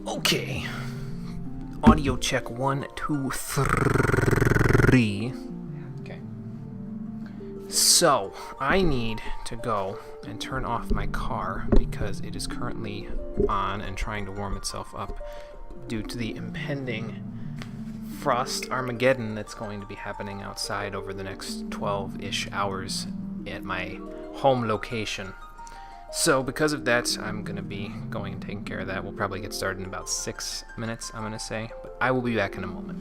Okay. Audio check 1, 2, 3. Okay. So, I need to go and turn off my car because it is currently on and trying to warm itself up due to the impending frost Armageddon that's going to be happening outside over the next 12-ish hours at my home location. So because of that, I'm going to be going and taking care of that. We'll probably get started in about 6 minutes, I'm going to say. But I will be back in a moment.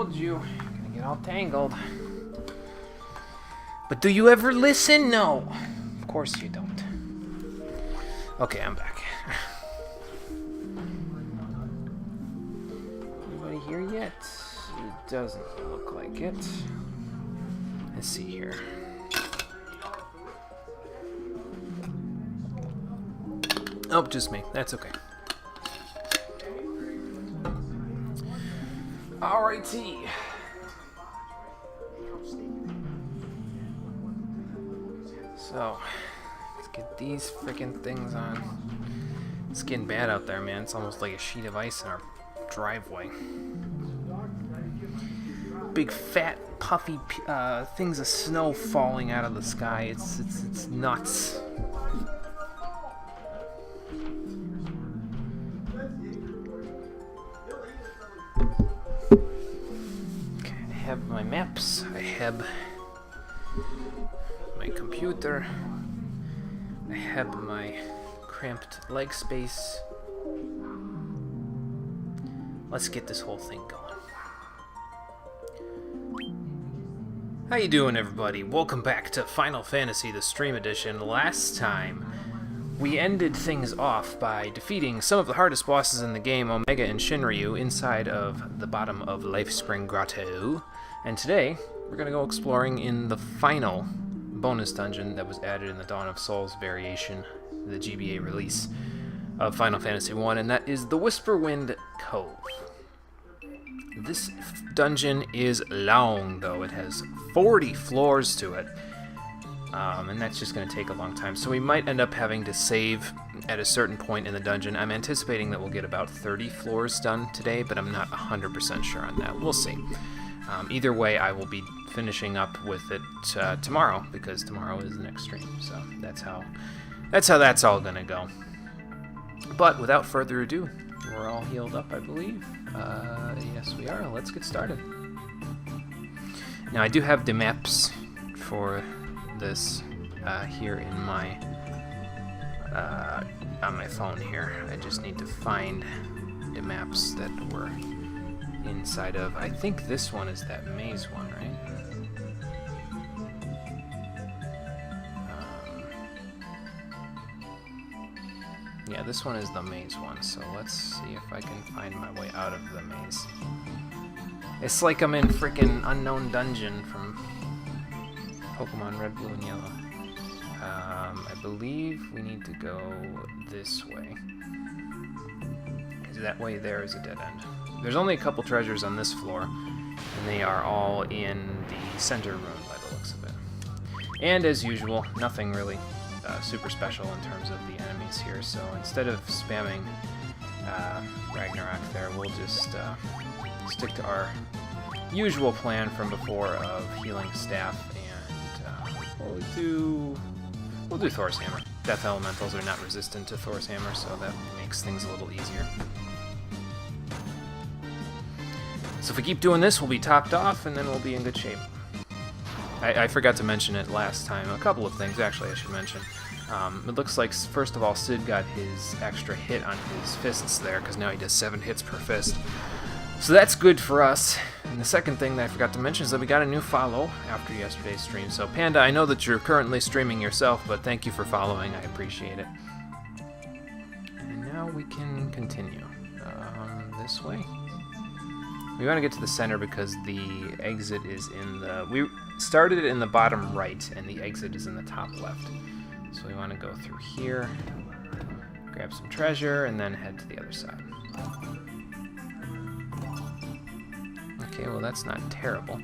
told you. Gonna get all tangled. But do you ever listen? No. Of course you don't. Okay, I'm back. Anybody here yet? It doesn't look like it. Let's see here. Oh, just me. That's okay. Alrighty. So, let's get these freaking things on. It's getting bad out there, man. It's almost like a sheet of ice in our driveway. Big, fat, puffy things of snow falling out of the sky. It's nuts. Okay, I have my maps. I have my computer. I have my cramped leg space. Let's get this whole thing going. How you doing, everybody? Welcome back to Final Fantasy the Stream Edition. Last time, we ended things off by defeating some of the hardest bosses in the game, Omega and Shinryu, inside of the bottom of Lifespring Grotto. And today, we're going to go exploring in the final bonus dungeon that was added in the Dawn of Souls variation, the GBA release of Final Fantasy I, and that is the Whisperwind Cove. This dungeon is long, though. It has 40 floors to it, and that's just going to take a long time. So we might end up having to save at a certain point in the dungeon. I'm anticipating that we'll get about 30 floors done today, but I'm not 100% sure on that. We'll see. Either way, I will be finishing up with it tomorrow, because tomorrow is the next stream. So that's how that's all going to go. But without further ado, we're all healed up, I believe. Yes, we are. Let's get started. Now, I do have the maps for this here in my on my phone here. I just need to find the maps that were inside of. I think this one is that maze one, right? Yeah, this one is the maze one, so let's see if I can find my way out of the maze. It's like I'm in frickin' Unknown Dungeon from Pokemon Red, Blue, and Yellow. I believe we need to go this way. That way there is a dead end. There's only a couple treasures on this floor, and they are all in the center room by the looks of it. And as usual, nothing really super special in terms of the enemies here, so instead of spamming Ragnarok there, we'll just stick to our usual plan from before of healing staff, and we'll do Thor's Hammer. Death Elementals are not resistant to Thor's Hammer, so that makes things a little easier. So if we keep doing this, we'll be topped off, and then we'll be in good shape. I forgot to mention it last time. A couple of things, actually, I should mention. It looks like, first of all, Sid got his extra hit on his fists there, because now he does 7 hits per fist. So that's good for us. And the second thing that I forgot to mention is that we got a new follow after yesterday's stream. So, Panda, I know that you're currently streaming yourself, but thank you for following. I appreciate it. And now we can continue. This way. We want to get to the center because the exit is in the... We started it in the bottom right, and the exit is in the top left. So we want to go through here, grab some treasure, and then head to the other side. Okay, well that's not terrible.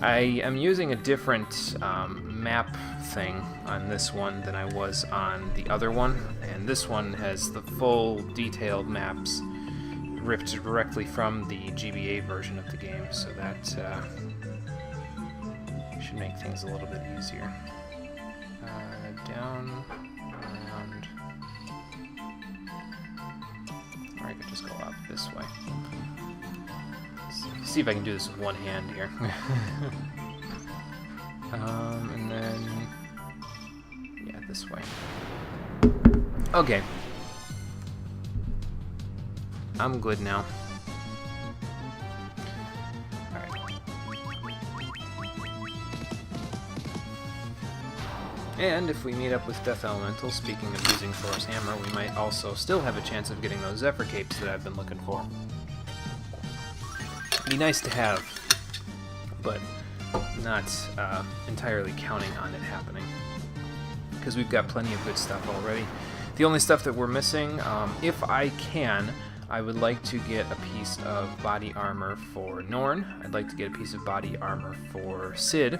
I am using a different map thing on this one than I was on the other one, and this one has the full detailed maps ripped directly from the GBA version of the game, so that should make things a little bit easier. Down, around, or I could just go up this way. Let's see if I can do this with one hand here. And then, yeah, this way. Okay. I'm good now. And if we meet up with Death Elemental, speaking of using Thor's Hammer, we might also still have a chance of getting those Zephyr Capes that I've been looking for. Be nice to have, but not entirely counting on it happening, because we've got plenty of good stuff already. The only stuff that we're missing, if I can, I would like to get a piece of body armor for Norn. I'd like to get a piece of body armor for Cid.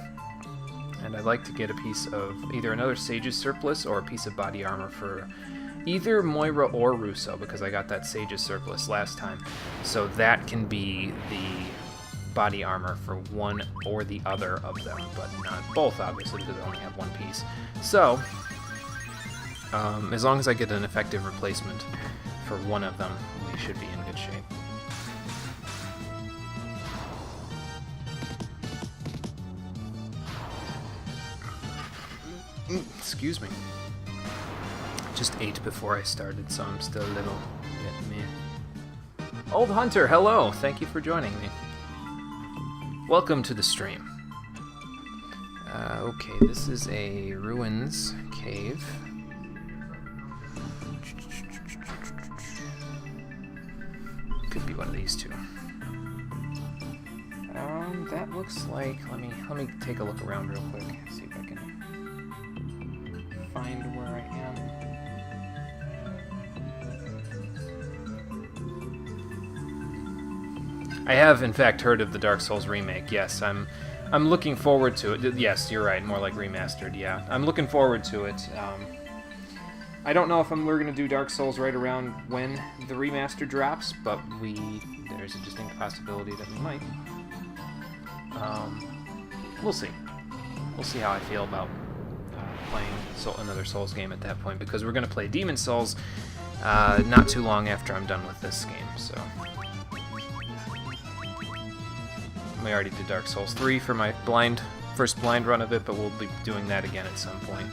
And I'd like to get a piece of either another Sage's Surplus or a piece of body armor for either Moira or Russo, because I got that Sage's Surplus last time. So that can be the body armor for one or the other of them, but not both, obviously, because I only have one piece. So, as long as I get an effective replacement for one of them, we should be in good shape. Excuse me. Just ate before I started, so I'm still a little bit meh. Old Hunter, hello! Thank you for joining me. Welcome to the stream. Okay, this is a ruins cave. Could be one of these two. That looks like. Let me take a look around real quick. See if I can find where I am. I have, in fact, heard of the Dark Souls remake. Yes, I'm looking forward to it. Yes, you're right. More like remastered. Yeah, I'm looking forward to it. I don't know if we're gonna do Dark Souls right around when the remaster drops, but there's a distinct possibility that we might. We'll see. We'll see how I feel about playing another Souls game at that point, because we're gonna play Demon Souls not too long after I'm done with this game. So we already did Dark Souls 3 for my first blind run of it, but we'll be doing that again at some point.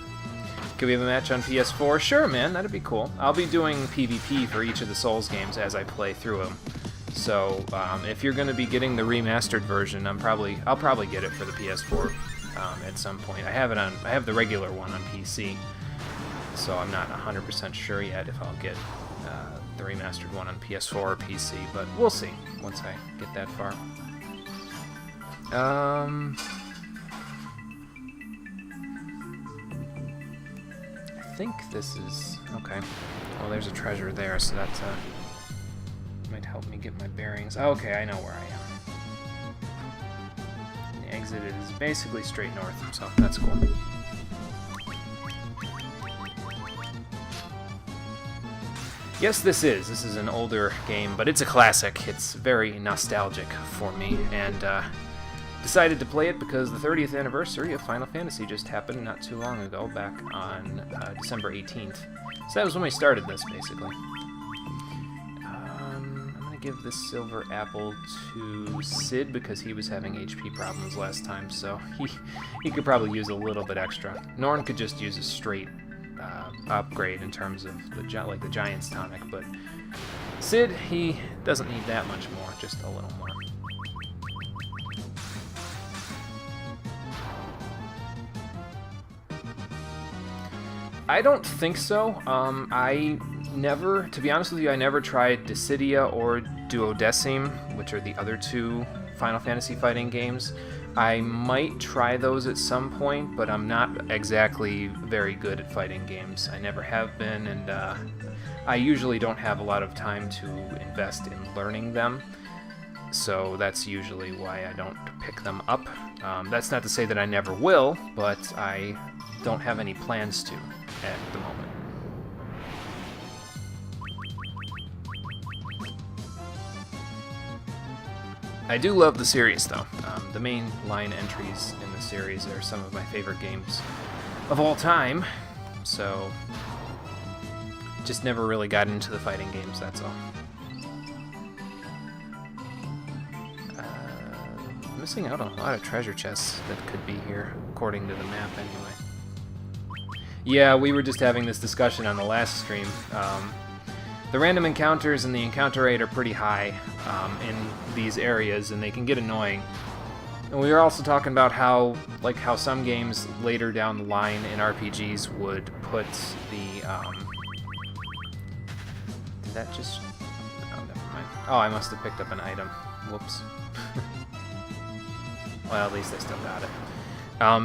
Could we have a match on PS4? Sure, man, that'd be cool. I'll be doing PvP for each of the Souls games as I play through them. So if you're going to be getting the remastered version, I'll probably get it for the PS4 at some point. I have the regular one on PC, so I'm not 100% sure yet if I'll get the remastered one on PS4 or PC, but we'll see once I get that far. I think this is okay. Well, there's a treasure there, so that might help me get my bearings. Okay, I know where I am. The exit is basically straight north, so that's cool. Yes, this is an older game, but it's a classic. It's very nostalgic for me, and decided to play it because the 30th anniversary of Final Fantasy just happened not too long ago, back on December 18th. So that was when we started this, basically. I'm going to give this silver apple to Cid because he was having HP problems last time, so he could probably use a little bit extra. Norn could just use a straight upgrade in terms of the Giant's Tonic, but Cid, he doesn't need that much more, just a little more. I don't think so. To be honest with you, I never tried Dissidia or Duodecim, which are the other two Final Fantasy fighting games. I might try those at some point, but I'm not exactly very good at fighting games. I never have been, and I usually don't have a lot of time to invest in learning them. So that's usually why I don't pick them up. That's not to say that I never will, but I don't have any plans to at the moment. I do love the series, though. The main line entries in the series are some of my favorite games of all time, so just never really got into the fighting games, that's all. Missing out on a lot of treasure chests that could be here, according to the map anyway. Yeah, we were just having this discussion on the last stream. The random encounters and the encounter rate are pretty high in these areas, and they can get annoying. And we were also talking about how some games later down the line in RPGs would put the, did that just, oh, never mind. Oh, I must have picked up an item. Whoops. Well, at least I still got it.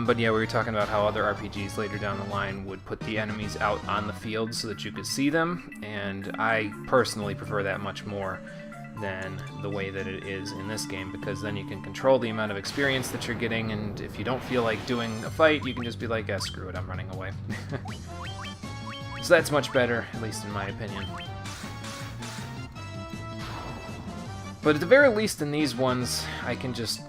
But yeah, we were talking about how other RPGs later down the line would put the enemies out on the field so that you could see them, and I personally prefer that much more than the way that it is in this game, because then you can control the amount of experience that you're getting, and if you don't feel like doing a fight, you can just be like, eh, screw it, I'm running away. So that's much better, at least in my opinion. But at the very least in these ones, I can just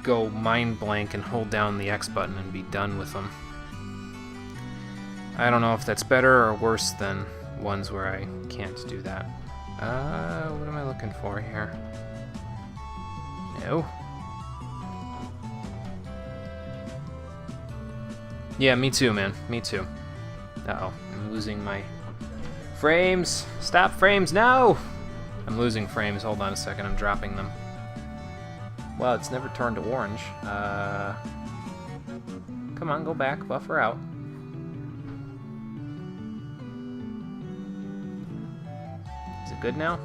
go mind blank and hold down the X button and be done with them. I don't know if that's better or worse than ones where I can't do that. What am I looking for here? No. Yeah, me too, man. Me too. Uh-oh. I'm losing my frames. Stop frames, no! I'm losing frames. Hold on a second. I'm dropping them. Well, it's never turned to orange. Come on, go back. Buffer out. Is it good now?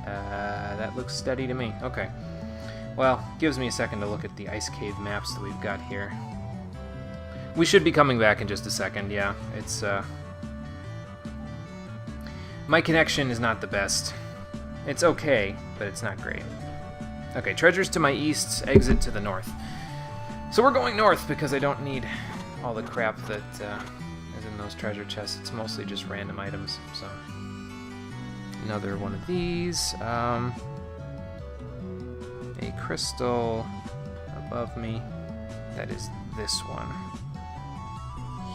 That looks steady to me. Okay. Well, gives me a second to look at the ice cave maps that we've got here. We should be coming back in just a second, yeah. It's, my connection is not the best. It's okay, but it's not great. Okay, treasures to my east, exit to the north. So we're going north because I don't need all the crap that is in those treasure chests. It's mostly just random items, so. Another one of these. A crystal above me. That is this one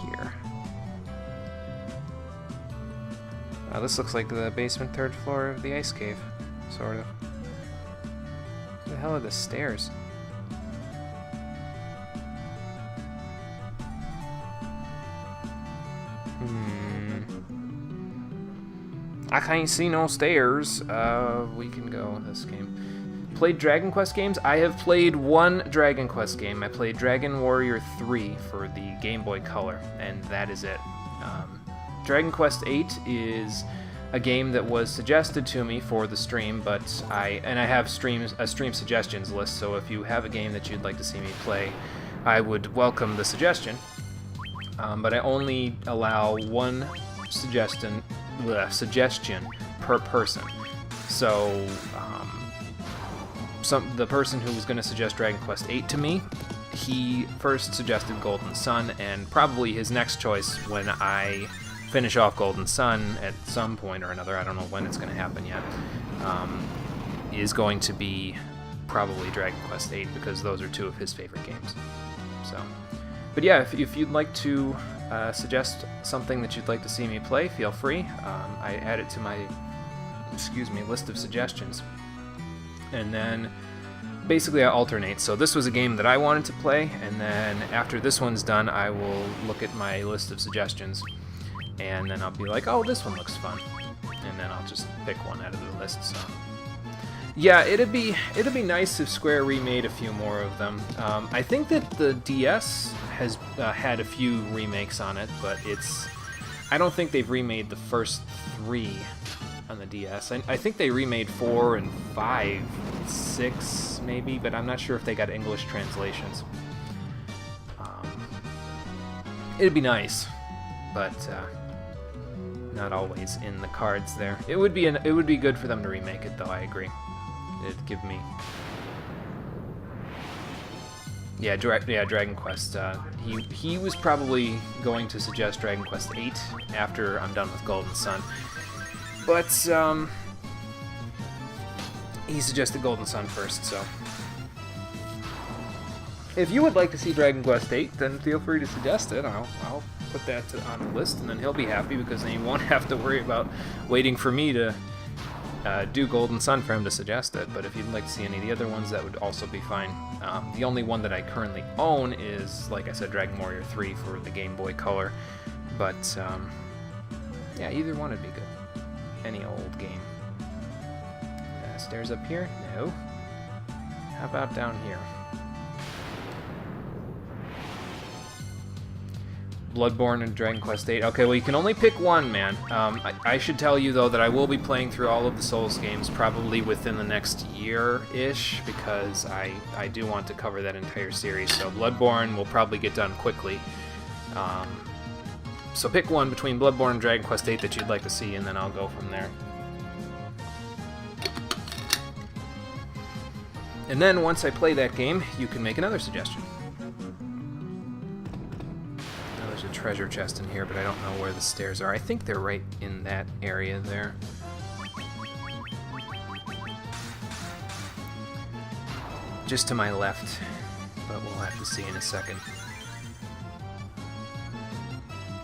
here. This looks like the basement third floor of the ice cave, sort of. What the hell are the stairs? I can't see no stairs. We can go this game. Played Dragon Quest games? I have played one Dragon Quest game. I played Dragon Warrior 3 for the Game Boy Color, and that is it. Dragon Quest 8 is a game that was suggested to me for the stream, but I have a stream suggestions list, so if you have a game that you'd like to see me play, I would welcome the suggestion. But I only allow one suggestion per person. So the person who was going to suggest Dragon Quest 8 to me, he first suggested Golden Sun, and probably his next choice when I finish off Golden Sun at some point or another, I don't know when it's going to happen yet, is going to be probably Dragon Quest 8, because those are two of his favorite games. So, but yeah, if you'd like to suggest something that you'd like to see me play, feel free. I add it to my, list of suggestions. And then basically I alternate. So this was a game that I wanted to play, and then after this one's done, I will look at my list of suggestions, and then I'll be like, oh, this one looks fun. And then I'll just pick one out of the list, so. Yeah, it'd be nice if Square remade a few more of them. I think that the DS has had a few remakes on it, but I don't think they've remade the first 3 on the DS. I think they remade 4 and 5, 6 maybe, but I'm not sure if they got English translations. It'd be nice, but not always in the cards there. It would be good for them to remake it, though. I agree. It'd give me. Yeah, Dragon Quest. He was probably going to suggest Dragon Quest 8 after I'm done with Golden Sun, but he suggested Golden Sun first. So, if you would like to see Dragon Quest 8, then feel free to suggest it. I'll put that on the list, and then he'll be happy because then he won't have to worry about waiting for me to do Golden Sun for him to suggest it. But if you'd like to see any of the other ones, that would also be fine. The only one that I currently own is, like I said, Dragon Warrior 3 for the Game Boy Color. But yeah, either one would be good. Any old game. Stairs up here? No. How about down here? Bloodborne and Dragon Quest VIII. Okay, well, you can only pick one, man. I should tell you, though, that I will be playing through all of the Souls games probably within the next year-ish, because I do want to cover that entire series. So Bloodborne will probably get done quickly. So pick one between Bloodborne and Dragon Quest VIII that you'd like to see, and then I'll go from there. And then, once I play that game, you can make another suggestion. There's a treasure chest in here, but I don't know where the stairs are. I think they're right in that area there. Just to my left, but we'll have to see in a second.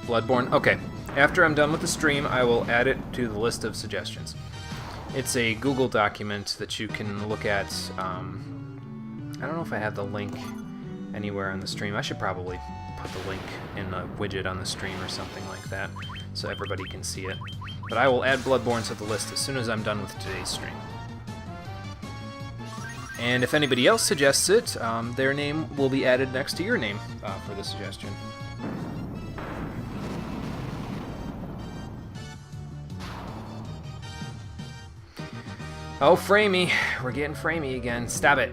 Bloodborne. Okay, after I'm done with the stream, I will add it to the list of suggestions. It's a Google document that you can look at. I don't know if I have the link anywhere on the stream. I should probably put the link in the widget on the stream or something like that so everybody can see it. But I will add Bloodborne to the list as soon as I'm done with today's stream. And if anybody else suggests it, their name will be added next to your name for the suggestion. Oh, framey. We're getting framey again. Stop it.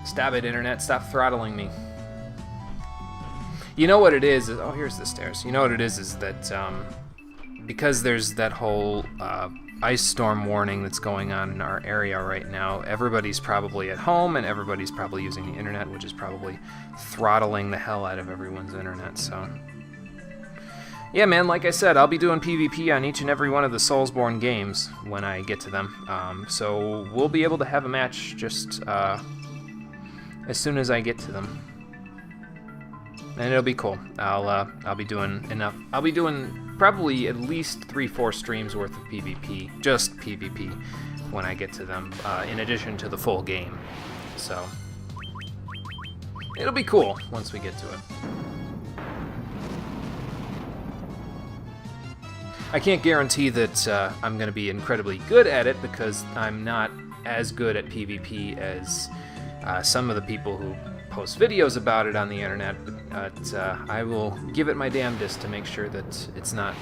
Stop it, Internet. Stop throttling me. You know what it is? Oh, here's the stairs. You know what it is that because there's that whole ice storm warning that's going on in our area right now, everybody's probably at home and everybody's probably using the internet, which is probably throttling the hell out of everyone's internet, so... Yeah, man, like I said, I'll be doing PvP on each and every one of the Soulsborne games when I get to them. So we'll be able to have a match just as soon as I get to them. And it'll be cool. I'll be doing enough. I'll be doing probably at least 3-4 streams worth of PvP, just PvP, when I get to them, in addition to the full game. So it'll be cool once we get to it. I can't guarantee that I'm going to be incredibly good at it because I'm not as good at PvP as some of the people who post videos about it on the internet, but I will give it my damnedest to make sure that it's not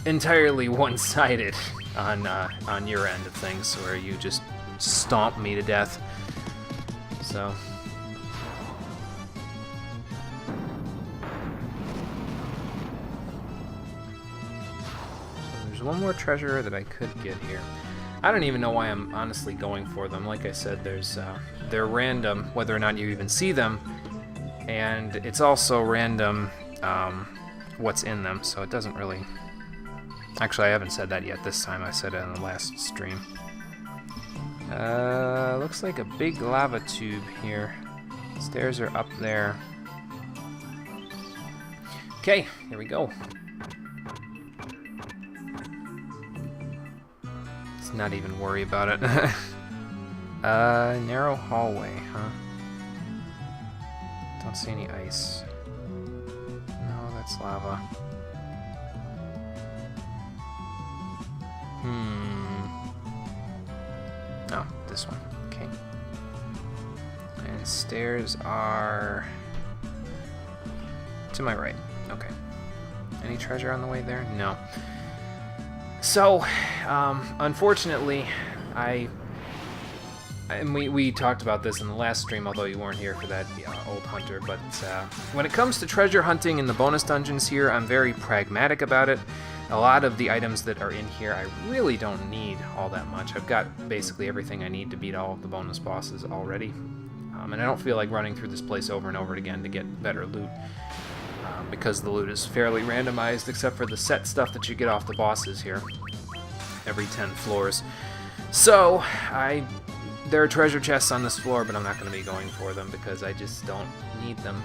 entirely one-sided on your end of things, where you just stomp me to death. So there's one more treasure that I could get here. I don't even know why I'm honestly going for them. Like I said, they're random, whether or not you even see them, and it's also random what's in them, so it doesn't really... Actually, I haven't said that yet this time. I said it in the last stream. Looks like a big lava tube here. Stairs are up there. Okay, here we go. Not even worry about it. Narrow hallway, huh? Don't see any ice. No, that's lava. Oh, this one. Okay. And stairs are to my right. Okay. Any treasure on the way there? No. So, unfortunately, we talked about this in the last stream, although you weren't here for that old hunter, but when it comes to treasure hunting in the bonus dungeons here, I'm very pragmatic about it. A lot of the items that are in here, I really don't need all that much. I've got basically everything I need to beat all of the bonus bosses already, and I don't feel like running through this place over and over again to get better loot. Because the loot is fairly randomized, except for the set stuff that you get off the bosses here every 10 floors. So, there are treasure chests on this floor, but I'm not going to be going for them because I just don't need them.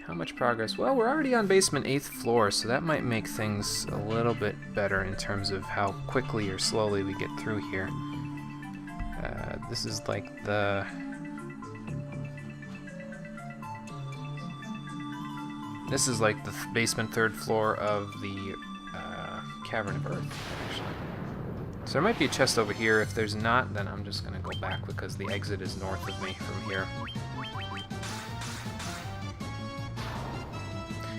How much progress? Well, we're already on basement 8th floor, so that might make things a little bit better in terms of how quickly or slowly we get through here. This is like the... This is like the basement third floor of the Cavern of Earth, actually. So there might be a chest over here. If there's not, then I'm just gonna go back because the exit is north of me from here.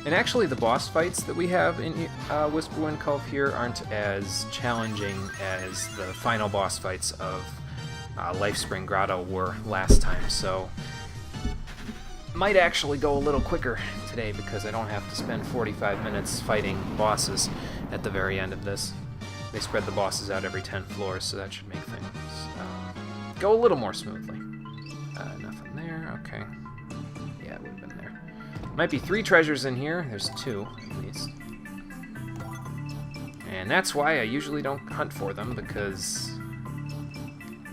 And actually, the boss fights that we have in Whisperwind Cove here aren't as challenging as the final boss fights of Lifespring Grotto were last time, so might actually go a little quicker today because I don't have to spend 45 minutes fighting bosses at the very end of this. They spread the bosses out every 10 floors, so that should make things go a little more smoothly. Nothing there, okay. Yeah, we've been there. Might be 3 treasures in here. There's 2, at least. And that's why I usually don't hunt for them, because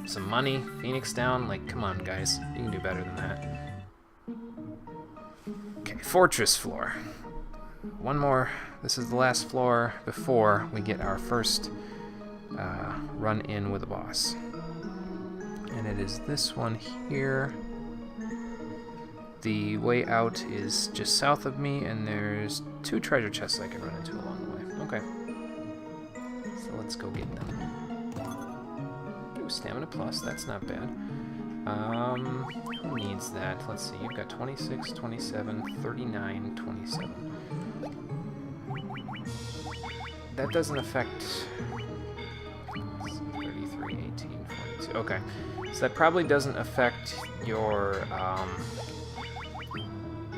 some money, Phoenix down, like, come on, guys. You can do better than that. Okay, fortress floor. One more. This is the last floor before we get our first run in with a boss. And it is this one here. The way out is just south of me, and there's 2 treasure chests I can run into along the way. Okay. So let's go get them. Ooh, stamina plus, that's not bad. Who needs that? Let's see, you've got 26, 27, 39, 27. That doesn't affect 33, 18, 42. Okay, so that probably doesn't affect your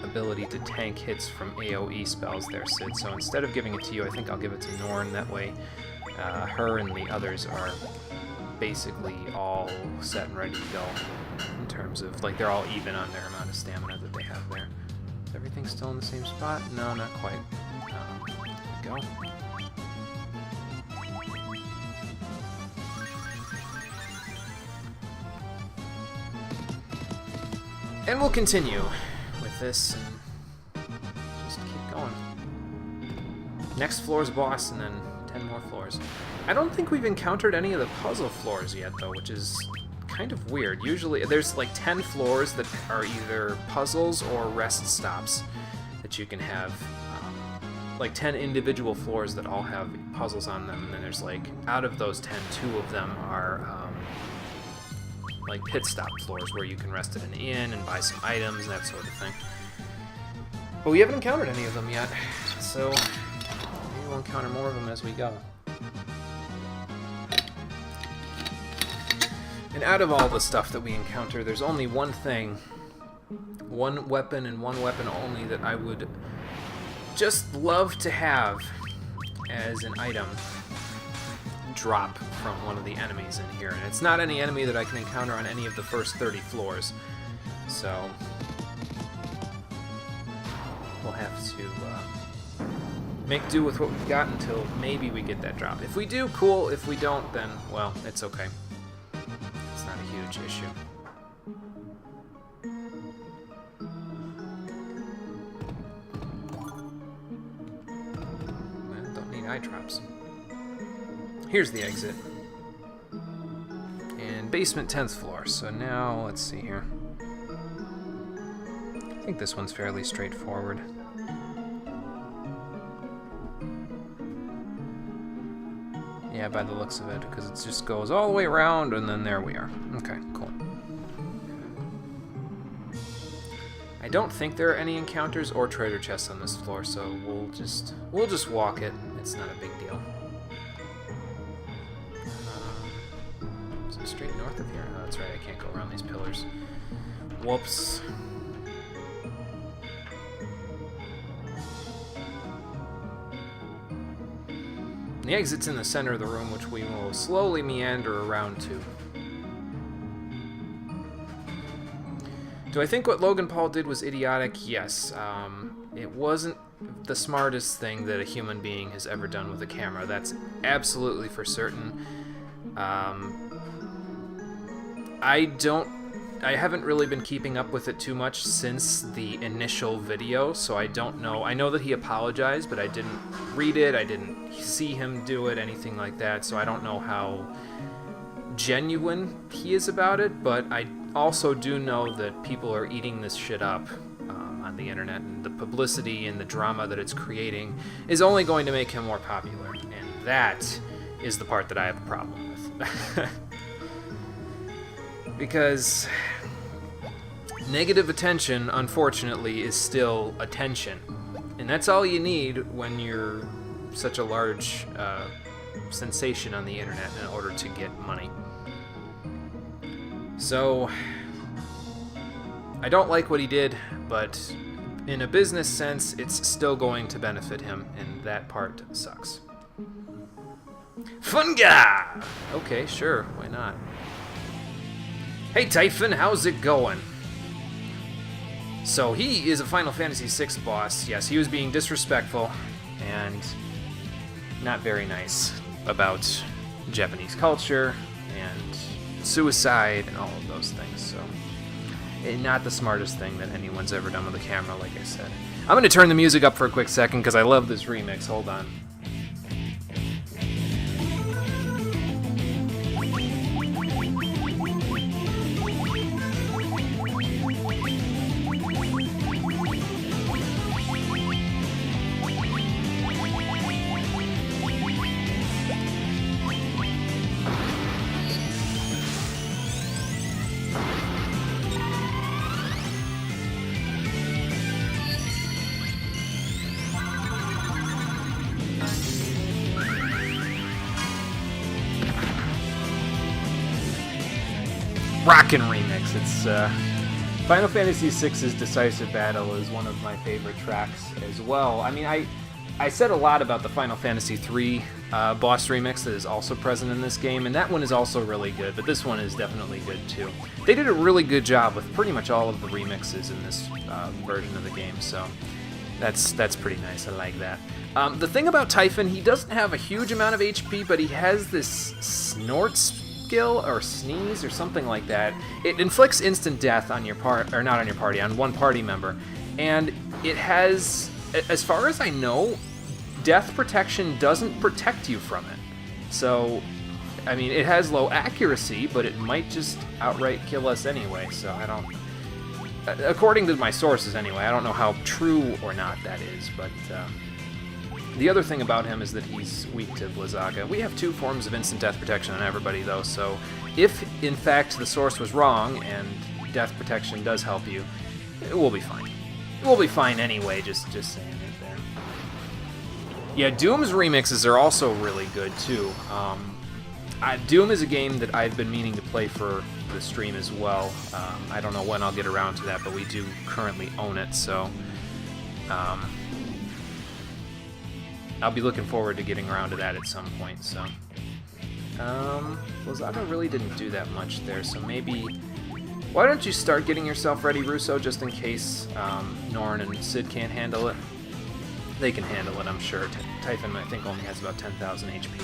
ability to tank hits from AoE spells there, Sid. So instead of giving it to you, I think I'll give it to Norn. That way, her and the others are basically all set and ready to go in terms of, like, they're all even on their amount of stamina that they have there. Is everything still in the same spot? No, not quite. There we go. And we'll continue with this and just keep going. Next floor's boss, and then 10 more floors. I don't think we've encountered any of the puzzle floors yet, though, which is kind of weird. Usually, there's like 10 floors that are either puzzles or rest stops that you can have. Like 10 individual floors that all have puzzles on them, and then there's like, out of those 10, 2 of them are like pit stop floors where you can rest at an inn and buy some items and that sort of thing. But we haven't encountered any of them yet, so maybe we'll encounter more of them as we go. And out of all the stuff that we encounter, there's only one thing, one weapon and one weapon only that I would just love to have as an item drop from one of the enemies in here. And it's not any enemy that I can encounter on any of the first 30 floors. So we'll have to make do with what we've got until maybe we get that drop. If we do, cool. If we don't, then, well, it's okay. It's not a huge issue. Well, don't need eye drops. Here's the exit. And basement 10th floor. So now, let's see here. I think this one's fairly straightforward. Yeah, by the looks of it, because it just goes all the way around, and then there we are. Okay, cool. I don't think there are any encounters or treasure chests on this floor, so we'll just walk it. It's not a big deal. Is it straight north of here? Oh, that's right, I can't go around these pillars. Whoops. The exit's in the center of the room, which we will slowly meander around to. Do I think what Logan Paul did was idiotic? Yes. It wasn't the smartest thing that a human being has ever done with a camera. That's absolutely for certain. I haven't really been keeping up with it too much since the initial video, so I don't know. I know that he apologized, but I didn't read it, I didn't see him do it, anything like that, so I don't know how genuine he is about it, but I also do know that people are eating this shit up on the internet, and the publicity and the drama that it's creating is only going to make him more popular, and that is the part that I have a problem with. Because negative attention, unfortunately, is still attention, and that's all you need when you're such a large sensation on the internet in order to get money. So I don't like what he did, but in a business sense, it's still going to benefit him, and that part sucks. Funga! Okay, sure, why not? Hey Typhon, how's it going? So he is a Final Fantasy VI boss. Yes, he was being disrespectful and not very nice about Japanese culture and suicide and all of those things. So not the smartest thing that anyone's ever done with a camera, like I said. I'm going to turn the music up for a quick second because I love this remix. Hold on. Rockin' remix. It's Final Fantasy VI's Decisive Battle is one of my favorite tracks as well. I mean, I said a lot about the Final Fantasy III boss remix that is also present in this game, and that one is also really good, but this one is definitely good too. They did a really good job with pretty much all of the remixes in this version of the game, so that's pretty nice. I like that. The thing about Typhon, he doesn't have a huge amount of HP, but he has this snort skill or sneeze or something like that. It inflicts instant death on your on one party member, and it has, as far as I know, death protection doesn't protect you from it. So, I mean, it has low accuracy, but it might just outright kill us anyway. So I don't, according to my sources anyway, I don't know how true or not that is, but the other thing about him is that he's weak to Blizzaga. We have 2 forms of instant death protection on everybody, though, so if, in fact, the source was wrong and death protection does help you, we'll be fine. We'll be fine anyway, just saying it there. Yeah, Doom's remixes are also really good, too. Doom is a game that I've been meaning to play for the stream as well. I don't know when I'll get around to that, but we do currently own it, so I'll be looking forward to getting around to that at some point. So Blizzaga really didn't do that much there, so maybe why don't you start getting yourself ready, Russo, just in case Norn and Sid can't handle it. They can handle it, I'm sure. Typhon, I think, only has about 10,000 HP.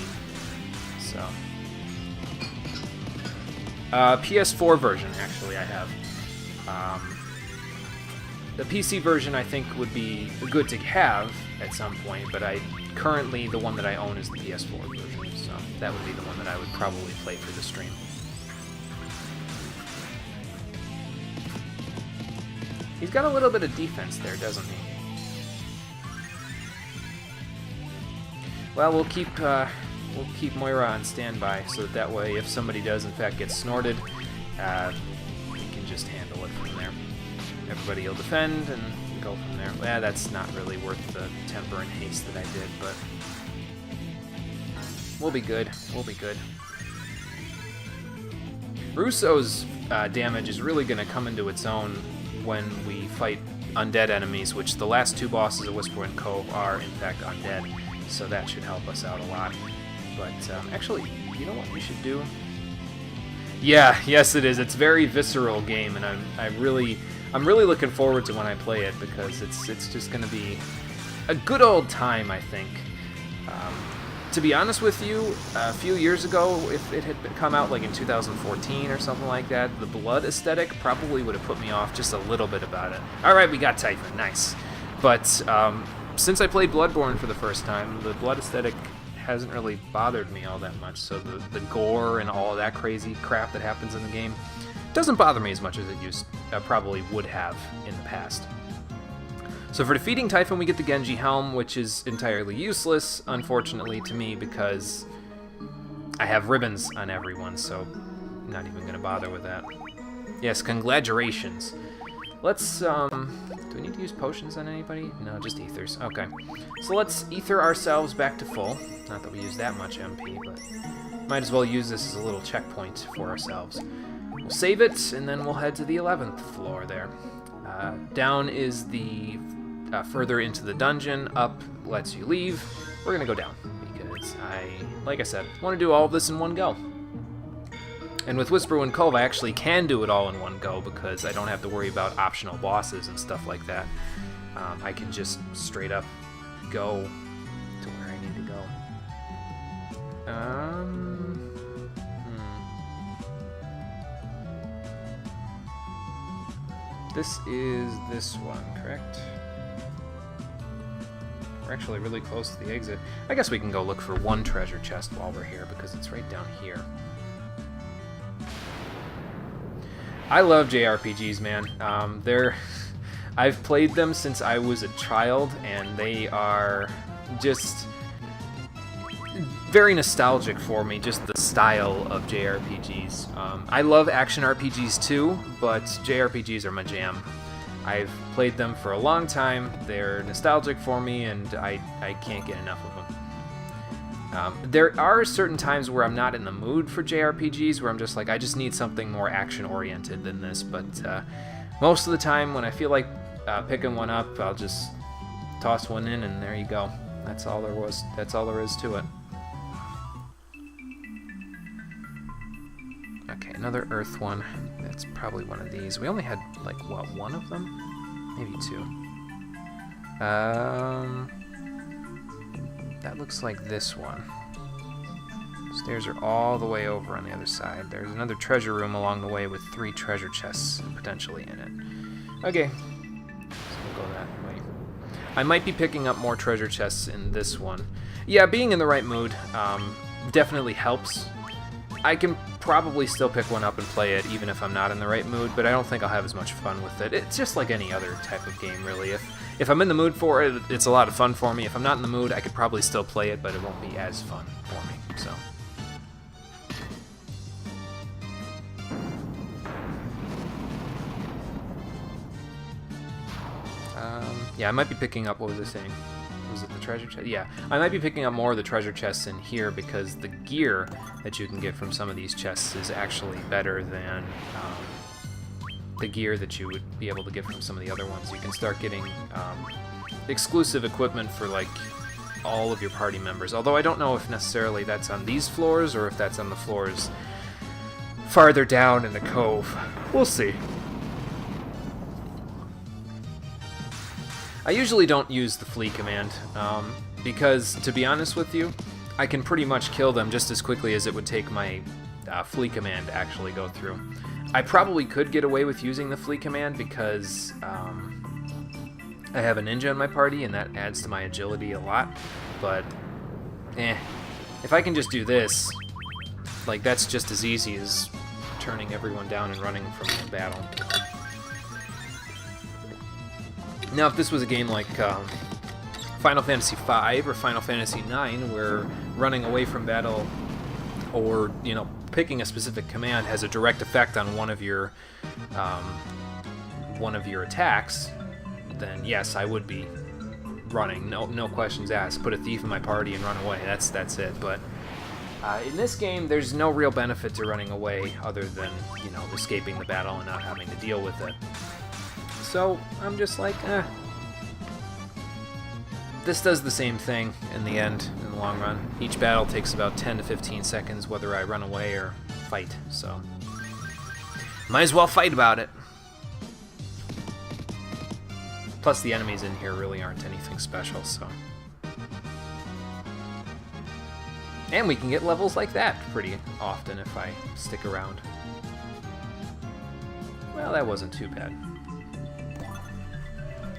So PS4 version, actually, I have. The PC version, I think, would be good to have at some point, but currently the one that I own is the PS4 version, so that would be the one that I would probably play for the stream. He's got a little bit of defense there, doesn't he? Well, we'll keep Moira on standby, so that way, if somebody does in fact get snorted, we can just handle it from there. Everybody will defend and go from there. Yeah, that's not really worth the temper and haste that I did, but we'll be good. We'll be good. Russo's damage is really going to come into its own when we fight undead enemies, which the last 2 bosses of Whisperwind Cove are, in fact, undead, so that should help us out a lot. But actually, you know what we should do? Yeah, yes it is. It's a very visceral game, and I'm really looking forward to when I play it, because it's just going to be a good old time, I think. To be honest with you, a few years ago, if it had come out like in 2014 or something like that, the blood aesthetic probably would have put me off just a little bit about it. Alright, we got Typhon, nice. But since I played Bloodborne for the first time, the blood aesthetic hasn't really bothered me all that much, so the gore and all of that crazy crap that happens in the game doesn't bother me as much as it probably would have in the past. So for defeating Typhon, we get the Genji Helm, which is entirely useless, unfortunately, to me, because I have ribbons on everyone, so I'm not even going to bother with that. Yes, congratulations. Let's, do we need to use potions on anybody? No, just ethers. Okay. So let's ether ourselves back to full. Not that we use that much MP, but might as well use this as a little checkpoint for ourselves. We'll save it, and then we'll head to the 11th floor there. Down is the further into the dungeon. Up lets you leave. We're gonna go down because like I said, want to do all of this in one go. And with Whisperwind Cove, I actually can do it all in one go because I don't have to worry about optional bosses and stuff like that. I can just straight up go to where I need to go. This is this one, correct? We're actually really close to the exit. I guess we can go look for one treasure chest while we're here because it's right down here. I love JRPGs, man. I've played them since I was a child, and they are just very nostalgic for me, just the style of JRPGs. I love action RPGs too, but JRPGs are my jam. I've played them for a long time, they're nostalgic for me, and I can't get enough of them. There are certain times where I'm not in the mood for JRPGs, where I'm just like, I just need something more action-oriented than this, but most of the time when I feel like picking one up, I'll just toss one in, and there you go. That's all there is to it. Okay, another Earth one. That's probably one of these. We only had, like, what, one of them? Maybe two. That looks like this one. Stairs are all the way over on the other side. There's another treasure room along the way with 3 treasure chests potentially in it. Okay, so we'll go that way. I might be picking up more treasure chests in this one. Yeah, being in the right mood definitely helps. I can probably still pick one up and play it even if I'm not in the right mood, but I don't think I'll have as much fun with it. It's just like any other type of game, really. If I'm in the mood for it, it's a lot of fun for me. If I'm not in the mood, I could probably still play it, but it won't be as fun for me, so. Yeah, I might be picking up, what was I saying? Was it the treasure chest? Yeah, I might be picking up more of the treasure chests in here because the gear that you can get from some of these chests is actually better than the gear that you would be able to get from some of the other ones. You can start getting exclusive equipment for like all of your party members, although I don't know if necessarily that's on these floors or if that's on the floors farther down in the cove. We'll see. I usually don't use the flee command, because, to be honest with you, I can pretty much kill them just as quickly as it would take my flee command to actually go through. I probably could get away with using the flee command because I have a ninja in my party, and that adds to my agility a lot, but, if I can just do this, like, that's just as easy as turning everyone down and running from the battle. Now, if this was a game like Final Fantasy V or Final Fantasy IX, where running away from battle or, you know, picking a specific command has a direct effect on one of your attacks, then yes, I would be running. No questions asked. Put a thief in my party and run away. That's it. But in this game, there's no real benefit to running away other than, you know, escaping the battle and not having to deal with it. So I'm just like, This does the same thing in the end, in the long run. Each battle takes about 10 to 15 seconds whether I run away or fight, so might as well fight about it. Plus the enemies in here really aren't anything special, so. And we can get levels like that pretty often if I stick around. Well, that wasn't too bad.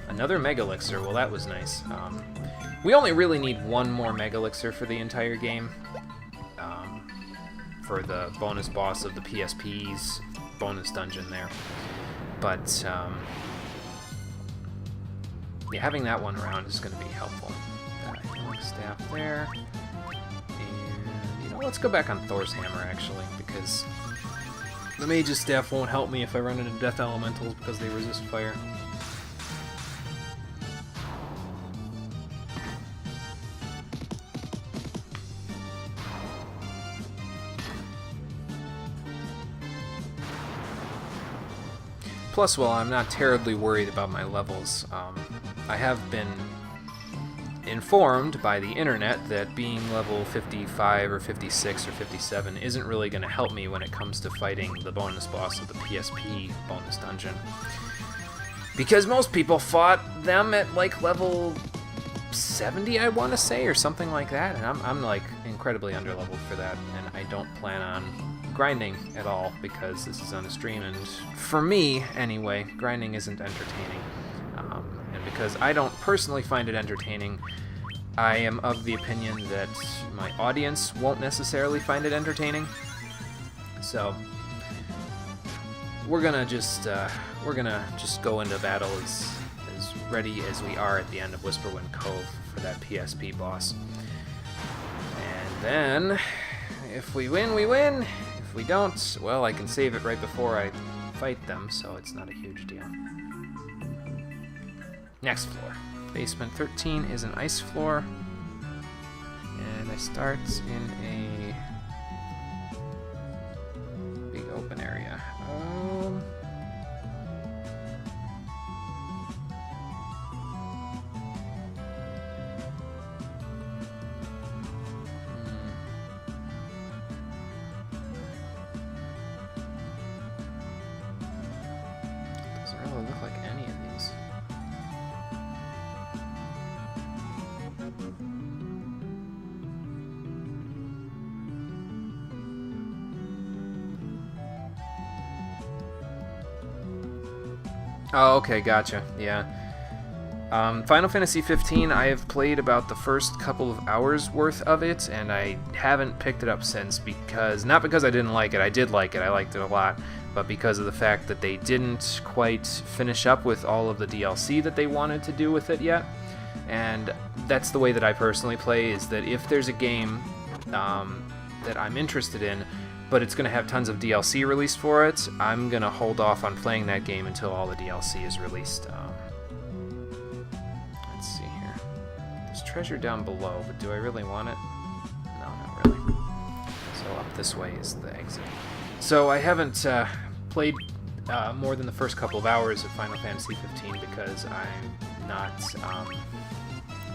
Another Mega Elixir, well that was nice. We only really need one more Mega Elixir for the entire game. For the bonus boss of the PSP's bonus dungeon there. But, yeah, having that one around is going to be helpful. Healing staff there. And, you know, let's go back on Thor's hammer, actually, because the mage's staff won't help me if I run into death elementals because they resist fire. Plus, while I'm not terribly worried about my levels, I have been informed by the internet that being level 55 or 56 or 57 isn't really going to help me when it comes to fighting the bonus boss of the PSP bonus dungeon. Because most people fought them at like level 70, I want to say, or something like that, and I'm like incredibly underleveled for that, and I don't plan on grinding at all because this is on a stream, and for me anyway, grinding isn't entertaining, and because I don't personally find it entertaining, I am of the opinion that my audience won't necessarily find it entertaining. So we're gonna just go into battle as ready as we are at the end of Whisperwind Cove for that PSP boss, and then if we win, we win. If we don't, well, I can save it right before I fight them, so it's not a huge deal. Next floor. Basement 13 is an ice floor, and I start in a big open area. Doesn't really look like any of these. Oh, okay, gotcha. Yeah. Final Fantasy 15, I have played about the first couple of hours worth of it, and I haven't picked it up since because, not because I didn't like it, I did like it, I liked it a lot, but because of the fact that they didn't quite finish up with all of the DLC that they wanted to do with it yet. And that's the way that I personally play, is that if there's a game that I'm interested in, but it's going to have tons of DLC released for it, I'm going to hold off on playing that game until all the DLC is released. Let's see here. There's treasure down below, but do I really want it? No, not really. So up this way is the exit. So I haven't played more than the first couple of hours of Final Fantasy 15 because I'm not...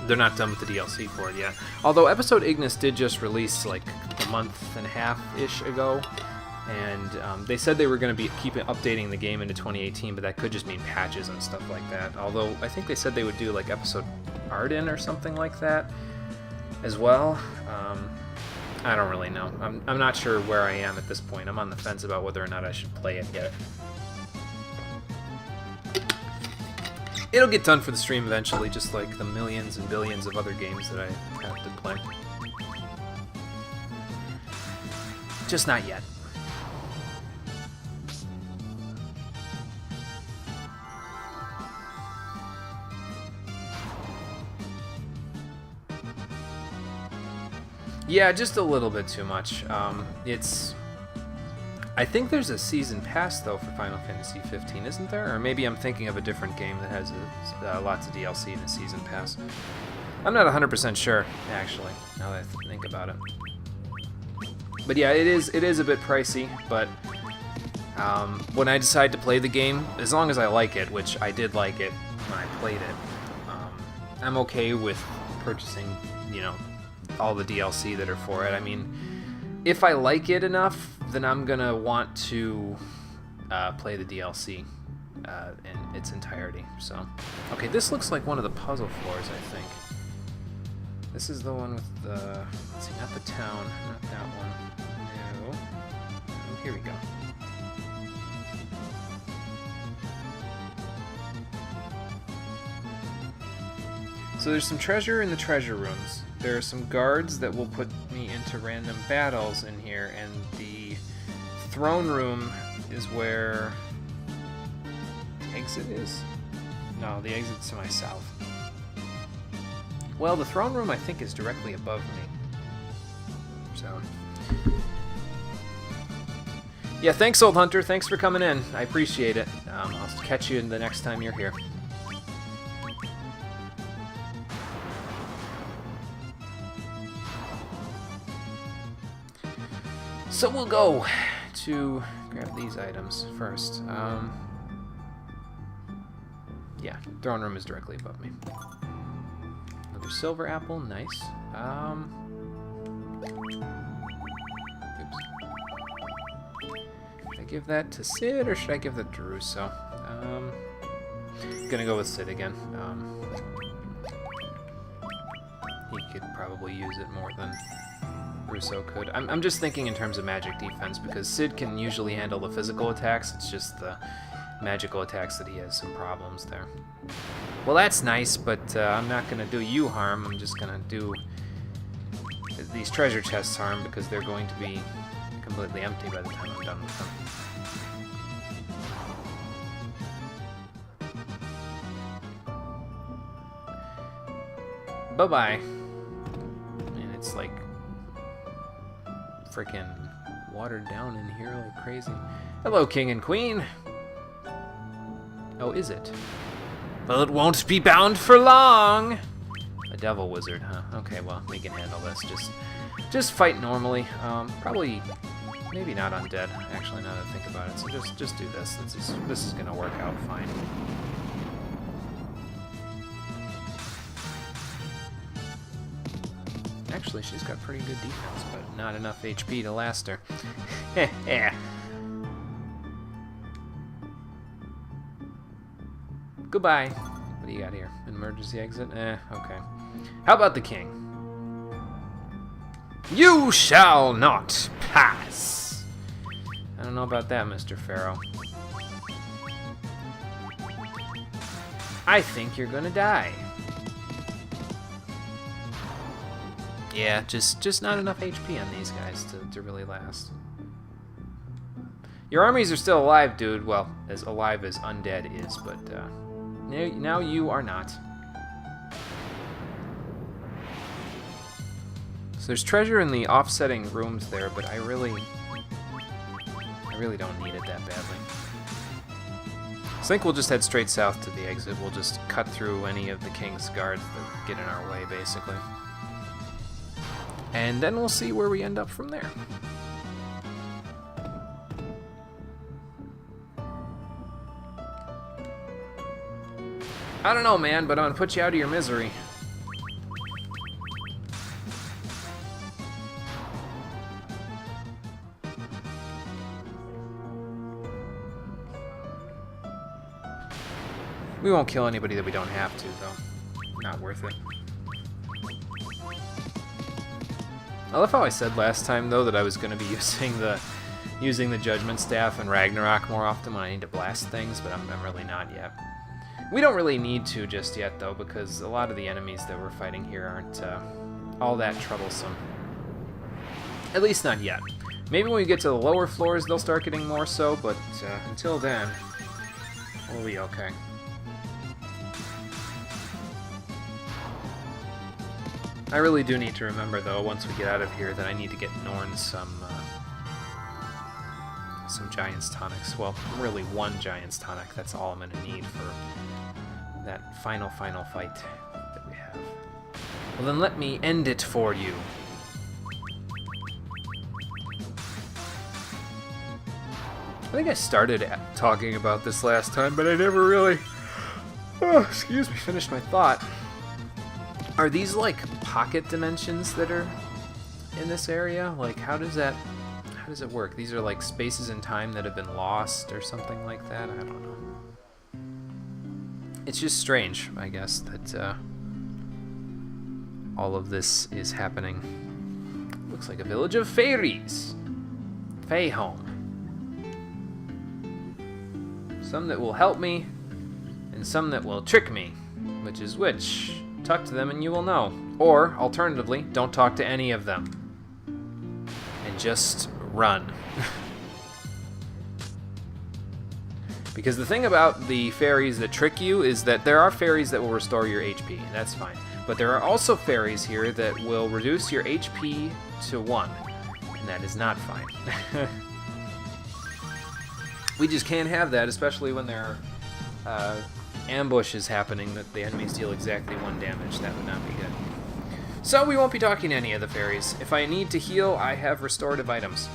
they're not done with the DLC for it yet. Although Episode Ignis did just release like a month and a half-ish ago, and they said they were going to be keeping updating the game into 2018, but that could just mean patches and stuff like that. Although I think they said they would do like Episode Arden or something like that as well. I don't really know. I'm not sure where I am at this point. I'm on the fence about whether or not I should play it yet. It'll get done for the stream eventually, just like the millions and billions of other games that I have to play. Just not yet. Yeah, just a little bit too much. I think there's a season pass, though, for Final Fantasy 15, isn't there? Or maybe I'm thinking of a different game that has lots of DLC and a season pass. I'm not 100% sure, actually, now that I think about it. But yeah, it is a bit pricey, but when I decide to play the game, as long as I like it, which I did like it when I played it, I'm okay with purchasing, all the DLC that are for it. I mean, if I like it enough, then I'm gonna want to play the DLC in its entirety. So, okay, this looks like one of the puzzle floors, I think. This is the one with the, let's see, not the town, not that one. No. Oh, here we go. So there's some treasure in the treasure rooms. There are some guards that will put me into random battles in here, and the throne room is where the exit is. No, the exit's to my south. Well, the throne room, I think, is directly above me. So... yeah, thanks, Old Hunter. Thanks for coming in. I appreciate it. I'll catch you the next time you're here. So we'll go to grab these items first. Yeah, throne room is directly above me. Another silver apple, nice. Give that to Sid, or should I give that to Russo? Gonna go with Sid again. He could probably use it more than Russo could. I'm just thinking in terms of magic defense, because Sid can usually handle the physical attacks. It's just the magical attacks that he has some problems there. Well, that's nice, but I'm not gonna do you harm. I'm just gonna do these treasure chests harm, because they're going to be completely empty by the time I'm done with them. Bye-bye. And it's like freaking watered down in here like crazy. Hello, King and Queen. Oh, is it? Well, it won't be bound for long. A devil wizard, huh? Okay, well, we can handle this. Just fight normally. Probably, maybe not undead. Actually, now that I think about it, so just do this. This is gonna work out fine. Actually, she's got pretty good defense, but not enough HP to last her. Goodbye. What do you got here? Emergency exit? Okay. How about the king? You shall not pass! I don't know about that, Mr. Pharaoh. I think you're gonna die. Yeah, just not enough HP on these guys to really last. Your armies are still alive, dude. Well, as alive as undead is, but now you are not. So there's treasure in the offsetting rooms there, but I really don't need it that badly. So I think we'll just head straight south to the exit. We'll just cut through any of the king's guards that get in our way, basically. And then we'll see where we end up from there. I don't know, man, but I'm gonna put you out of your misery. We won't kill anybody that we don't have to, though. Not worth it. I love how I said last time, though, that I was going to be using the Judgment Staff and Ragnarok more often when I need to blast things, but I'm really not yet. We don't really need to just yet, though, because a lot of the enemies that we're fighting here aren't all that troublesome. At least not yet. Maybe when we get to the lower floors, they'll start getting more so, but until then, we'll be okay. I really do need to remember, though, once we get out of here, that I need to get Norn some Giant's Tonics. Well, really one Giant's Tonic. That's all I'm going to need for that final fight that we have. Well, then let me end it for you. I think I started talking about this last time, but I never really, finished my thought. Are these, like, pocket dimensions that are in this area? Like, how does it work? These are, like, spaces in time that have been lost or something like that? I don't know. It's just strange, I guess, that all of this is happening. Looks like a village of fairies. Fayhome. Some that will help me, and some that will trick me. Which is which? Talk to them and you will know. Or, alternatively, don't talk to any of them. And just run. Because the thing about the fairies that trick you is that there are fairies that will restore your HP, and that's fine. But there are also fairies here that will reduce your HP to 1, and that is not fine. We just can't have that, especially when there are ambushes happening that the enemies deal exactly 1 damage. That would not be good. So we won't be talking to any of the fairies. If I need to heal, I have restorative items.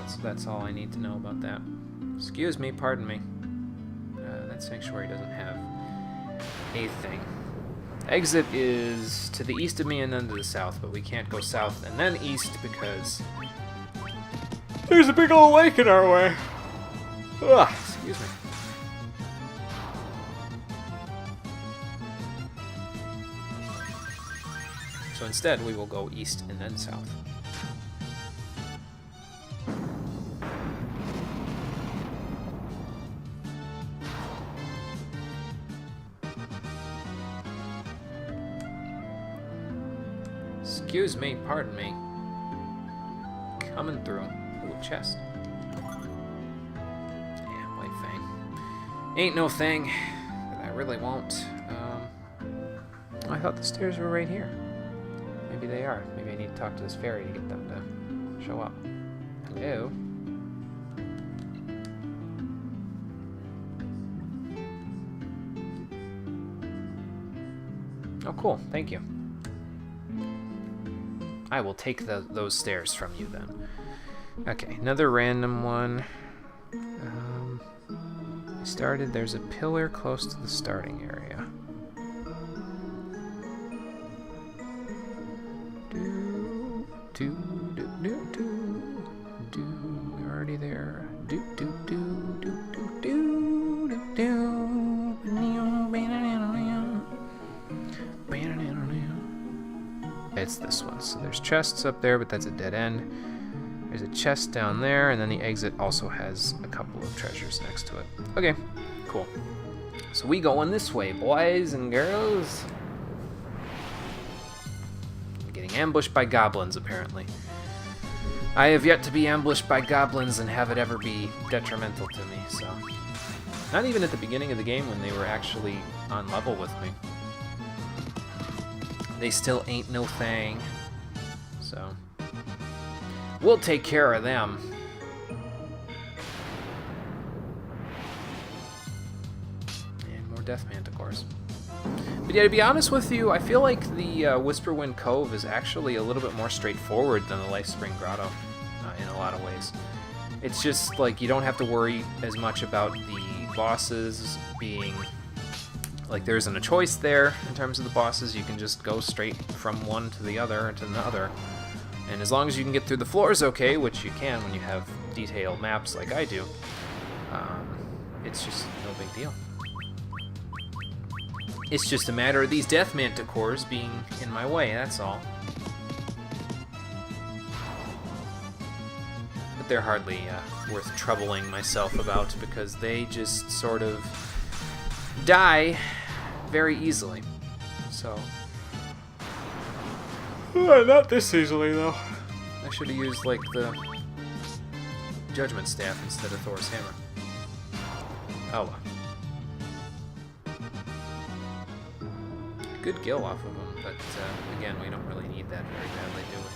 So that's all I need to know about that. Excuse me, pardon me. That sanctuary doesn't have a thing. Exit is to the east of me and then to the south, but we can't go south and then east because there's a big old lake in our way. Ugh, excuse me. So instead, we will go east and then south. Excuse me, pardon me. Coming through. Ooh, chest. Yeah, white fang. Ain't no thing that I really won't. I thought the stairs were right here. Maybe they are. Maybe I need to talk to this fairy to get them to show up. Hello? Oh, cool. Thank you. I will take those stairs from you then. Okay, another random one. There's a pillar close to the starting area. We're already there. It's this one. So there's chests up there, but that's a dead end. There's a chest down there, and then the exit also has a couple of treasures next to it. Okay, cool. So we going this way, boys and girls. I'm getting ambushed by goblins, apparently. I have yet to be ambushed by goblins and have it ever be detrimental to me, so... Not even at the beginning of the game when they were actually on level with me. They still ain't no thing. So... we'll take care of them. And more death manticores. But yeah, to be honest with you, I feel like the Whisperwind Cove is actually a little bit more straightforward than the Lifespring Grotto in a lot of ways. It's just like you don't have to worry as much about the bosses being... like there isn't a choice there in terms of the bosses. You can just go straight from one to the other to the other. And as long as you can get through the floors okay, which you can when you have detailed maps like I do, it's just no big deal. It's just a matter of these death manticores being in my way, that's all. But they're hardly worth troubling myself about because they just sort of die very easily. So... not this easily, though. I should have used, like, the Judgment Staff instead of Thor's Hammer. Oh well. Good kill off of them, but again, we don't really need that very badly, do we?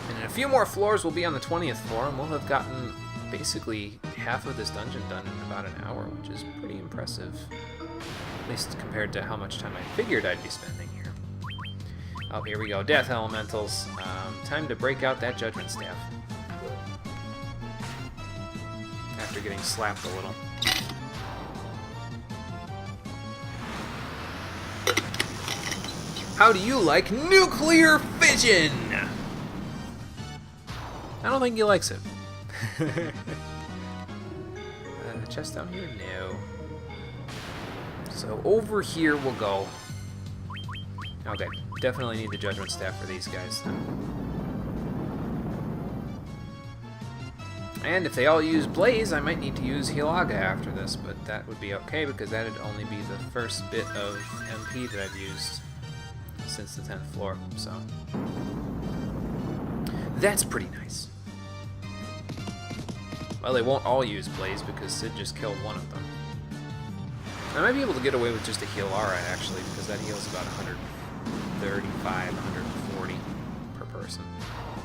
And in a few more floors, we'll be on the 20th floor, and we'll have gotten basically half of this dungeon done in about an hour, which is pretty impressive. At least compared to how much time I figured I'd be spending here. Oh, here we go. Death Elementals. Time to break out that Judgment Staff. After getting slapped a little. How do you like nuclear fission? I don't think he likes it. Chest down here? No. So over here we'll go. Okay, definitely need the Judgment Staff for these guys then. And if they all use Blaze, I might need to use Hilaga after this, but that would be okay because that'd only be the first bit of MP that I've used since the 10th floor, so... that's pretty nice. Well, they won't all use Blaze because Sid just killed one of them. I might be able to get away with just a Healara, actually, because that heals about 135, 140 per person.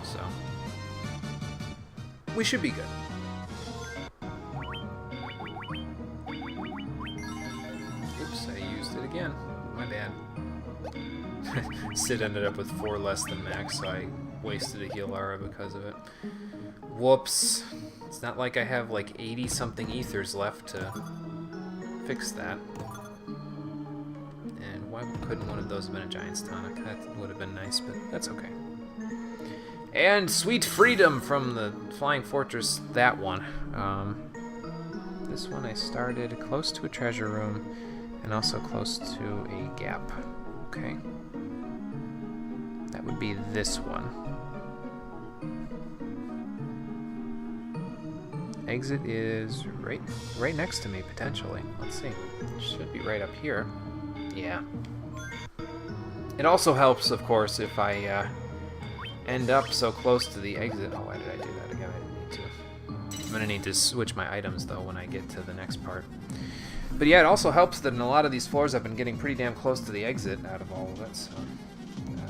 So, we should be good. Oops, I used it again. My bad. Sid ended up with 4 less than max, so I wasted a Healara because of it. Whoops. It's not like I have like 80-something ethers left to fix that. And why couldn't one of those have been a Giant's Tonic? That would have been nice, but that's okay. And Sweet Freedom from the Flying Fortress, that one. This one I started close to a treasure room and also close to a gap. Okay. That would be this one. Exit is right next to me, potentially. Let's see. It should be right up here. Yeah. It also helps, of course, if I end up so close to the exit. Oh, why did I do that again? I didn't need to. I'm going to need to switch my items, though, when I get to the next part. But yeah, it also helps that in a lot of these floors I've been getting pretty damn close to the exit out of all of it, so...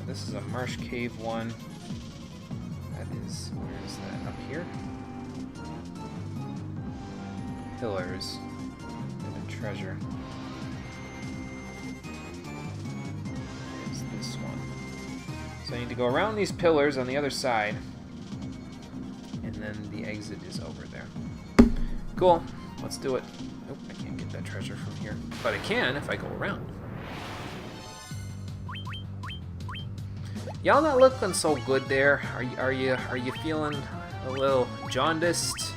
this is a Marsh Cave one. That is... where is that? Up here? Pillars. And a treasure. There's this one. So I need to go around these pillars on the other side. And then the exit is over there. Cool. Let's do it. Nope, I can't get that treasure from here. But I can if I go around. Y'all not looking so good there. Are you feeling a little jaundiced?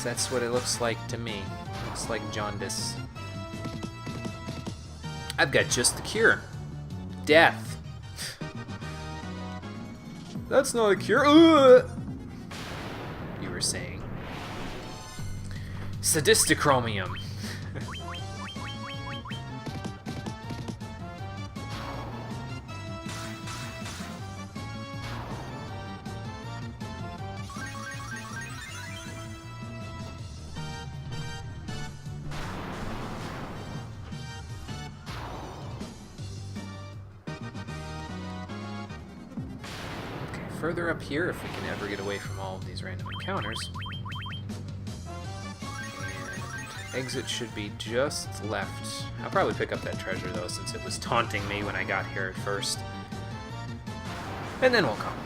That's what it looks like to me. Looks like jaundice. I've got just the cure. Death. That's not a cure. Ugh! You were saying. Sadistichromium. Further up here, if we can ever get away from all of these random encounters. And exit should be just left. I'll probably pick up that treasure, though, since it was taunting me when I got here at first. And then we'll come.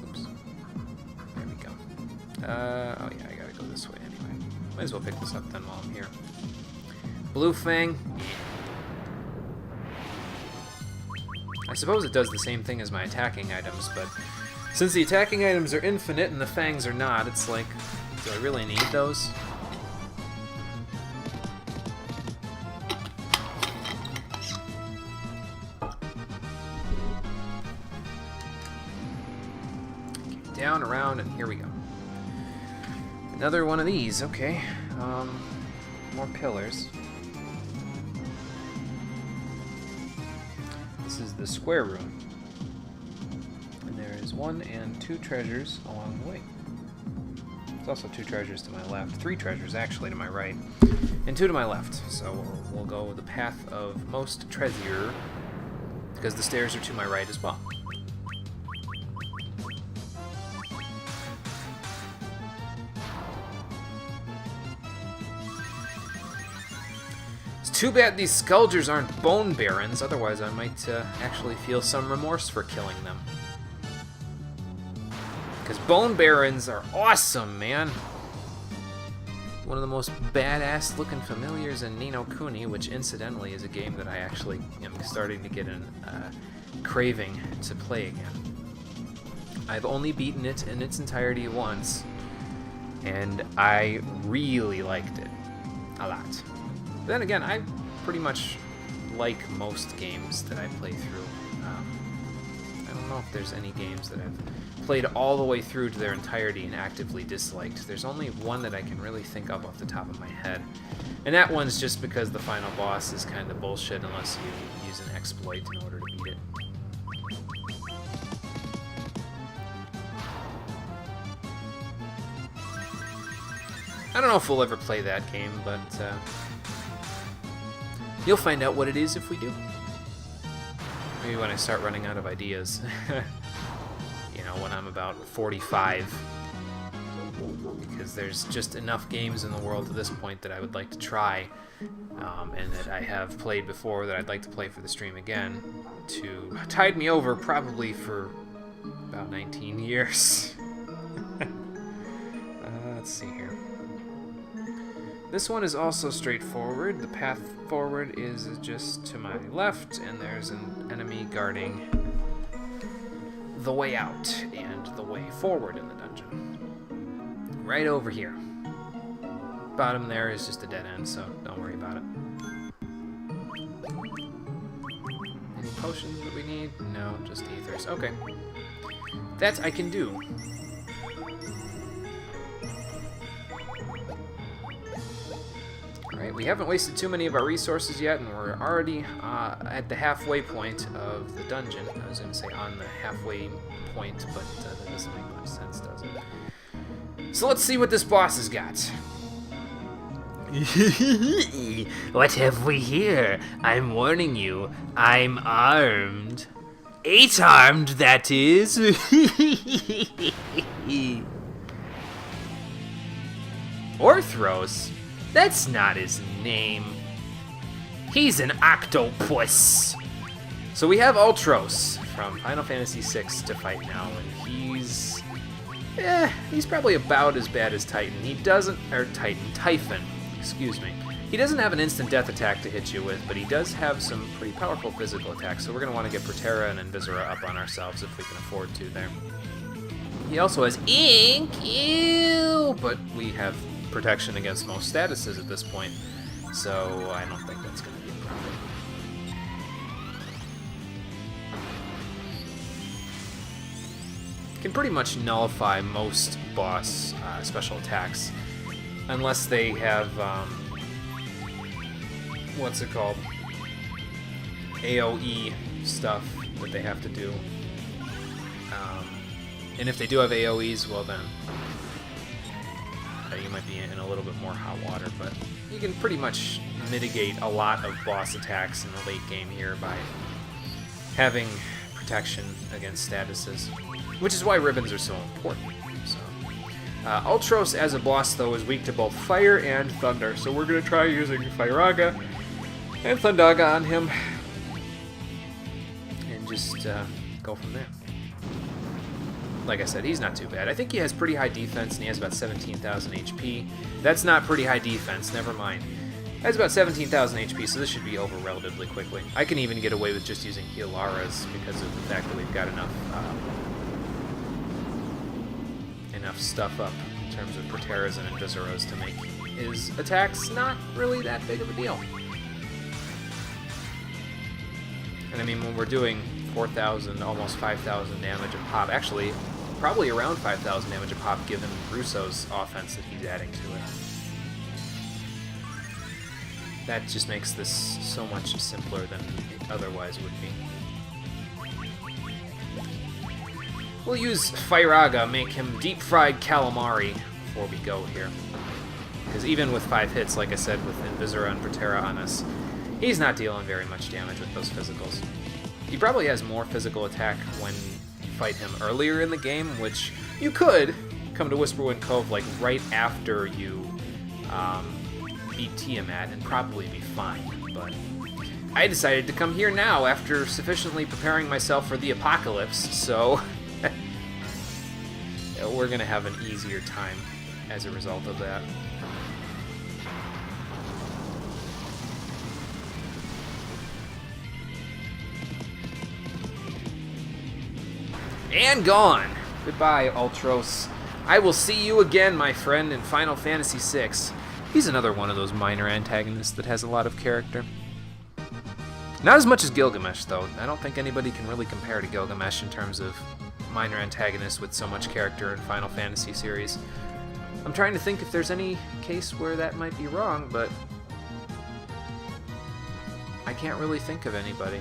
Oops. There we go. Oh yeah, I gotta go this way anyway. Might as well pick this up then while I'm here. Blue Fang. I suppose it does the same thing as my attacking items, but since the attacking items are infinite and the fangs are not, it's like, do I really need those? Okay, down, around, and here we go. Another one of these, okay. More pillars. This is the square room. And there is 1 and 2 treasures along the way. There's also 2 treasures to my left. 3 treasures, actually, to my right. And 2 to my left. So we'll go the path of most treasure, because the stairs are to my right as well. Too bad these Skulgers aren't Bone Barons, otherwise I might actually feel some remorse for killing them. Because Bone Barons are awesome, man! One of the most badass looking familiars in Ni no Kuni, which incidentally is a game that I actually am starting to get a craving to play again. I've only beaten it in its entirety once, and I really liked it. A lot. Then again, I pretty much like most games that I play through. I don't know if there's any games that I've played all the way through to their entirety and actively disliked. There's only one that I can really think of off the top of my head. And that one's just because the final boss is kind of bullshit unless you use an exploit. exploit in order to beat it. I don't know if we'll ever play that game, but you'll find out what it is if we do. Maybe when I start running out of ideas. You know, when I'm about 45. Because there's just enough games in the world at this point that I would like to try, and that I have played before that I'd like to play for the stream again, to tide me over probably for about 19 years. Let's see here. This one is also straightforward. The path forward is just to my left, and there's an enemy guarding the way out and the way forward in the dungeon. Right over here. Bottom there is just a dead end, so don't worry about it. Any potions that we need? No, just ethers. Okay. That I can do. Alright, we haven't wasted too many of our resources yet, and we're already at the halfway point of the dungeon. I was going to say on the halfway point, but that doesn't make much sense, does it? So let's see what this boss has got. What have we here? I'm warning you, I'm armed. 8-armed, that is. Orthros? That's not his name. He's an octopus. So we have Ultros from Final Fantasy VI to fight now, and he's probably about as bad as Typhon. Typhon, excuse me. He doesn't have an instant death attack to hit you with, but he does have some pretty powerful physical attacks, so we're going to want to get Protera and Invisera up on ourselves if we can afford to there. He also has Ink, ew, but we have protection against most statuses at this point, so I don't think that's going to be a problem. Can pretty much nullify most boss special attacks, unless they have, what's it called? AoE stuff that they have to do. And if they do have AoEs, well then, you might be in a little bit more hot water, but you can pretty much mitigate a lot of boss attacks in the late game here by having protection against statuses, which is why ribbons are so important. So, Ultros as a boss, though, is weak to both fire and thunder, so we're going to try using Firaga and Thundaga on him, and just go from there. Like I said, he's not too bad. I think he has pretty high defense, and he has about 17,000 HP. That's not pretty high defense, never mind. He has about 17,000 HP, so this should be over relatively quickly. I can even get away with just using Healaras because of the fact that we've got enough stuff up in terms of Proteras and Inviseras to make his attacks not really that big of a deal. And I mean, when we're doing 4,000, almost 5,000 damage a pop, actually, probably around 5,000 damage a pop given Russo's offense that he's adding to it. That just makes this so much simpler than it otherwise would be. We'll use Firaga, make him deep-fried calamari before we go here. Because even with 5 hits, like I said, with Invisera and Protera on us, he's not dealing very much damage with those physicals. He probably has more physical attack when you fight him earlier in the game, which you could come to Whisperwind Cove like right after you beat Tiamat and probably be fine, but I decided to come here now after sufficiently preparing myself for the apocalypse, so we're gonna have an easier time as a result of that. And gone! Goodbye, Ultros. I will see you again, my friend, in Final Fantasy VI. He's another one of those minor antagonists that has a lot of character. Not as much as Gilgamesh, though. I don't think anybody can really compare to Gilgamesh in terms of minor antagonists with so much character in Final Fantasy series. I'm trying to think if there's any case where that might be wrong, but I can't really think of anybody.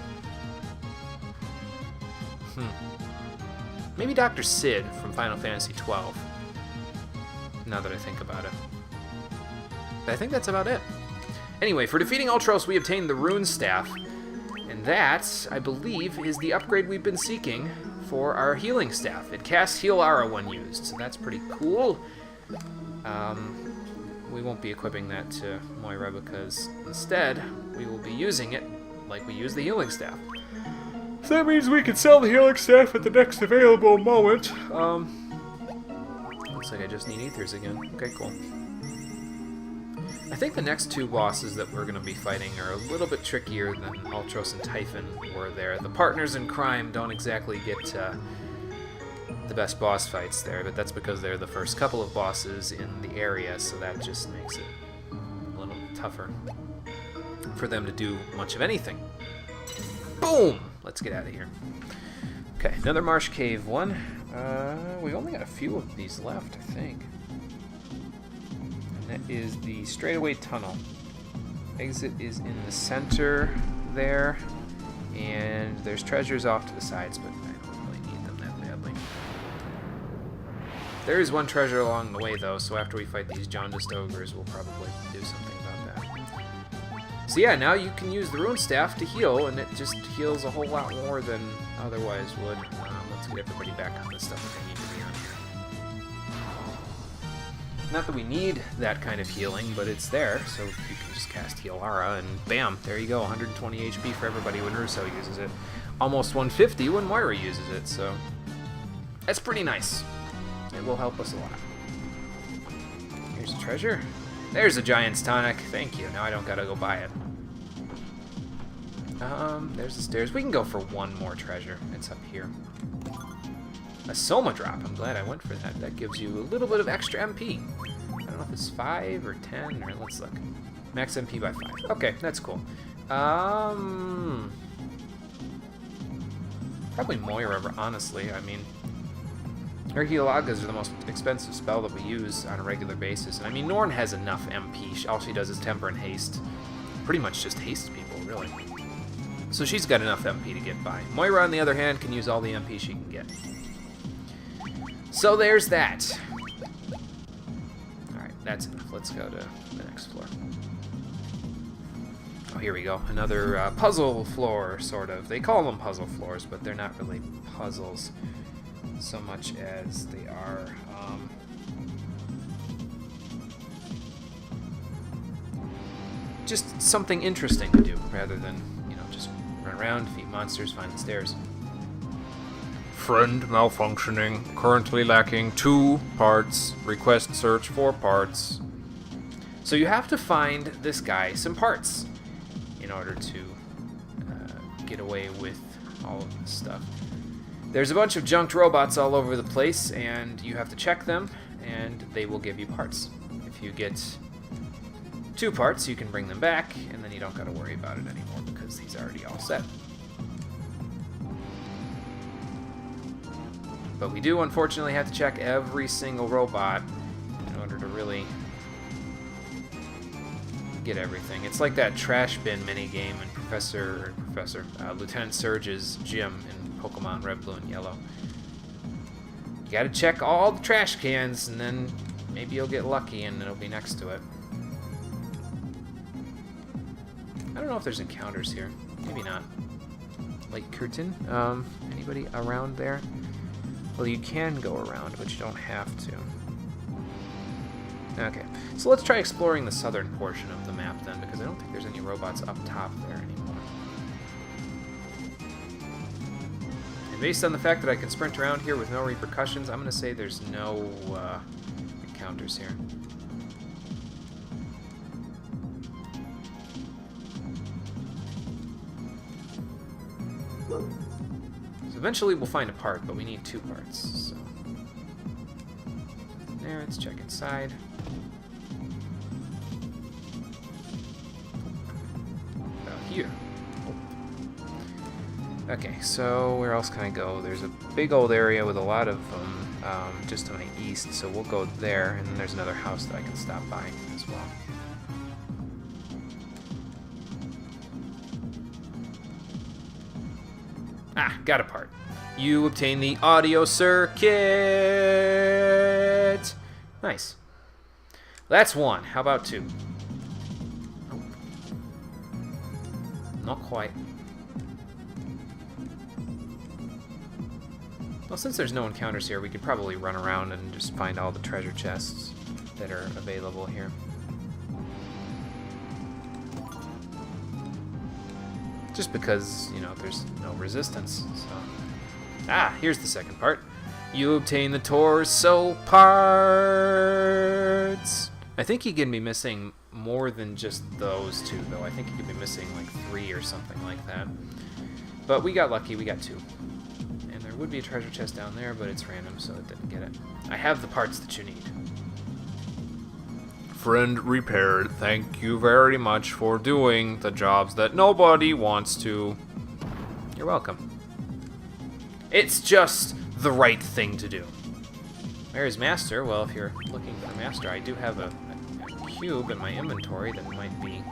Maybe Dr. Sid from Final Fantasy XII. Now that I think about it. But I think that's about it. Anyway, for defeating Ultros, we obtained the Rune Staff. And that, I believe, is the upgrade we've been seeking for our healing staff. It casts Heal Aura when used, so that's pretty cool. We won't be equipping that to Moira because instead, we will be using it like we use the healing staff. So that means we can sell the healing staff at the next available moment. Looks like I just need ethers again. Okay, cool. I think the next two bosses that we're going to be fighting are a little bit trickier than Ultros and Typhon were there. The partners in crime don't exactly get the best boss fights there, but that's because they're the first couple of bosses in the area, so that just makes it a little tougher for them to do much of anything. Boom! Let's get out of here. Okay, another Marsh Cave one. We've only got a few of these left, I think. And that is the straightaway tunnel. Exit is in the center there, and there's treasures off to the sides, but I don't really need them that badly. There is one treasure along the way, though, so after we fight these jaundiced ogres, we'll probably do something about that. So yeah, now you can use the Rune Staff to heal, and it just heals a whole lot more than otherwise would. Let's get everybody back on the stuff that they need to be on here. Not that we need that kind of healing, but it's there, so you can just cast Heal Aura, and bam, there you go, 120 HP for everybody when Russo uses it. Almost 150 when Moira uses it, so that's pretty nice. It will help us a lot. Here's a treasure. There's a Giant's Tonic. Thank you. Now I don't gotta go buy it. There's the stairs. We can go for one more treasure. It's up here. A Soma Drop. I'm glad I went for that. That gives you a little bit of extra MP. I don't know if it's 5 or 10, or let's look. Max MP by 5. Okay, that's cool. Probably Moira, honestly. I mean, her Healagas are the most expensive spell that we use on a regular basis. And I mean, Norn has enough MP. All she does is Temper and Haste. Pretty much just haste people, really. So she's got enough MP to get by. Moira, on the other hand, can use all the MP she can get. So there's that. Alright, that's enough. Let's go to the next floor. Oh, here we go. Another puzzle floor, sort of. They call them puzzle floors, but they're not really puzzles so much as they are just something interesting to do rather than, you know, just run around, defeat monsters, find the stairs. Friend malfunctioning, currently lacking 2 parts, request search for parts. So you have to find this guy some parts in order to get away with all of this stuff. There's a bunch of junked robots all over the place, and you have to check them, and they will give you parts. If you get 2 parts, you can bring them back, and then you don't got to worry about it anymore because he's already all set. But we do, unfortunately, have to check every single robot in order to really get everything. It's like that trash bin minigame in Lieutenant Surge's gym in Pokemon Red, Blue, and Yellow. You gotta check all the trash cans, and then maybe you'll get lucky and it'll be next to it. I don't know if there's encounters here. Maybe not. Lake Curtain? Anybody around there? Well, you can go around, but you don't have to. Okay, so let's try exploring the southern portion of the map then, because I don't think there's any robots up top there anymore. And based on the fact that I can sprint around here with no repercussions, I'm going to say there's no encounters here. So eventually we'll find a part, but we need 2 parts, so... There, let's check inside. About here. Okay, so where else can I go? There's a big old area with a lot of them just to my east, so we'll go there, and then there's another house that I can stop by as well. Ah, got a part. You obtain the audio circuit. Nice. That's one. How about two? Oh. Not quite. Well, since there's no encounters here, we could probably run around and just find all the treasure chests that are available here. Just because, you know, there's no resistance, so... Ah, here's the second part. You obtain the torso parts! I think he can be missing more than just those two, though. I think he could be missing, like, 3 or something like that. But we got lucky, we got 2. And there would be a treasure chest down there, but it's random, so it didn't get it. I have the parts that you need. Friend repaired. Thank you very much for doing the jobs that nobody wants to. You're welcome. It's just the right thing to do. Where's Master? Well, if you're looking for Master, I do have a cube in my inventory that might be...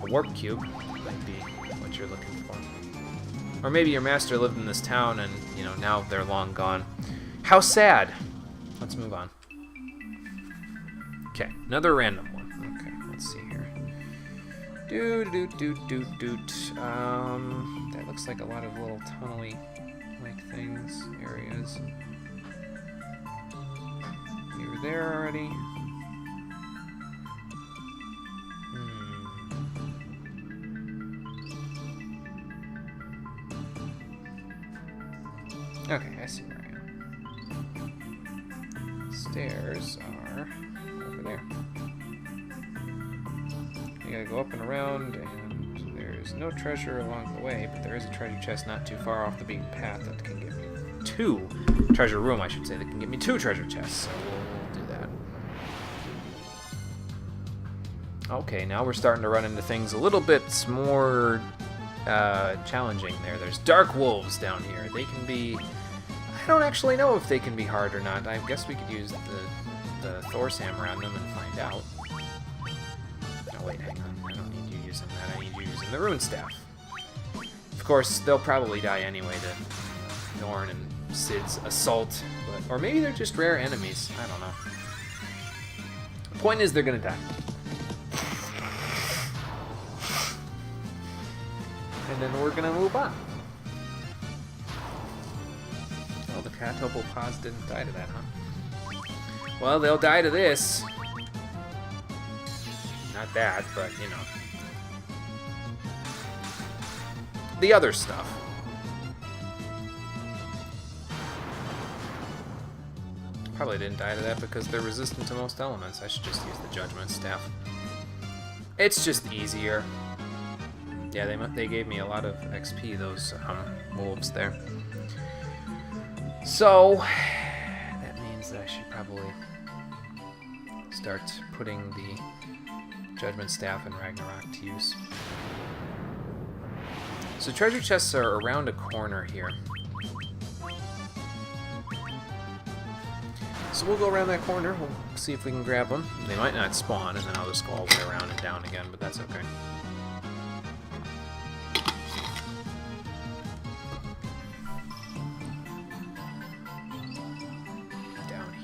A warp cube might be what you're looking for. Or maybe your Master lived in this town and, you know, now they're long gone. How sad! Let's move on. Okay, another random one. Okay, let's see here. That looks like a lot of little tunnely like things, areas. We were there already. Okay, I see where I am. Stairs are over there. You gotta go up and around, and there's no treasure along the way, but there is a treasure chest not too far off the beaten path that can give me treasure room, I should say, that can give me 2 treasure chests, so we'll do that. Okay, now we're starting to run into things a little bit more challenging there. There's dark wolves down here. They can be... I don't actually know if they can be hard or not. I guess we could use the Thor's hammer on them and find out. Oh wait, hang on. I don't need you using that. I need you using the rune staff. Of course, they'll probably die anyway to Norn and Sid's assault. Or maybe they're just rare enemies. I don't know. The point is they're gonna die. And then we're gonna move on. Oh, the Catopopaz didn't die to that, huh? Well, they'll die to this. Not that, but, you know. The other stuff. Probably didn't die to that because they're resistant to most elements. I should just use the Judgment Staff. It's just easier. Yeah, they gave me a lot of XP, those wolves there. So, that means that I should probably start putting the Judgment Staff and Ragnarok to use. So treasure chests are around a corner here. So we'll go around that corner, we'll see if we can grab them. They might not spawn, and then I'll just go all the way around and down again, but that's okay.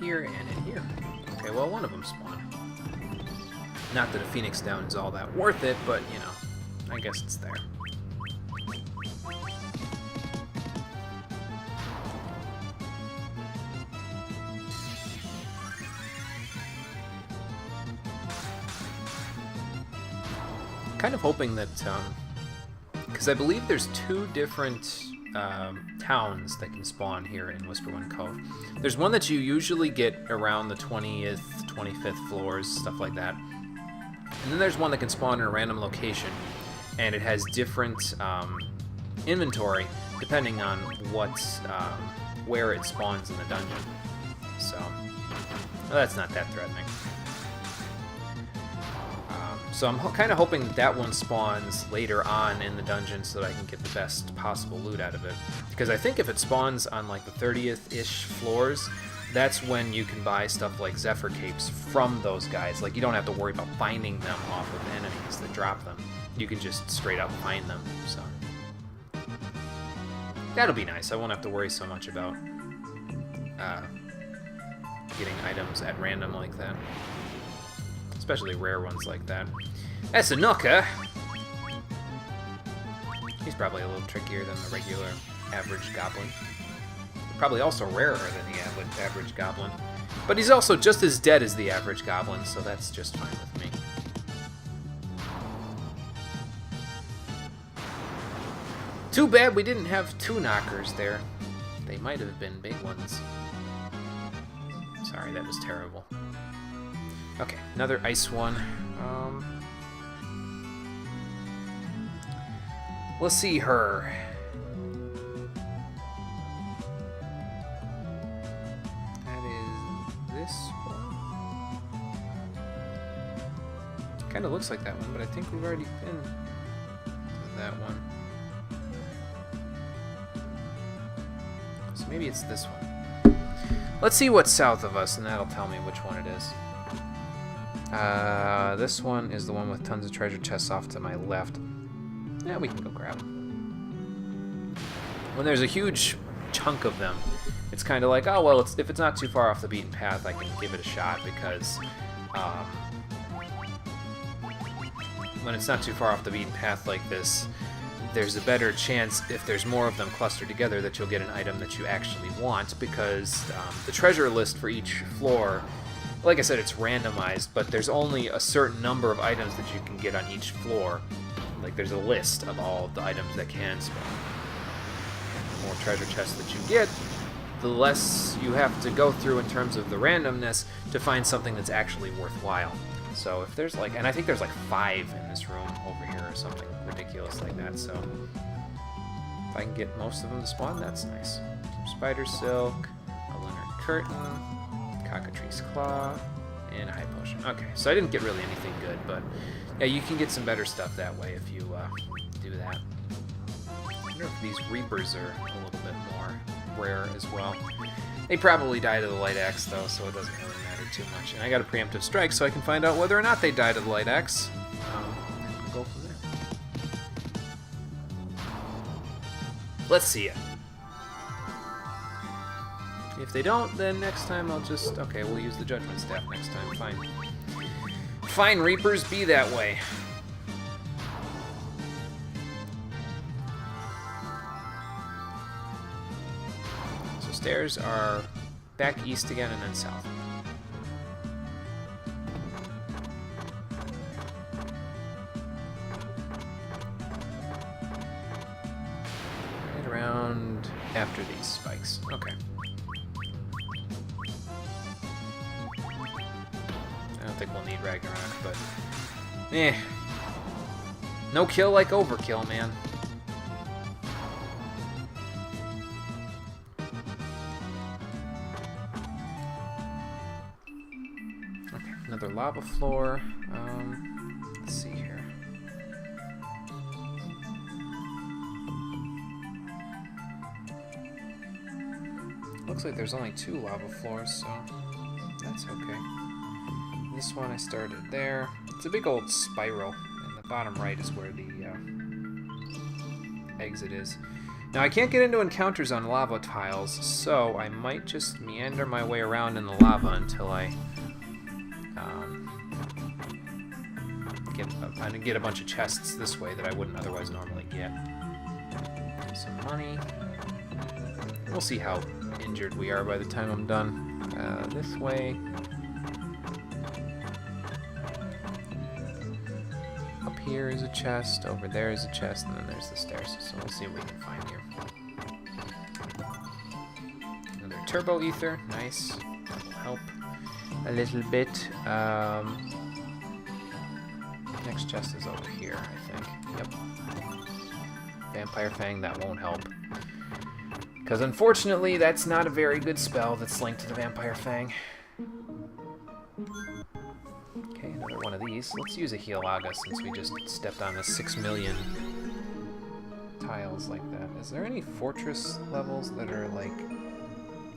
Here and in here. Okay, well, one of them spawned. Not that a Phoenix down is all that worth it, but, you know, I guess it's there. Kind of hoping that, because I believe there's 2 different towns that can spawn here in Whisperwind Cove. There's one that you usually get around the 20th, 25th floors, stuff like that. And then there's one that can spawn in a random location, and it has different inventory depending on where it spawns in the dungeon. So, well, that's not that threatening. So I'm kind of hoping that one spawns later on in the dungeon so that I can get the best possible loot out of it. Because I think if it spawns on like the 30th-ish floors, that's when you can buy stuff like Zephyr Capes from those guys. Like, you don't have to worry about finding them off of enemies that drop them. You can just straight up find them, so. That'll be nice. I won't have to worry so much about getting items at random like that. Especially rare ones like that. That's a Nooka! He's probably a little trickier than the regular average goblin. Probably also rarer than the average goblin. But he's also just as dead as the average goblin, so that's just fine with me. Too bad we didn't have 2 knockers there. They might have been big ones. Sorry, that was terrible. Okay, another ice one. We'll see her. That is this one. Kind of looks like that one, but I think we've already been to that one. So maybe it's this one. Let's see what's south of us, and that'll tell me which one it is. This one is the one with tons of treasure chests off to my left. Yeah, we can go grab them. When there's a huge chunk of them, it's kind of like, oh, well, if it's not too far off the beaten path, I can give it a shot, because when it's not too far off the beaten path like this, there's a better chance, if there's more of them clustered together, that you'll get an item that you actually want, because the treasure list for each floor, like I said, it's randomized, but there's only a certain number of items that you can get on each floor. Like, there's a list of all the items that can spawn. And the more treasure chests that you get, the less you have to go through in terms of the randomness to find something that's actually worthwhile. So if there's like, and I think there's like 5 in this room over here or something ridiculous like that, so if I can get most of them to spawn, that's nice. Spider Silk, a Leonard Curtain, Cockatrice Claw, and a High Potion. Okay, so I didn't get really anything good, but yeah, you can get some better stuff that way if you do that. I wonder if these Reapers are a little bit more rare as well. They probably die to the Light Axe, though, so it doesn't really matter too much. And I got a preemptive strike, so I can find out whether or not they die to the Light Axe. And we'll go from there. Let's see it. If they don't, then next time I'll just... Okay, we'll use the Judgment Staff next time. Fine. Fine, Reapers, be that way. So stairs are back east again and then south. Right around after these spikes. Okay. I don't think we'll need Ragnarok, but no kill like overkill, man. Okay, another lava floor. Let's see here. Looks like there's only 2 lava floors, so that's okay. This one I started there. It's a big old spiral, and the bottom right is where the exit is. Now I can't get into encounters on lava tiles, so I might just meander my way around in the lava until I get a bunch of chests this way that I wouldn't otherwise normally get. Some money. We'll see how injured we are by the time I'm done. This way. Here is a chest, over there is a chest, and then there's the stairs. So we'll see what we can find here. Another turbo ether, nice. That'll help a little bit. Next chest is over here, I think. Yep. Vampire Fang, that won't help. Because unfortunately, that's not a very good spell that's linked to the Vampire Fang. Okay, another one of these. Let's use a Healaga since we just stepped on the 6 million tiles like that. Is there any fortress levels that are like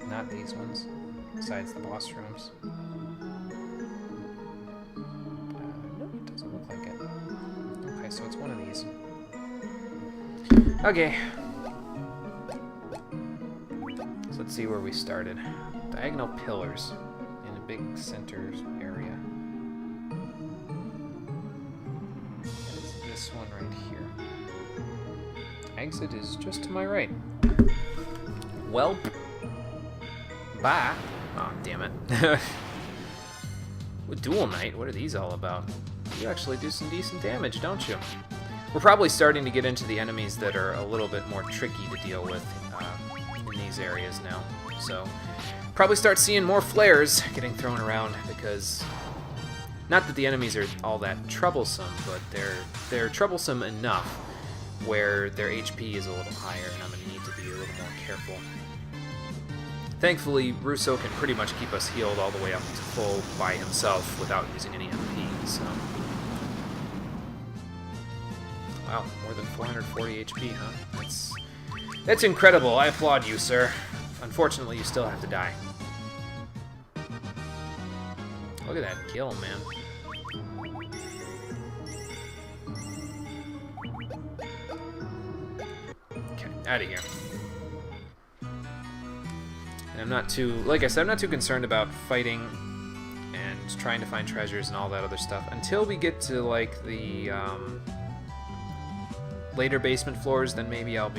not these ones besides the boss rooms? No, it doesn't look like it. Okay, so it's one of these. Okay. let's see where we started. Diagonal pillars in a big center area. It's this one right here. Exit is just to my right. Welp. Bye. Oh, damn it. With Dual Knight, what are these all about? You actually do some decent damage, don't you? We're probably starting to get into the enemies that are a little bit more tricky to deal with in these areas now. So, probably start seeing more flares getting thrown around because, not that the enemies are all that troublesome, but they're troublesome enough where their HP is a little higher, and I'm going to need to be a little more careful. Thankfully, Russo can pretty much keep us healed all the way up to full by himself without using any MP, so... Wow, more than 440 HP, huh? That's incredible. I applaud you, sir. Unfortunately, you still have to die. Look at that kill, man. Okay, out of here. And I'm not too, like I said, I'm not too concerned about fighting and trying to find treasures and all that other stuff until we get to, like, the, later basement floors. Then maybe I'll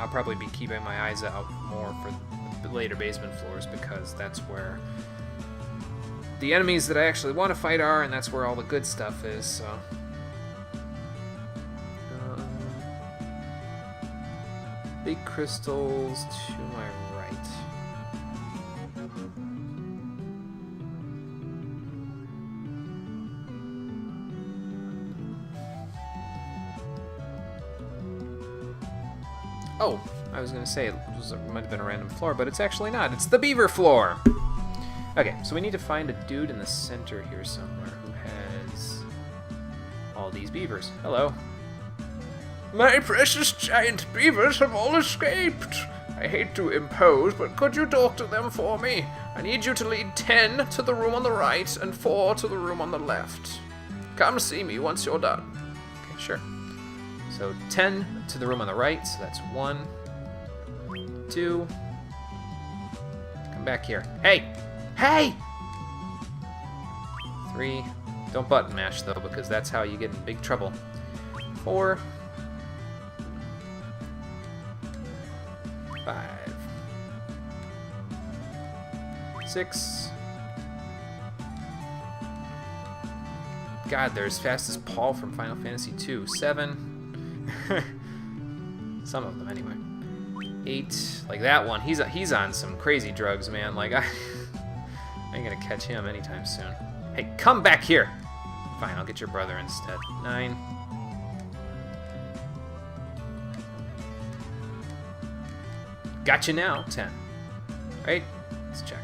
probably be keeping my eyes out more for the later basement floors, because that's where the enemies that I actually want to fight are, and that's where all the good stuff is, so... big crystals to my right. Oh, I was going to say it might have been a random floor, but it's actually not. It's the beaver floor! Okay, so we need to find a dude in the center here somewhere who has all these beavers. Hello. My precious giant beavers have all escaped. I hate to impose, but could you talk to them for me? I need you to lead 10 to the room on the right and 4 to the room on the left. Come see me once you're done. Okay, sure. So 10 to the room on the right, so that's 1, 2. Come back here. Hey! Hey! 3. Don't button mash, though, because that's how you get in big trouble. 4. 5. 6. God, they're as fast as Paul from Final Fantasy II. 7. Some of them, anyway. 8. Like that one. He's on some crazy drugs, man. Like, I ain't gonna catch him anytime soon. Hey, come back here! Fine, I'll get your brother instead. 9. Gotcha now. 10. Right? Let's check.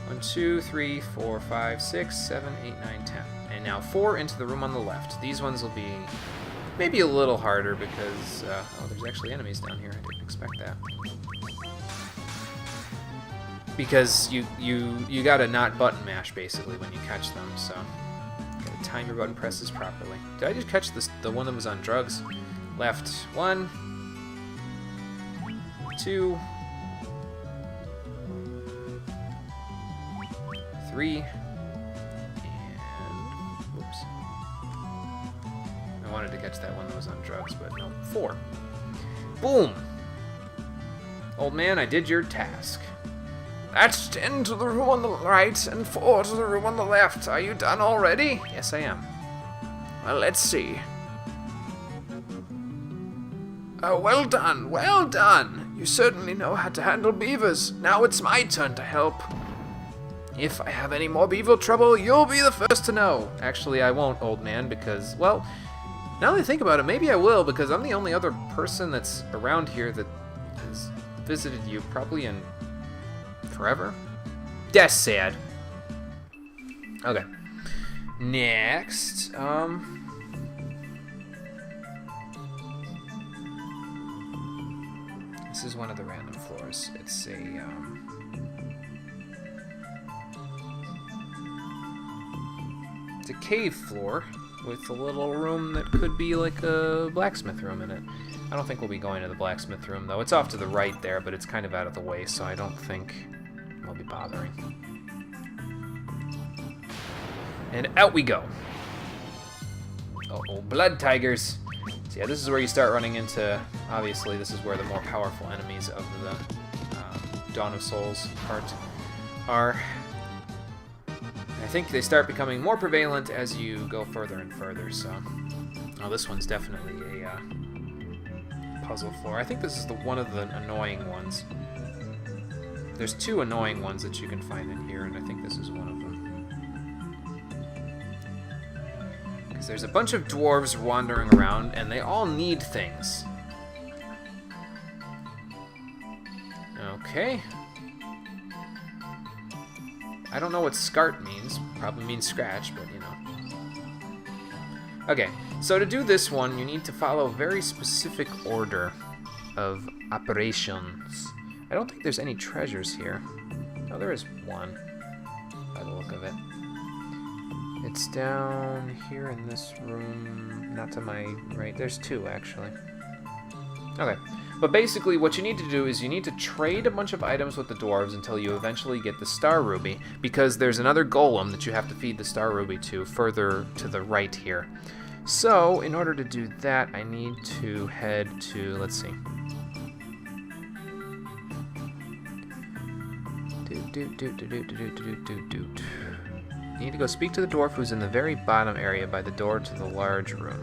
1, 2, 3, 4, 5, 6, 7, 8, 9, 10. And now 4 into the room on the left. These ones will be maybe a little harder because, oh, there's actually enemies down here. I didn't expect that. Because you gotta not button mash, basically, when you catch them, so gotta time your button presses properly. Did I just catch the one that was on drugs? Left. 1, 2, 3, and whoops. I wanted to catch that one that was on drugs, but no. 4. Boom! Old man, I did your task. That's 10 to the room on the right and 4 to the room on the left. Are you done already? Yes, I am. Well, let's see. Oh, well done, well done. You certainly know how to handle beavers. Now it's my turn to help. If I have any more beaver trouble, you'll be the first to know. Actually, I won't, old man, because, well, now that I think about it, maybe I will, because I'm the only other person that's around here that has visited you probably in forever. That's sad. Okay. Next, this is one of the random floors. It's a, it's a cave floor with a little room that could be like a blacksmith room in it. I don't think we'll be going to the blacksmith room, though. It's off to the right there, but it's kind of out of the way, so I don't think we'll be bothering. And out we go. Uh-oh, blood tigers. So yeah, this is where you start running into, obviously, this is where the more powerful enemies of the Dawn of Souls part are. I think they start becoming more prevalent as you go further and further, so... Oh, this one's definitely a puzzle floor. I think this is one of the annoying ones. There's 2 annoying ones that you can find in here, and I think this is one of them. Because there's a bunch of dwarves wandering around, and they all need things. Okay. I don't know what SCART means. Probably means scratch, but you know. Okay, so to do this one, you need to follow a very specific order of operations. I don't think there's any treasures here. Oh, there is one, by the look of it. It's down here in this room, not to my right. There's 2, actually. Okay. But basically, what you need to do is you need to trade a bunch of items with the dwarves until you eventually get the Star Ruby, because there's another golem that you have to feed the Star Ruby to further to the right here. So, in order to do that, I need to head to, let's see. You need to go speak to the dwarf who's in the very bottom area by the door to the large room.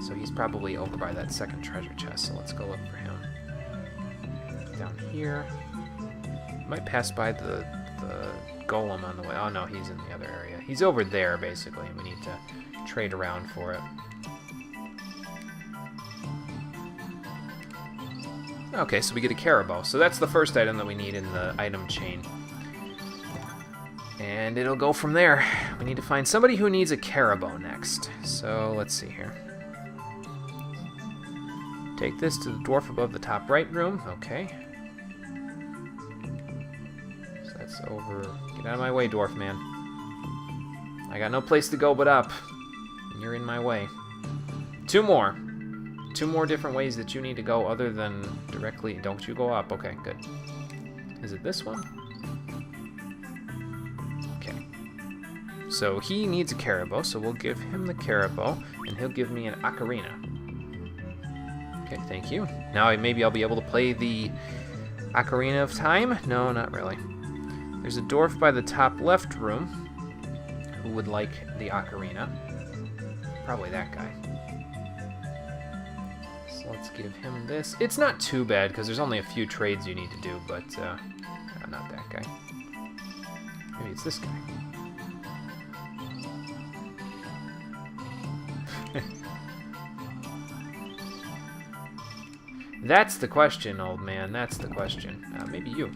So he's probably over by that second treasure chest, so let's go look for him. Down here. Might pass by the golem on the way. Oh no, he's in the other area. He's over there, basically. We need to trade around for it. Okay, so we get a carabao. So that's the first item that we need in the item chain. And it'll go from there. We need to find somebody who needs a carabao next. So let's see here. Take this to the dwarf above the top right room. Okay. So that's over. Get out of my way, dwarf man. I got no place to go but up. And you're in my way. 2 more. 2 more different ways that you need to go other than directly. Don't you go up. Okay, good. Is it this one? Okay. So he needs a carabao, so we'll give him the carabao, and he'll give me an ocarina. Okay, thank you. Now maybe I'll be able to play the Ocarina of Time? No, not really. There's a dwarf by the top left room who would like the ocarina. Probably that guy. So let's give him this. It's not too bad because there's only a few trades you need to do, but not that guy. Maybe it's this guy. That's the question, old man. That's the question. Maybe you.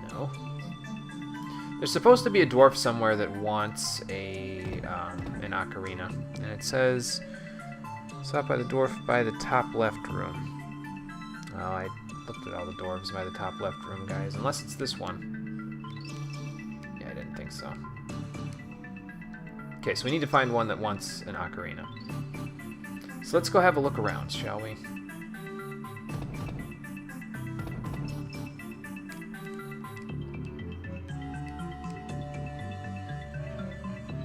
No. There's supposed to be a dwarf somewhere that wants an ocarina. And it says, stop by the dwarf by the top left room. Oh, I looked at all the dwarves by the top left room, guys. Unless it's this one. Yeah, I didn't think so. Okay, so we need to find one that wants an ocarina. So let's go have a look around, shall we?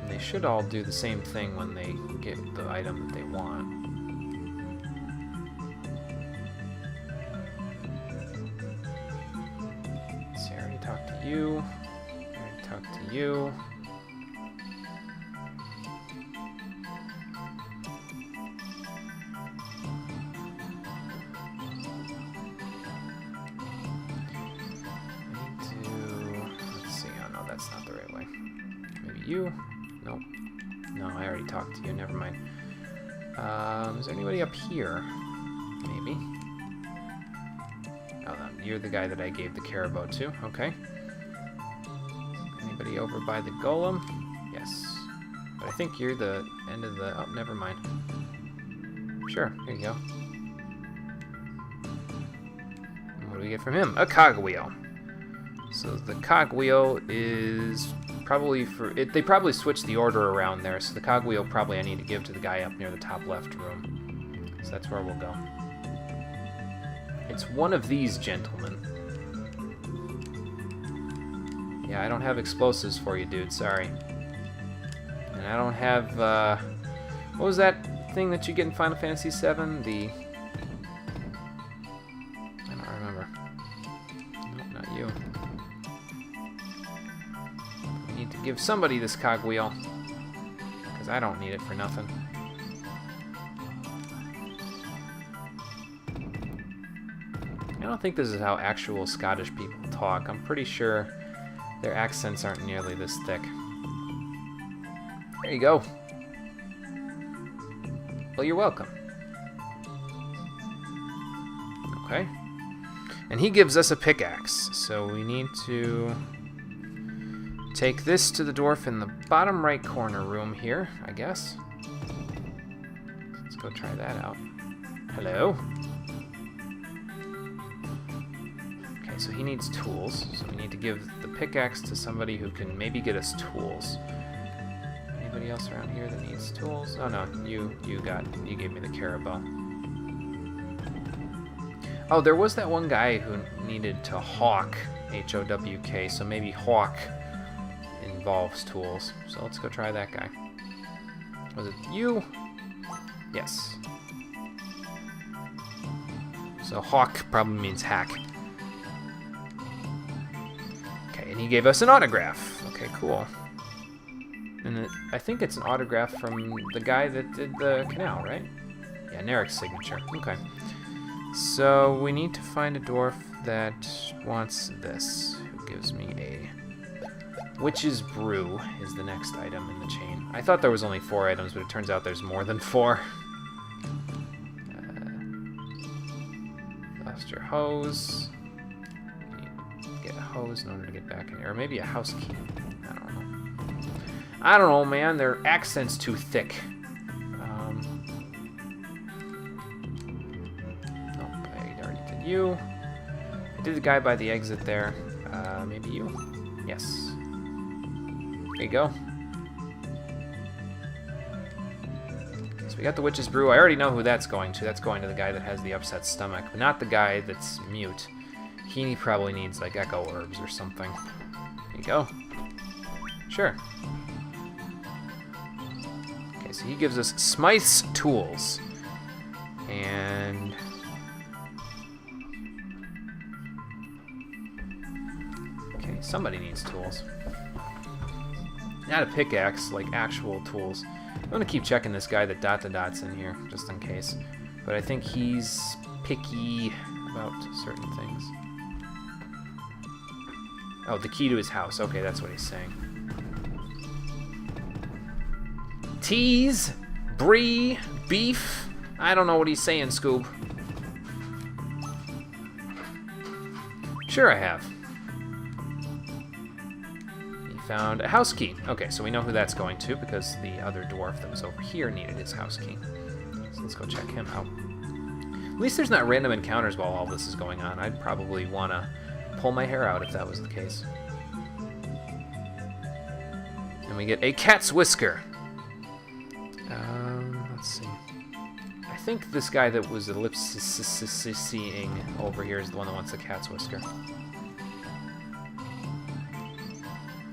And they should all do the same thing when they get the item that they want. Let's see, I already talked to you. I already talked to you. You? Nope. No, I already talked to you. Never mind. Is there anybody up here? Maybe. Oh, you're the guy that I gave the carabao to. Okay. Anybody over by the golem? Yes. But I think you're the end of the... Oh, never mind. Sure. Here you go. And what do we get from him? A cogwheel. So the cogwheel is Probably they probably switched the order around there, so the cogwheel probably I need to give to the guy up near the top left room. So that's where we'll go. It's one of these gentlemen. Yeah, I don't have explosives for you, dude. Sorry. And I don't have, what was that thing that you get in Final Fantasy VII? I don't remember. Nope, not you. We need to give somebody this cogwheel, because I don't need it for nothing. I don't think this is how actual Scottish people talk. I'm pretty sure their accents aren't nearly this thick. There you go. Well, you're welcome. Okay. And he gives us a pickaxe, so we need to take this to the dwarf in the bottom right corner room here, I guess. Let's go try that out. Hello? Okay, so he needs tools, so we need to give the pickaxe to somebody who can maybe get us tools. Anybody else around here that needs tools? Oh no, you gave me the carabao. Oh, there was that one guy who needed to hawk, H-O-W-K, so maybe hawk involves tools. So let's go try that guy. Was it you? Yes. So hawk probably means hack. Okay, and he gave us an autograph. Okay, cool. And I think it's an autograph from the guy that did the canal, right? Yeah, Narek's signature. Okay. So we need to find a dwarf that wants this. Who gives me a Witch's Brew is the next item in the chain. I thought there was only 4 items, but it turns out there's more than 4. Lost your hose. You need to get a hose in order to get back in here. Or maybe a house key. I don't know. I don't know, man. Their accent's too thick. Nope, I already did you. I did the guy by the exit there. Maybe you? Yes. There you go. So we got the Witch's Brew. I already know who that's going to. That's going to the guy that has the upset stomach, but not the guy that's mute. He probably needs, like, echo herbs or something. There you go. Sure. Okay, so he gives us Smythe's tools. And... okay, somebody needs tools. Not a pickaxe, like actual tools. I'm gonna keep checking this guy that Dot's in here, just in case. But I think he's picky about certain things. Oh, the key to his house. Okay, that's what he's saying. Teas, brie, beef. I don't know what he's saying, Scoob. Sure I have. He found a house key. Okay, so we know who that's going to because the other dwarf that was over here needed his house key. So let's go check him out. At least there's not random encounters while all this is going on. I'd probably want to pull my hair out if that was the case. And we get a cat's whisker. Let's see. I think this guy that was ellipsis-seeing over here is the one that wants the cat's whisker.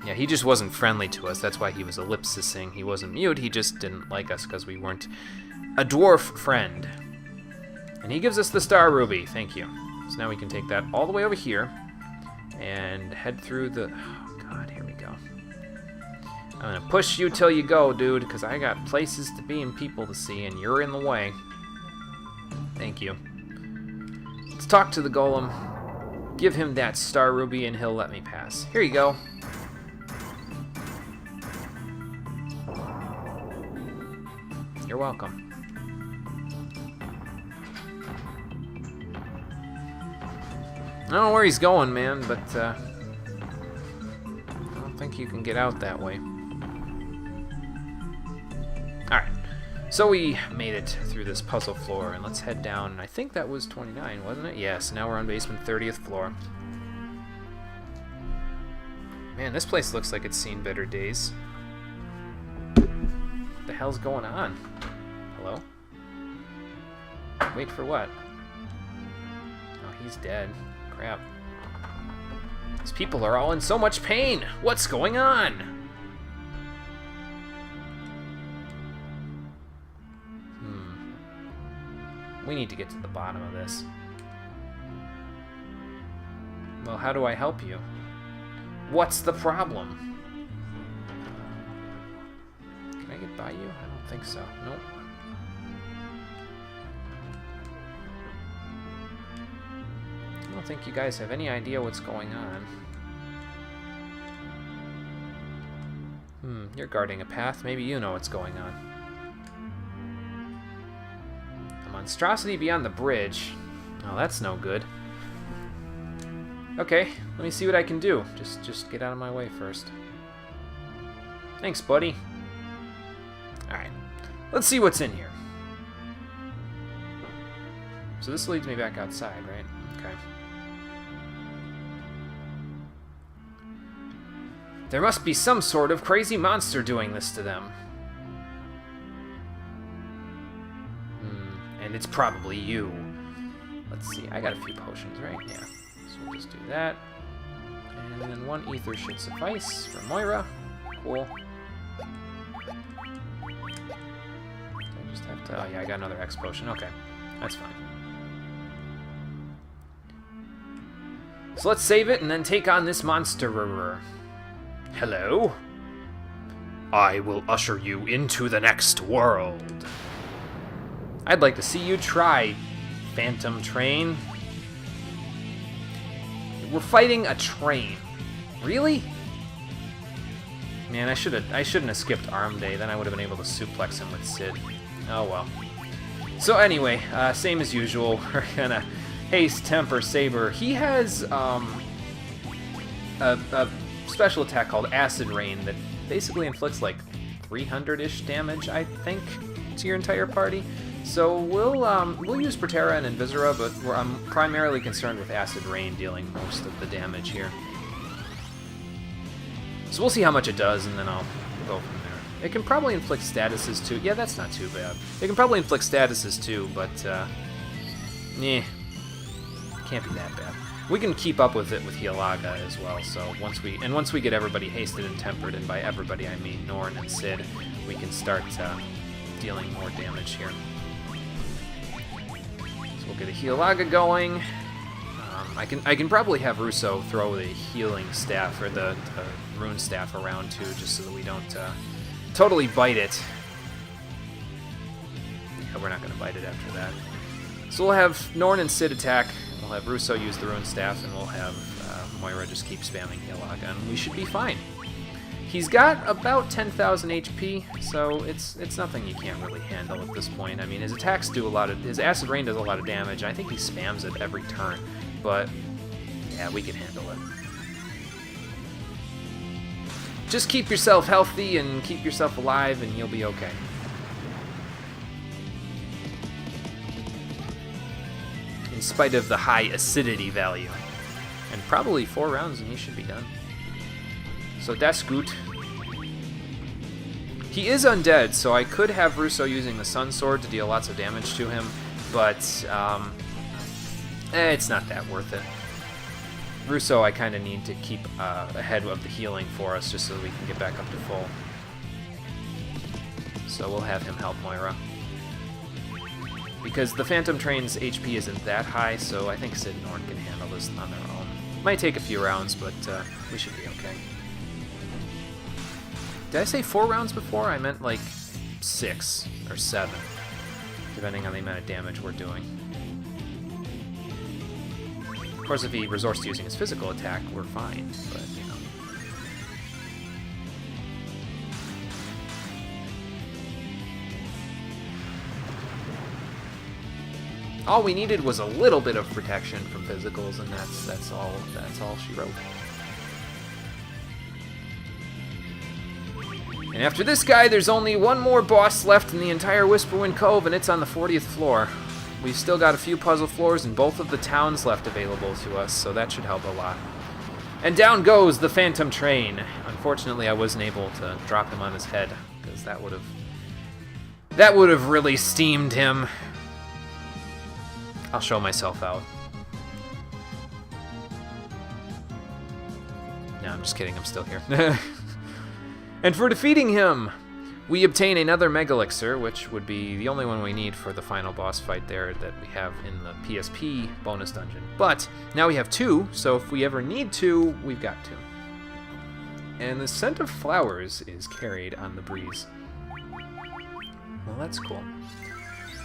Yeah, he just wasn't friendly to us. That's why he was ellipsising. He wasn't mute. He just didn't like us because we weren't a dwarf friend. And he gives us the Star Ruby. Thank you. So now we can take that all the way over here and head through the... oh, God, here we go. I'm going to push you till you go, dude, because I got places to be and people to see, and you're in the way. Thank you. Let's talk to the golem. Give him that Star Ruby, and he'll let me pass. Here you go. You're welcome. I don't know where he's going, man, but I don't think you can get out that way. Alright, so we made it through this puzzle floor, and let's head down. And I think that was 29, wasn't it? Yes, now we're on basement 30th floor. Man, this place looks like it's seen better days. What the hell's going on? Hello? Wait for what? Oh, he's dead. Crap. These people are all in so much pain! What's going on? We need to get to the bottom of this. Well, how do I help you? What's the problem? Can I get by you? I don't think so. Nope. I don't think you guys have any idea what's going on. You're guarding a path. Maybe you know what's going on. A monstrosity beyond the bridge. Oh, that's no good. Okay, let me see what I can do. Just get out of my way first. Thanks, buddy. Alright, let's see what's in here. So this leads me back outside, right? Okay. There must be some sort of crazy monster doing this to them. And it's probably you. Let's see, I got a few potions, right? Yeah. So we'll just do that. And then one ether should suffice for Moira. Cool. I just have to... Oh, yeah, I got another X potion. Okay, that's fine. So let's save it and then take on this monster. Hello? I will usher you into the next world. I'd like to see you try, Phantom Train. We're fighting a train. Really? Man, I shouldn't have skipped Arm Day. Then I would have been able to suplex him with Sid. Oh well. So anyway, same as usual. We're gonna haste Temper Saber. He has a special attack called Acid Rain that basically inflicts like 300-ish damage, I think, to your entire party. So we'll use Protera and Invisora, but I'm primarily concerned with Acid Rain dealing most of the damage here. So we'll see how much it does, and then I'll go from there. It can probably inflict statuses too. Yeah, that's not too bad. It can probably inflict statuses too, but can't be that bad. We can keep up with it with Healaga as well. So once we get everybody hasted and tempered, and by everybody I mean Norn and Sid, we can start dealing more damage here. We'll get a Healaga going. I can probably have Russo throw the healing staff or the rune staff around too, just so that we don't totally bite it. Yeah, we're not going to bite it after that. So we'll have Norn and Sid attack. We'll have Russo use the rune staff, and we'll have Moira just keep spamming Healaga, and we should be fine. He's got about 10,000 HP, so it's nothing you can't really handle at this point. I mean, his attacks do his Acid Rain does a lot of damage. I think he spams it every turn, but yeah, we can handle it. Just keep yourself healthy and keep yourself alive, and you'll be okay. In spite of the high acidity value. And probably 4 rounds and he should be done. So that's good. He is undead, so I could have Russo using the Sun Sword to deal lots of damage to him, but it's not that worth it. Russo I kind of need to keep ahead of the healing for us, just so we can get back up to full. So we'll have him help Moira. Because the Phantom Train's HP isn't that high, so I think Sid and Norn can handle this on their own. Might take a few rounds, but we should be okay. Did I say 4 rounds before? I meant like 6 or 7, depending on the amount of damage we're doing. Of course, if he resorts to using his physical attack, we're fine, but, you know. All we needed was a little bit of protection from physicals, and that's all she wrote. And after this guy, there's only one more boss left in the entire Whisperwind Cove, and it's on the 40th floor. We've still got a few puzzle floors and both of the towns left available to us, so that should help a lot. And down goes the Phantom Train. Unfortunately, I wasn't able to drop him on his head, because that would have really steamed him. I'll show myself out. No, I'm just kidding. I'm still here. And for defeating him, we obtain another Megalixir, which would be the only one we need for the final boss fight there that we have in the PSP bonus dungeon. But now we have 2, so if we ever need to, we've got 2. And the scent of flowers is carried on the breeze. Well, that's cool.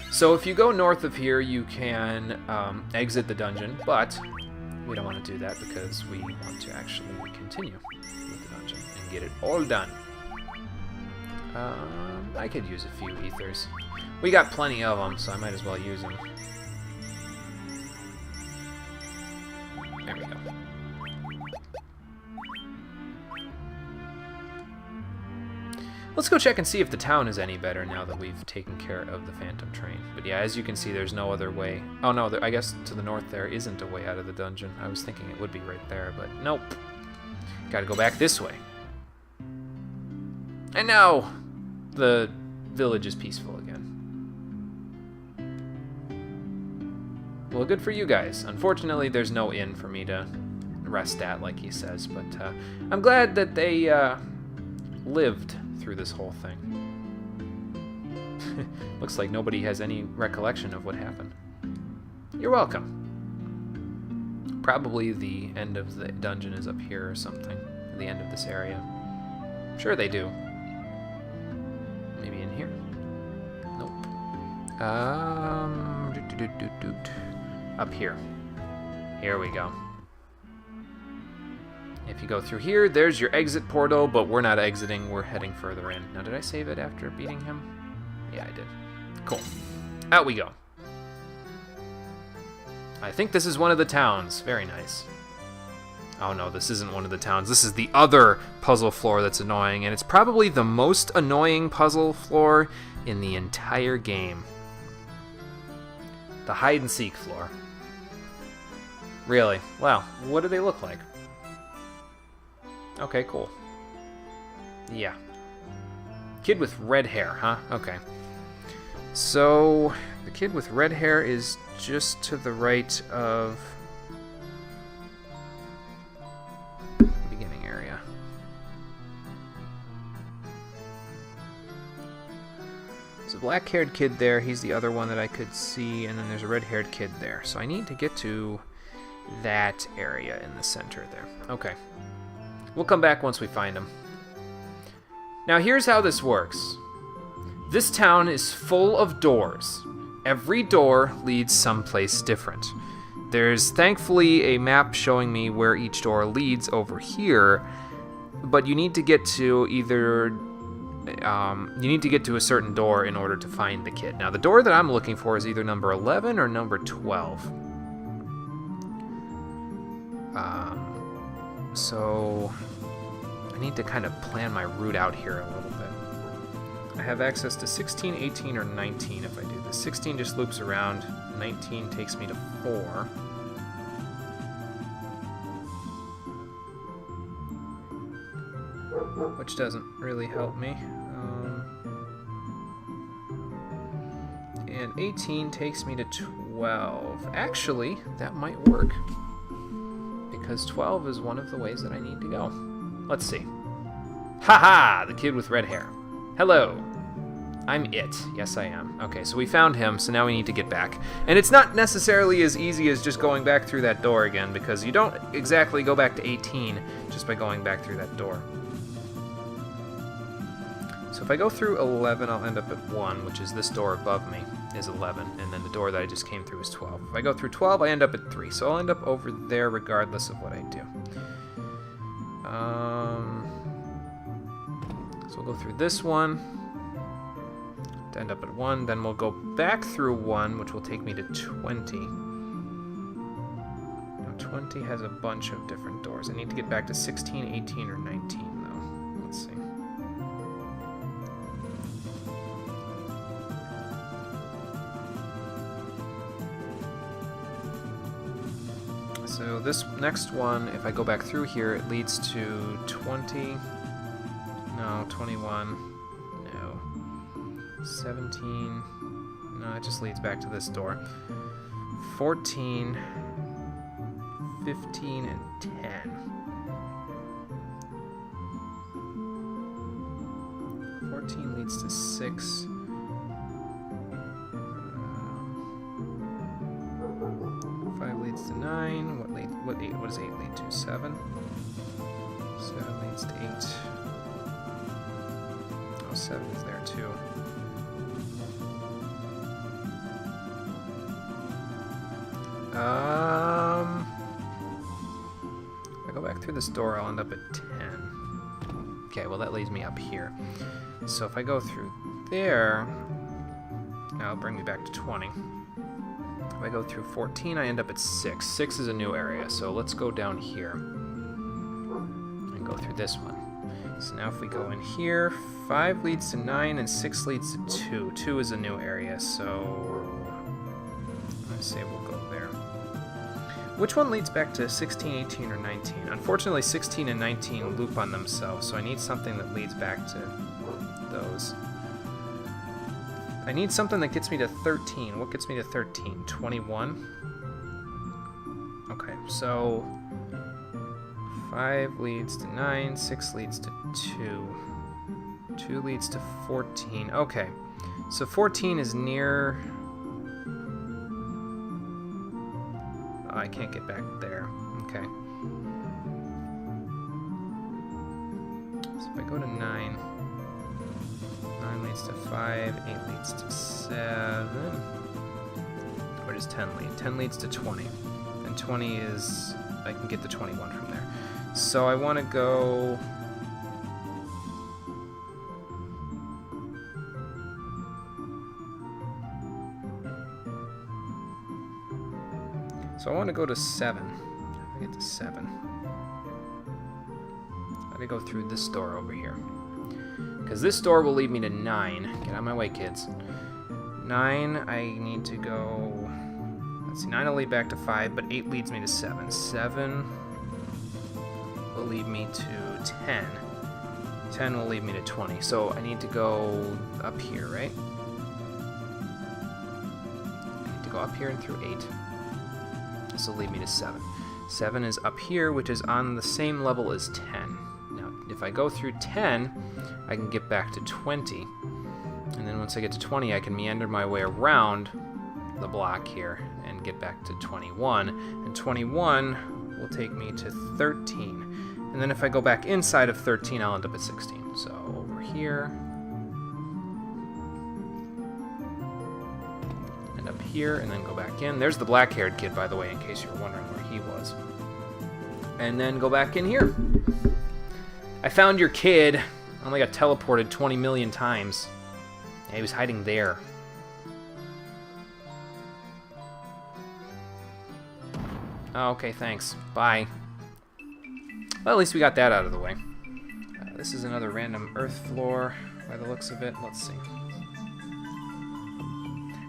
So if you go north of here, you can exit the dungeon, but we don't want to do that because we want to actually continue with the dungeon and get it all done. I could use a few ethers. We got plenty of them, so I might as well use them. There we go. Let's go check and see if the town is any better now that we've taken care of the Phantom Train. But yeah, as you can see, there's no other way. Oh no, I guess to the north there isn't a way out of the dungeon. I was thinking it would be right there, but nope. Gotta go back this way. And now, the village is peaceful again. Well, good for you guys. Unfortunately, there's no inn for me to rest at, like he says, but I'm glad that they lived through this whole thing. Looks like nobody has any recollection of what happened. You're welcome. Probably the end of the dungeon is up here or something. The end of this area. Sure they do. Maybe in here? Nope. Up here. Here we go. If you go through here, there's your exit portal, but we're not exiting, we're heading further in. Now, did I save it after beating him? Yeah, I did. Cool. Out we go. I think this is one of the towns. Very nice. Oh no, this isn't one of the towns. This is the other puzzle floor that's annoying, and it's probably the most annoying puzzle floor in the entire game. The hide-and-seek floor. Really? Wow, what do they look like? Okay, cool. Yeah. Kid with red hair, huh? Okay. So, the kid with red hair is just to the right of the beginning area. There's a black-haired kid there. He's the other one that I could see, and then there's a red-haired kid there. So I need to get to that area in the center there. Okay. We'll come back once we find him. Now here's how this works. This town is full of doors. Every door leads someplace different. There's thankfully a map showing me where each door leads over here, but you need to get to either you need to get to a certain door in order to find the kid. Now the door that I'm looking for is either number 11 or number 12. So I need to kind of plan my route out here a little bit. I have access to 16, 18, or 19 if I do this. 16 just loops around. 19 takes me to 4. Which doesn't really help me. And 18 takes me to 12. Actually, that might work. Because 12 is one of the ways that I need to go. Let's see. Haha! The kid with red hair. Hello. I'm it. Yes, I am. Okay, so we found him, so now we need to get back. And it's not necessarily as easy as just going back through that door again, because you don't exactly go back to 18 just by going back through that door. So if I go through 11, I'll end up at 1, which is this door above me, is 11, and then the door that I just came through is 12. If I go through 12, I end up at 3, so I'll end up over there regardless of what I do. So we'll go through this one, to end up at 1, then we'll go back through 1, which will take me to 20. Now 20 has a bunch of different doors. I need to get back to 16, 18, or 19, though. Let's see. So this next one, if I go back through here, it leads to 20. No, 21. No. 17. No, it just leads back to this door. 14. 15 and 10. 14 leads to 6. 5 leads to 9. What does 8 lead to? 7. 7 leads to 8. Oh, 7 is there too. If I go back through this door, I'll end up at 10. Okay, well that leads me up here. So if I go through there, that'll bring me back to 20. If I go through 14, I end up at 6. 6 is a new area, so let's go down here and go through this one. So now if we go in here, 5 leads to 9 and 6 leads to 2. 2 is a new area, so let's say we'll go there. Which one leads back to 16, 18, or 19? Unfortunately, 16 and 19 loop on themselves, so I need something that leads back to those. I need something that gets me to 13. What gets me to 13? 21? Okay, so 5 leads to 9, 6 leads to 2. 2 leads to 14. Okay, so 14 is near... Oh, I can't get back there. Okay. So if I go to 9, 9 leads to 5, 8 leads to 7. Where does 10 lead? 10 leads to 20. And 20 is... I can get to 21 from there. So I want to go... So I want to go to 7. I get to 7. I gotta go through this door over here. Because this door will lead me to 9. Get out of my way, kids. 9, I need to go... Let's see, 9 will lead back to 5, but 8 leads me to 7. 7 will lead me to 10. 10 will lead me to 20. So I need to go up here, right? I need to go up here and through 8. This will lead me to 7. 7 is up here, which is on the same level as 10. Now, if I go through 10, I can get back to 20. And then once I get to 20, I can meander my way around the block here and get back to 21. And 21 will take me to 13. And then if I go back inside of 13, I'll end up at 16. So over here. And up here, and then go back in. There's the black-haired kid, by the way, in case you were wondering where he was. And then go back in here. I found your kid. I only got teleported 20 million times. Yeah, he was hiding there. Oh, okay, thanks. Bye. Well, at least we got that out of the way. This is another random earth floor, by the looks of it. Let's see.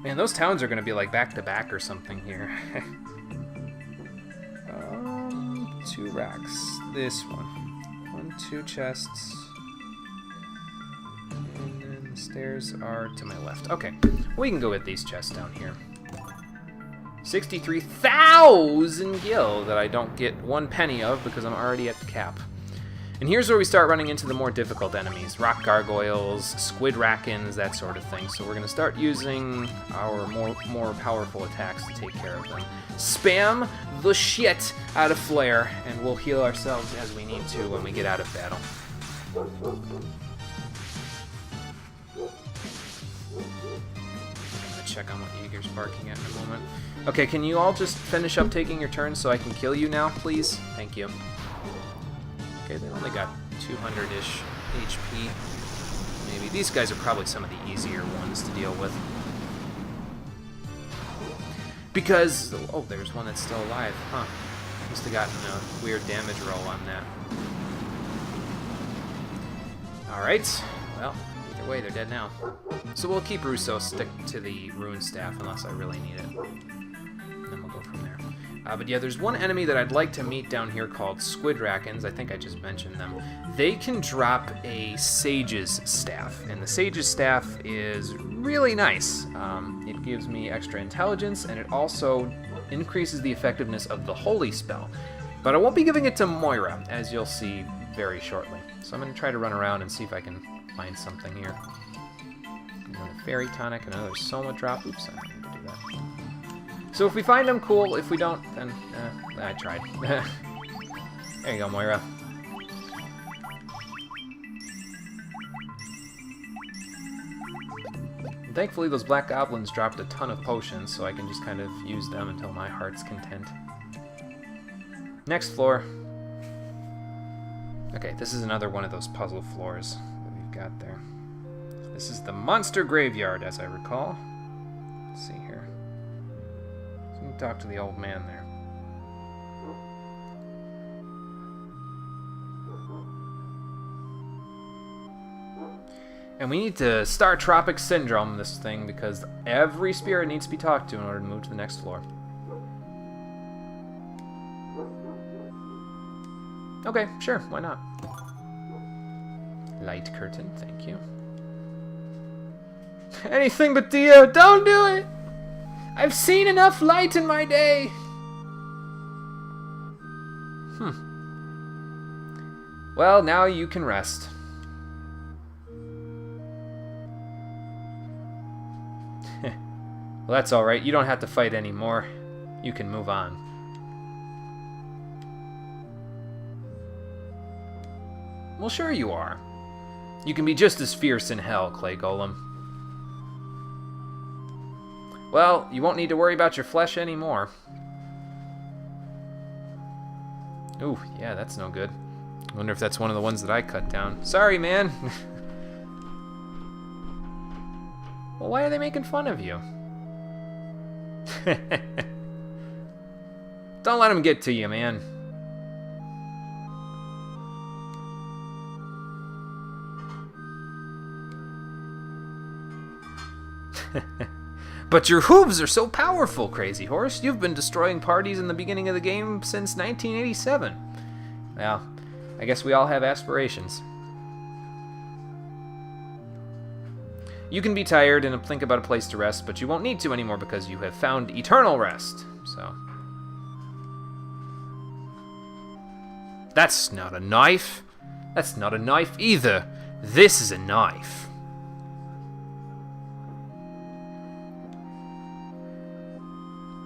Man, those towns are going to be like back-to-back or something here. 2 racks. This one. 1, 2 chests. And then the stairs are to my left. Okay, we can go get these chests down here. 63,000 gil that I don't get 1 penny of because I'm already at the cap. And here's where we start running into the more difficult enemies. Rock gargoyles, squid rakens, that sort of thing. So we're going to start using our more powerful attacks to take care of them. Spam the shit out of flare, and we'll heal ourselves as we need to when we get out of battle. I'm going to check on what Jaeger's barking at in a moment. Okay, can you all just finish up taking your turns so I can kill you now, please? Thank you. Okay, they only got 200-ish HP. Maybe. These guys are probably some of the easier ones to deal with. Because... Oh, there's one that's still alive. Huh. Must have gotten a weird damage roll on that. Alright. Well, either way, they're dead now. So we'll keep Russo stick to the rune staff unless I really need it. And then we'll go from there. But yeah, there's one enemy that I'd like to meet down here called Squidrakins. I think I just mentioned them. They can drop a Sage's Staff, and the Sage's Staff is really nice. It gives me extra intelligence, and it also increases the effectiveness of the Holy Spell. But I won't be giving it to Moira, as you'll see very shortly. So I'm going to try to run around and see if I can find something here. Another Fairy Tonic, another Soma Drop. Oops, I didn't need to do that. So if we find them, cool. If we don't, then I tried. There you go, Moira. And thankfully, those black goblins dropped a ton of potions, so I can just kind of use them until my heart's content. Next floor. Okay, this is another one of those puzzle floors that we've got there. This is the monster graveyard, as I recall. Let's see here. Let me talk to the old man there. And we need to Star Tropic Syndrome this thing, because every spirit needs to be talked to in order to move to the next floor. Okay, sure, why not? Light curtain, thank you. Anything but Dio, don't do it! I've seen enough light in my day! Well, now you can rest. Well, that's alright, you don't have to fight anymore. You can move on. Well, sure you are. You can be just as fierce in hell, Clay Golem. Well, you won't need to worry about your flesh anymore. Ooh, yeah, that's no good. I wonder if that's one of the ones that I cut down. Sorry, man. Well, why are they making fun of you? Don't let them get to you, man. But your hooves are so powerful, Crazy Horse. You've been destroying parties in the beginning of the game since 1987. Well, I guess we all have aspirations. You can be tired and think about a place to rest, but you won't need to anymore because you have found eternal rest. So. That's not a knife. That's not a knife either. This is a knife.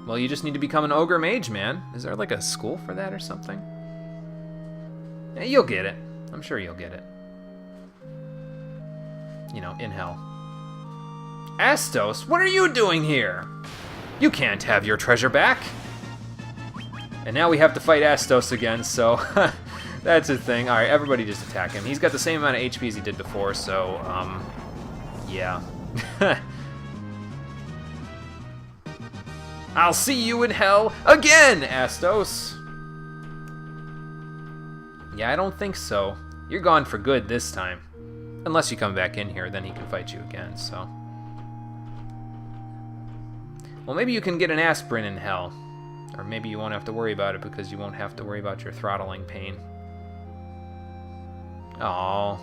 Well, you just need to become an ogre mage, man. Is there like a school for that or something? Yeah, you'll get it. I'm sure you'll get it. You know, in hell. Astos, what are you doing here? You can't have your treasure back. And now we have to fight Astos again, so that's a thing. Alright, everybody just attack him. He's got the same amount of HP as he did before, so, yeah. I'll see you in hell again, Astos! Yeah, I don't think so. You're gone for good this time. Unless you come back in here, then he can fight you again, so. Well, maybe you can get an aspirin in hell. Or maybe you won't have to worry about it because you won't have to worry about your throttling pain. Aww.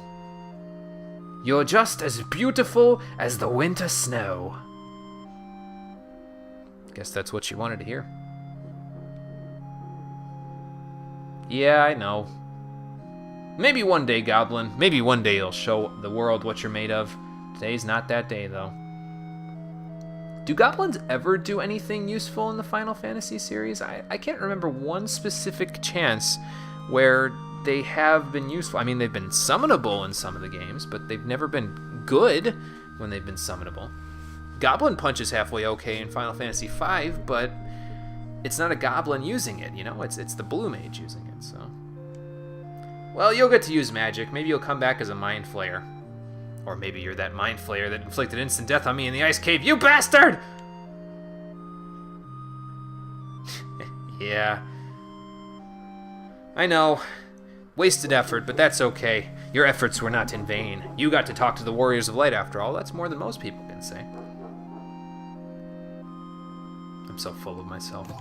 You're just as beautiful as the winter snow. Guess that's what you wanted to hear. Yeah, I know. Maybe one day, Goblin. Maybe one day you'll show the world what you're made of. Today's not that day, though. Do goblins ever do anything useful in the Final Fantasy series? I can't remember one specific chance where they have been useful. I mean, they've been summonable in some of the games, but they've never been good when they've been summonable. Goblin Punch is halfway okay in Final Fantasy V, but it's not a goblin using it, you know? It's the blue mage using it, so. Well, you'll get to use magic. Maybe you'll come back as a Mind Flayer. Or maybe you're that Mind Flayer that inflicted instant death on me in the ice cave. You bastard! Yeah. I know. Wasted effort, but that's okay. Your efforts were not in vain. You got to talk to the Warriors of Light after all. That's more than most people can say. I'm so full of myself.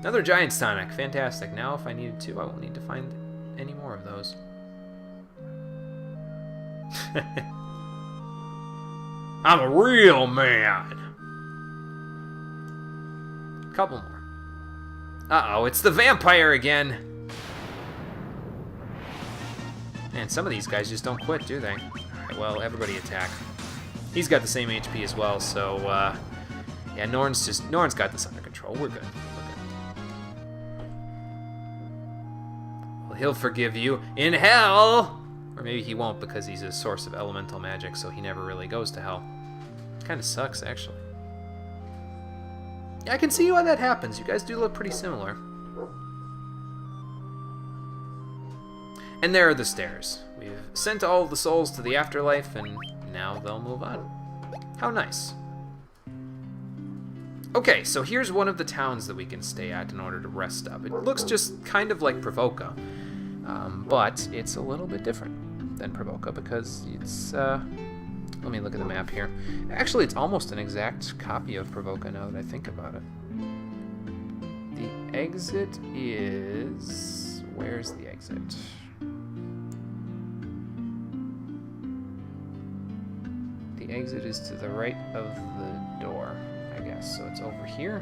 Another Giant's Tonic. Fantastic. Now, if I needed to, I won't need to find any more of those. I'm a real man. Couple more. Uh-oh, it's the vampire again. Man, some of these guys just don't quit, do they? Alright, well, everybody attack. He's got the same HP as well, so, yeah, Norn's got this under control. We're good. Well, he'll forgive you in hell! Or maybe he won't because he's a source of elemental magic, so he never really goes to hell. Kinda sucks, actually. Yeah, I can see why that happens. You guys do look pretty similar. And there are the stairs. We've sent all the souls to the afterlife, and now they'll move on. How nice. Okay, so here's one of the towns that we can stay at in order to rest up. It looks just kind of like Pravoka, but it's a little bit different than Pravoka because it's, let me look at the map here. Actually, it's almost an exact copy of Pravoka now that I think about it. The exit is... Where's the exit? The exit is to the right of the door, I guess. So it's over here.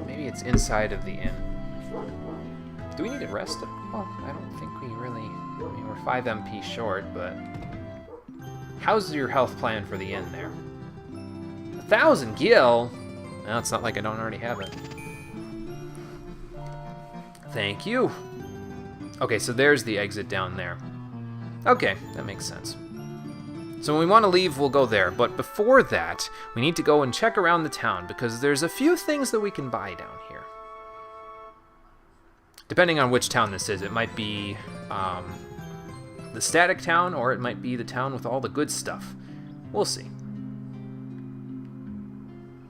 Maybe it's inside of the inn. Do we need to rest? Well, I don't think we really... I mean, we're 5 MP short, but... How's your health plan for the inn there? 1,000 gil? Well, it's not like I don't already have it. Thank you. Okay, so there's the exit down there. Okay, that makes sense. So when we want to leave, we'll go there. But before that, we need to go and check around the town, because there's a few things that we can buy down here. Depending on which town this is, it might be the static town, or it might be the town with all the good stuff. We'll see.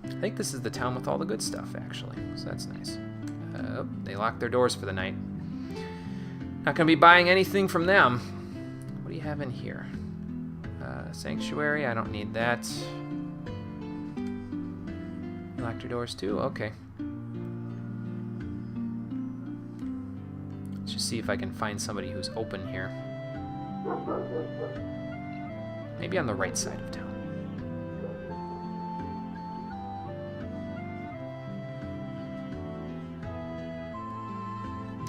I think this is the town with all the good stuff, actually, so that's nice. They locked their doors for the night. Not gonna be buying anything from them. What do you have in here? Sanctuary, I don't need that. You locked your doors too? Okay. Let's just see if I can find somebody who's open here. Maybe on the right side of town.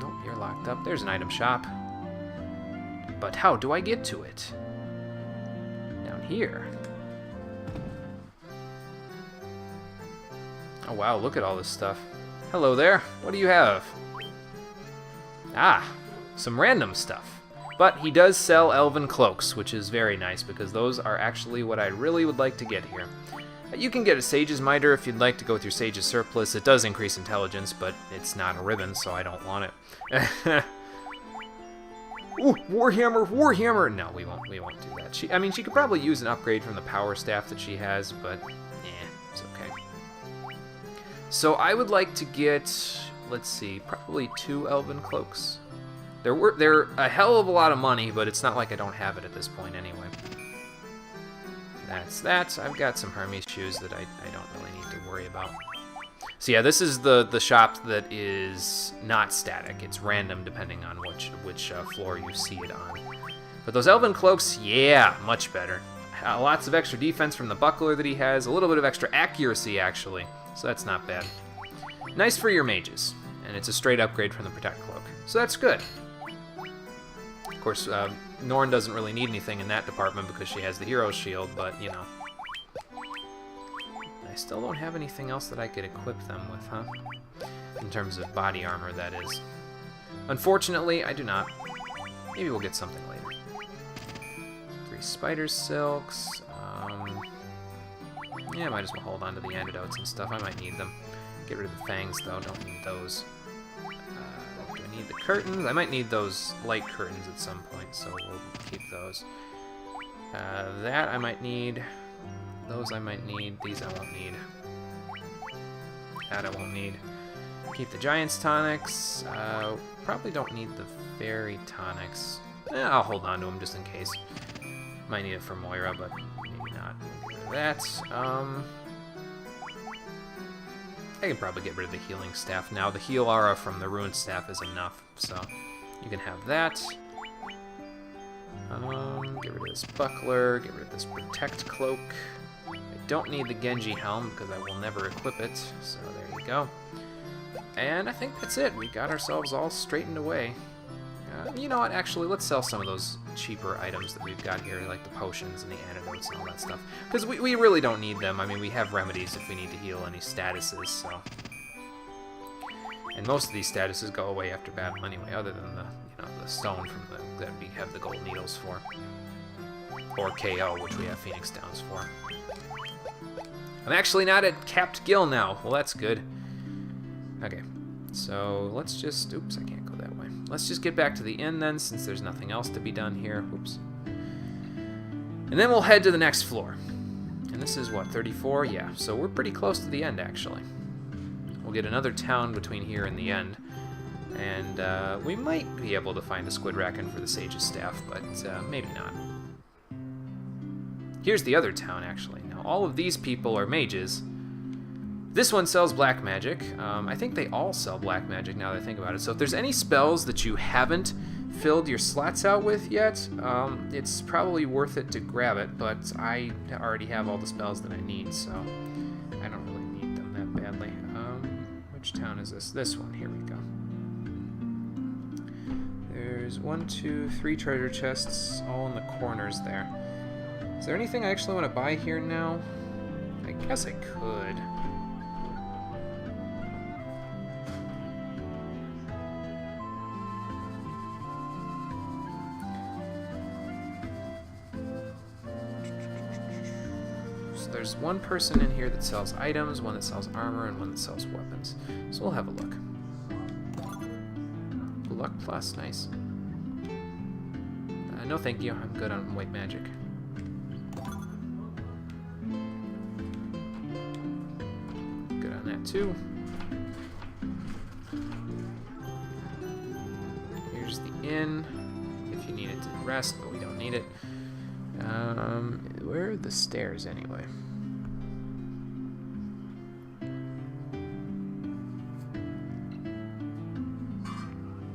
Nope, you're locked up. There's an item shop. But how do I get to it? Down here. Oh wow, look at all this stuff. Hello there, what do you have? Ah, some random stuff. But he does sell elven cloaks, which is very nice because those are actually what I really would like to get here. You can get a Sage's Mitre if you'd like to go with your Sage's Surplus. It does increase intelligence, but it's not a ribbon, so I don't want it. Ooh, Warhammer, Warhammer! No, we won't do that. I mean, she could probably use an upgrade from the power staff that she has, but it's okay. So I would like to get, let's see, probably 2 elven cloaks. They're a hell of a lot of money, but it's not like I don't have it at this point anyway. That's that. I've got some Hermes shoes that I don't really need to worry about. So yeah, this is the shop that is not static. It's random depending on which floor you see it on. But those elven cloaks, yeah, much better. Lots of extra defense from the buckler that he has. A little bit of extra accuracy, actually. So that's not bad. Nice for your mages. And it's a straight upgrade from the Protect Cloak. So that's good. Of course, Norn doesn't really need anything in that department because she has the Hero Shield, but, you know. I still don't have anything else that I could equip them with, huh? In terms of body armor, that is. Unfortunately, I do not. Maybe we'll get something later. 3 spider silks. Yeah, I might as well hold on to the antidotes and stuff. I might need them. Get rid of the fangs, though. Don't need those. Do I need the curtains? I might need those light curtains at some point, so we'll keep those. That I might need. Those I might need. These I won't need. That I won't need. Keep the Giant's Tonics. Probably don't need the Fairy Tonics. I'll hold on to them just in case. Might need it for Moira, but maybe not. Get rid of that. I can probably get rid of the healing staff now. The heal aura from the ruined staff is enough, so you can have that. Get rid of this buckler, get rid of this protect cloak. I don't need the Genji helm because I will never equip it, so there you go. And I think that's it. We got ourselves all straightened away. You know what, actually, let's sell some of those cheaper items that we've got here, like the potions and the antidotes and all that stuff. Because we really don't need them. I mean, we have remedies if we need to heal any statuses, so... And most of these statuses go away after battle anyway, other than the, you know, the stone from that we have the gold needles for. Or KO, which we have Phoenix Downs for. I'm actually not at capped gil now. Well, that's good. Okay, so let's just... Oops, I can't go that way. Let's just get back to the inn then, since there's nothing else to be done here. Oops. And then we'll head to the next floor. And this is, what, 34? Yeah, so we're pretty close to the end, actually. We'll get another town between here and the end. And we might be able to find the Squid Raken for the Sage's Staff, but maybe not. Here's the other town, actually. Now, all of these people are mages. This one sells black magic. I think they all sell black magic now that I think about it. So if there's any spells that you haven't filled your slots out with yet, it's probably worth it to grab it, but I already have all the spells that I need, so I don't really need them that badly. Which town is this? This one. Here we go. There's 1, 2, 3 treasure chests all in the corners there. Is there anything I actually want to buy here now? I guess I could. So there's one person in here that sells items, one that sells armor, and one that sells weapons. So we'll have a look. Luck plus, nice. No thank you, I'm good on white magic. Good on that too. Here's the inn, if you need it to rest, but we don't need it. Where are the stairs anyway?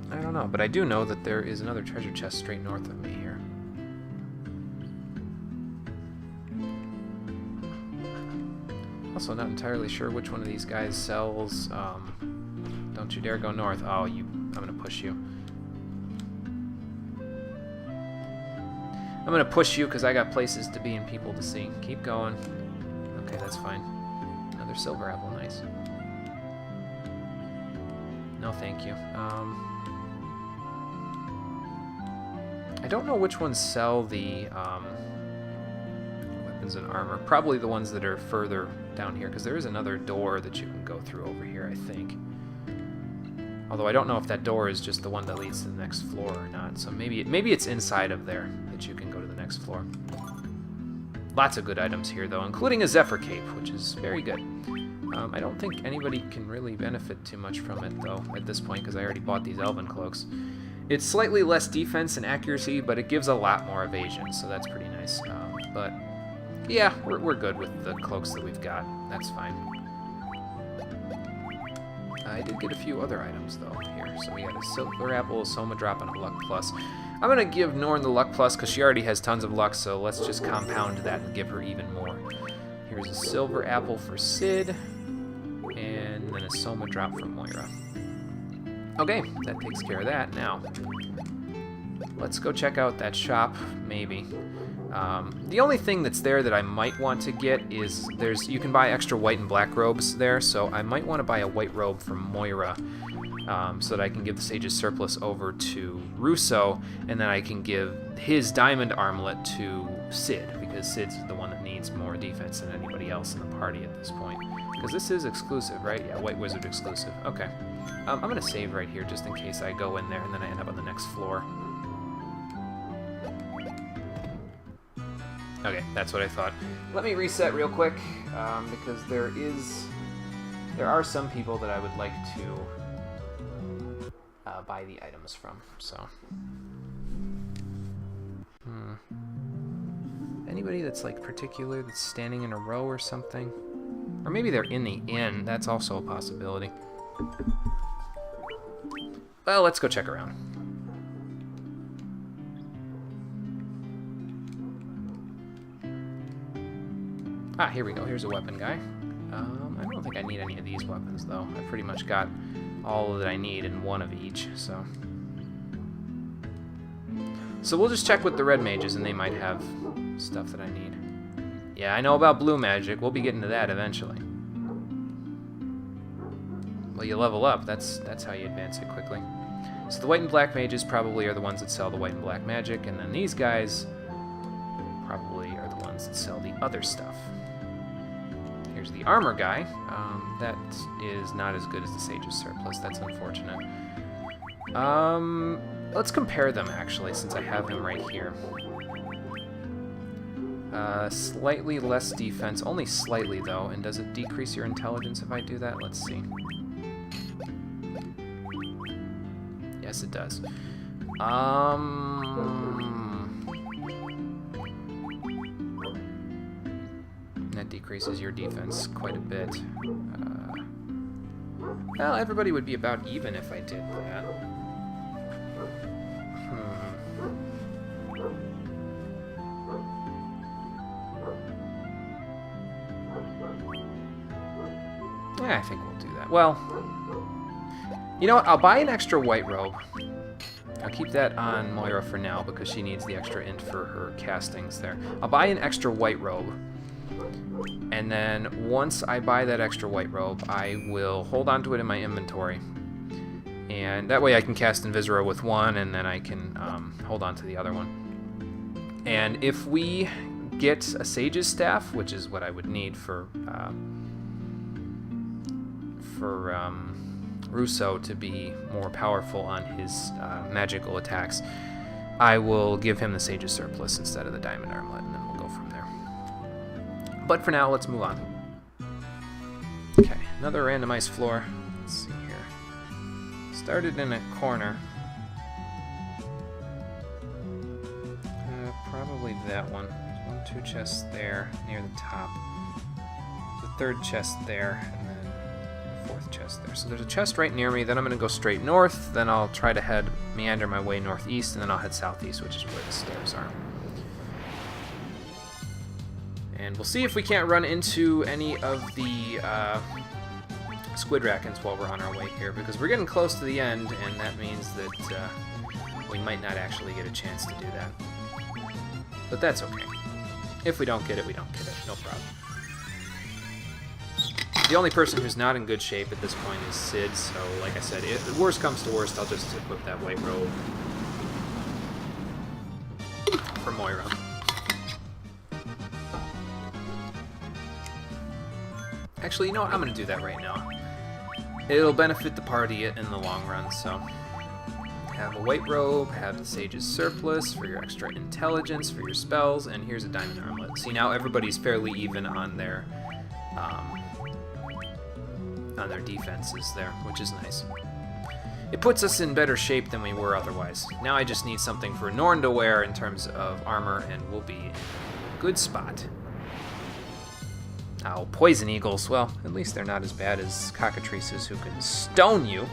I don't know, but I do know that there is another treasure chest straight north of me here. Also not entirely sure which one of these guys sells, don't you dare go north. Oh, I'm gonna push you. I'm gonna push you because I got places to be and people to see. Keep going. Okay, that's fine. Another silver apple, nice. No, thank you. I don't know which ones sell the weapons and armor. Probably the ones that are further down here, because there is another door that you can go through over here, I think. Although I don't know if that door is just the one that leads to the next floor or not. So maybe it's inside of there that you can go to the next floor. Lots of good items here, though, including a Zephyr Cape, which is very good. I don't think anybody can really benefit too much from it, though, at this point, because I already bought these Elven Cloaks. It's slightly less defense and accuracy, but it gives a lot more evasion, so that's pretty nice. But, yeah, we're good with the cloaks that we've got. That's fine. I did get a few other items, though, here. So we got a Silver Apple, a Soma Drop, and a Luck Plus. I'm going to give Norn the Luck Plus because she already has tons of luck, so let's just compound that and give her even more. Here's a Silver Apple for Cid, and then a Soma Drop for Moira. Okay, that takes care of that. Now, let's go check out that shop, maybe. The only thing that's there that I might want to get is you can buy extra white and black robes there, so I might want to buy a white robe from Moira so that I can give the Sage's Surplus over to Russo, and then I can give his diamond armlet to Cid, because Cid's the one that needs more defense than anybody else in the party at this point. Because this is exclusive, right? Yeah, White Wizard exclusive. Okay. I'm going to save right here just in case I go in there and then I end up on the next floor. Okay, that's what I thought. Let me reset real quick, because there are some people that I would like to buy the items from, so. Anybody that's like particular that's standing in a row or something? Or maybe they're in the inn. That's also a possibility. Well, let's go check around. Ah, here we go. Here's a weapon guy. I don't think I need any of these weapons, though. I pretty much got all that I need in one of each, so... So we'll just check with the red mages, and they might have stuff that I need. Yeah, I know about blue magic. We'll be getting to that eventually. Well, you level up. That's how you advance it quickly. So the white and black mages probably are the ones that sell the white and black magic, and then these guys probably are the ones that sell the other stuff. Here's the armor guy. That is not as good as the Sage's Surplus. That's unfortunate. Let's compare them, actually, since I have him right here. Slightly less defense. Only slightly, though. And does it decrease your intelligence if I do that? Let's see. Yes, it does. That decreases your defense quite a bit. Well, everybody would be about even if I did that. Yeah, I think we'll do that. Well, you know what? I'll buy an extra white robe. I'll keep that on Moira for now because she needs the extra int for her castings there. I'll buy an extra white robe. And then once I buy that extra white robe, I will hold on to it in my inventory. And that way I can cast Invisora with one, and then I can hold on to the other one. And if we get a Sage's Staff, which is what I would need for Russo to be more powerful on his magical attacks, I will give him the Sage's Surplus instead of the Diamond Armlet, and then we'll go from there. But for now, let's move on. Okay, another randomized floor. Let's see here. Started in a corner. Probably that one. There's 1, 2 chests there, near the top. The third chest there, and then the fourth chest there. So there's a chest right near me, then I'm going to go straight north, then I'll try to meander my way northeast, and then I'll head southeast, which is where the stairs are. And we'll see if we can't run into any of the squid rackens while we're on our way here, because we're getting close to the end, and that means that we might not actually get a chance to do that. But that's okay. If we don't get it, we don't get it. No problem. The only person who's not in good shape at this point is Sid, so like I said, if the worst comes to worst, I'll just equip that white robe for Moira. Actually, you know what? I'm going to do that right now. It'll benefit the party in the long run, so... Have a white robe, have the Sage's Surplus for your extra intelligence, for your spells, and here's a Diamond Armlet. See, now everybody's fairly even on their defenses there, which is nice. It puts us in better shape than we were otherwise. Now I just need something for Norn to wear in terms of armor, and we'll be in a good spot. Oh, Poison Eagles. Well, at least they're not as bad as cockatrices who can stone you.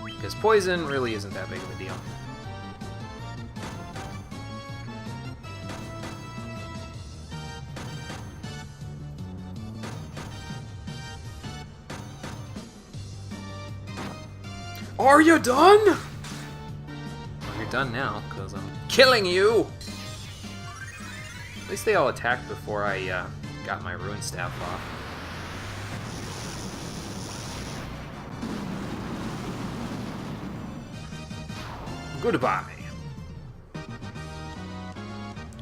Because poison really isn't that big of a deal. Are you done? Well, you're done now, because I'm killing you! At least they all attacked before I got my Rune Staff off. Goodbye.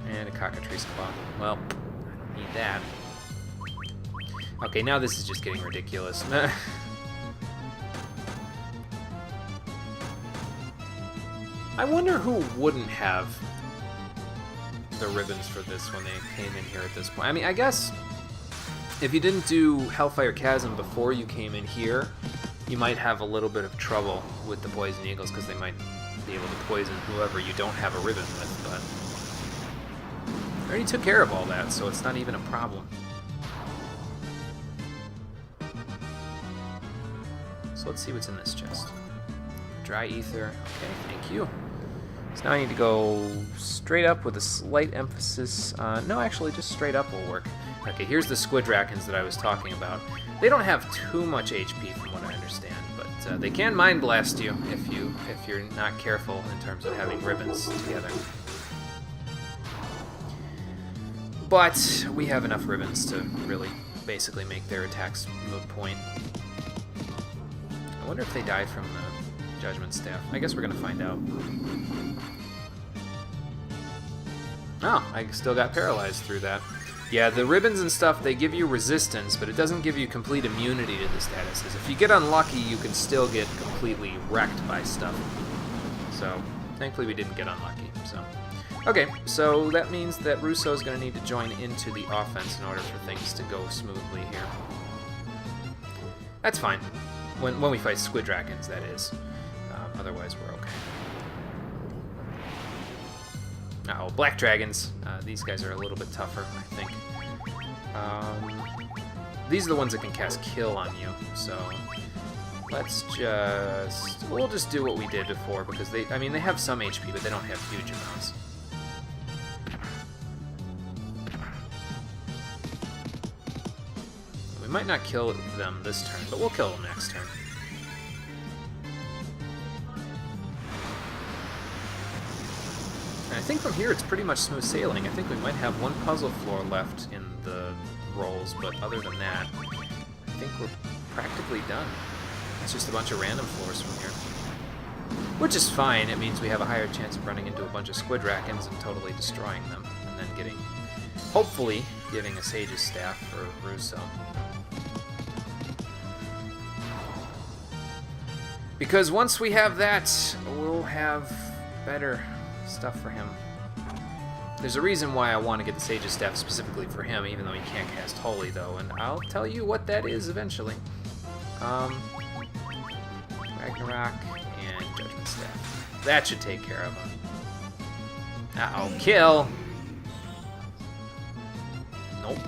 And a Cockatrice Claw. Well, I don't need that. Okay, now this is just getting ridiculous. I wonder who wouldn't have the ribbons for this when they came in here at this point. I mean, I guess if you didn't do Hellfire Chasm before you came in here, you might have a little bit of trouble with the Poison Eagles because they might be able to poison whoever you don't have a ribbon with, but I already took care of all that, so it's not even a problem. So let's see what's in this chest. Dry ether. Okay, thank you. So now I need to go straight up with a slight emphasis on... No, actually, just straight up will work. Okay, here's the squid drakens that I was talking about. They don't have too much HP from what I understand, but they can mind blast you if you're not careful in terms of having ribbons together. But we have enough ribbons to really basically make their attacks moot point. I wonder if they die from the Judgment Staff. I guess we're gonna find out. Oh, I still got paralyzed through that. Yeah, the ribbons and stuff, they give you resistance, but it doesn't give you complete immunity to the statuses. If you get unlucky, you can still get completely wrecked by stuff. So, thankfully we didn't get unlucky, so... Okay, so that means that Russo's going to need to join into the offense in order for things to go smoothly here. That's fine. When we fight squid drakens, that is. Otherwise, we're okay. Uh-oh, black dragons. These guys are a little bit tougher, I think. These are the ones that can cast kill on you, so... We'll just do what we did before, because they have some HP, but they don't have huge amounts. We might not kill them this turn, but we'll kill them next turn. And I think from here it's pretty much smooth sailing. I think we might have one puzzle floor left in the rolls, but other than that, I think we're practically done. It's just a bunch of random floors from here. Which is fine, it means we have a higher chance of running into a bunch of squid drakens and totally destroying them, and then getting, hopefully, giving a Sage's Staff for Russo. Because once we have that, we'll have better stuff for him. There's a reason why I want to get the Sage's Staff specifically for him, even though he can't cast Holy, though, and I'll tell you what that is eventually. Ragnarok and Judgment Staff. That should take care of him. Uh-oh, kill! Nope.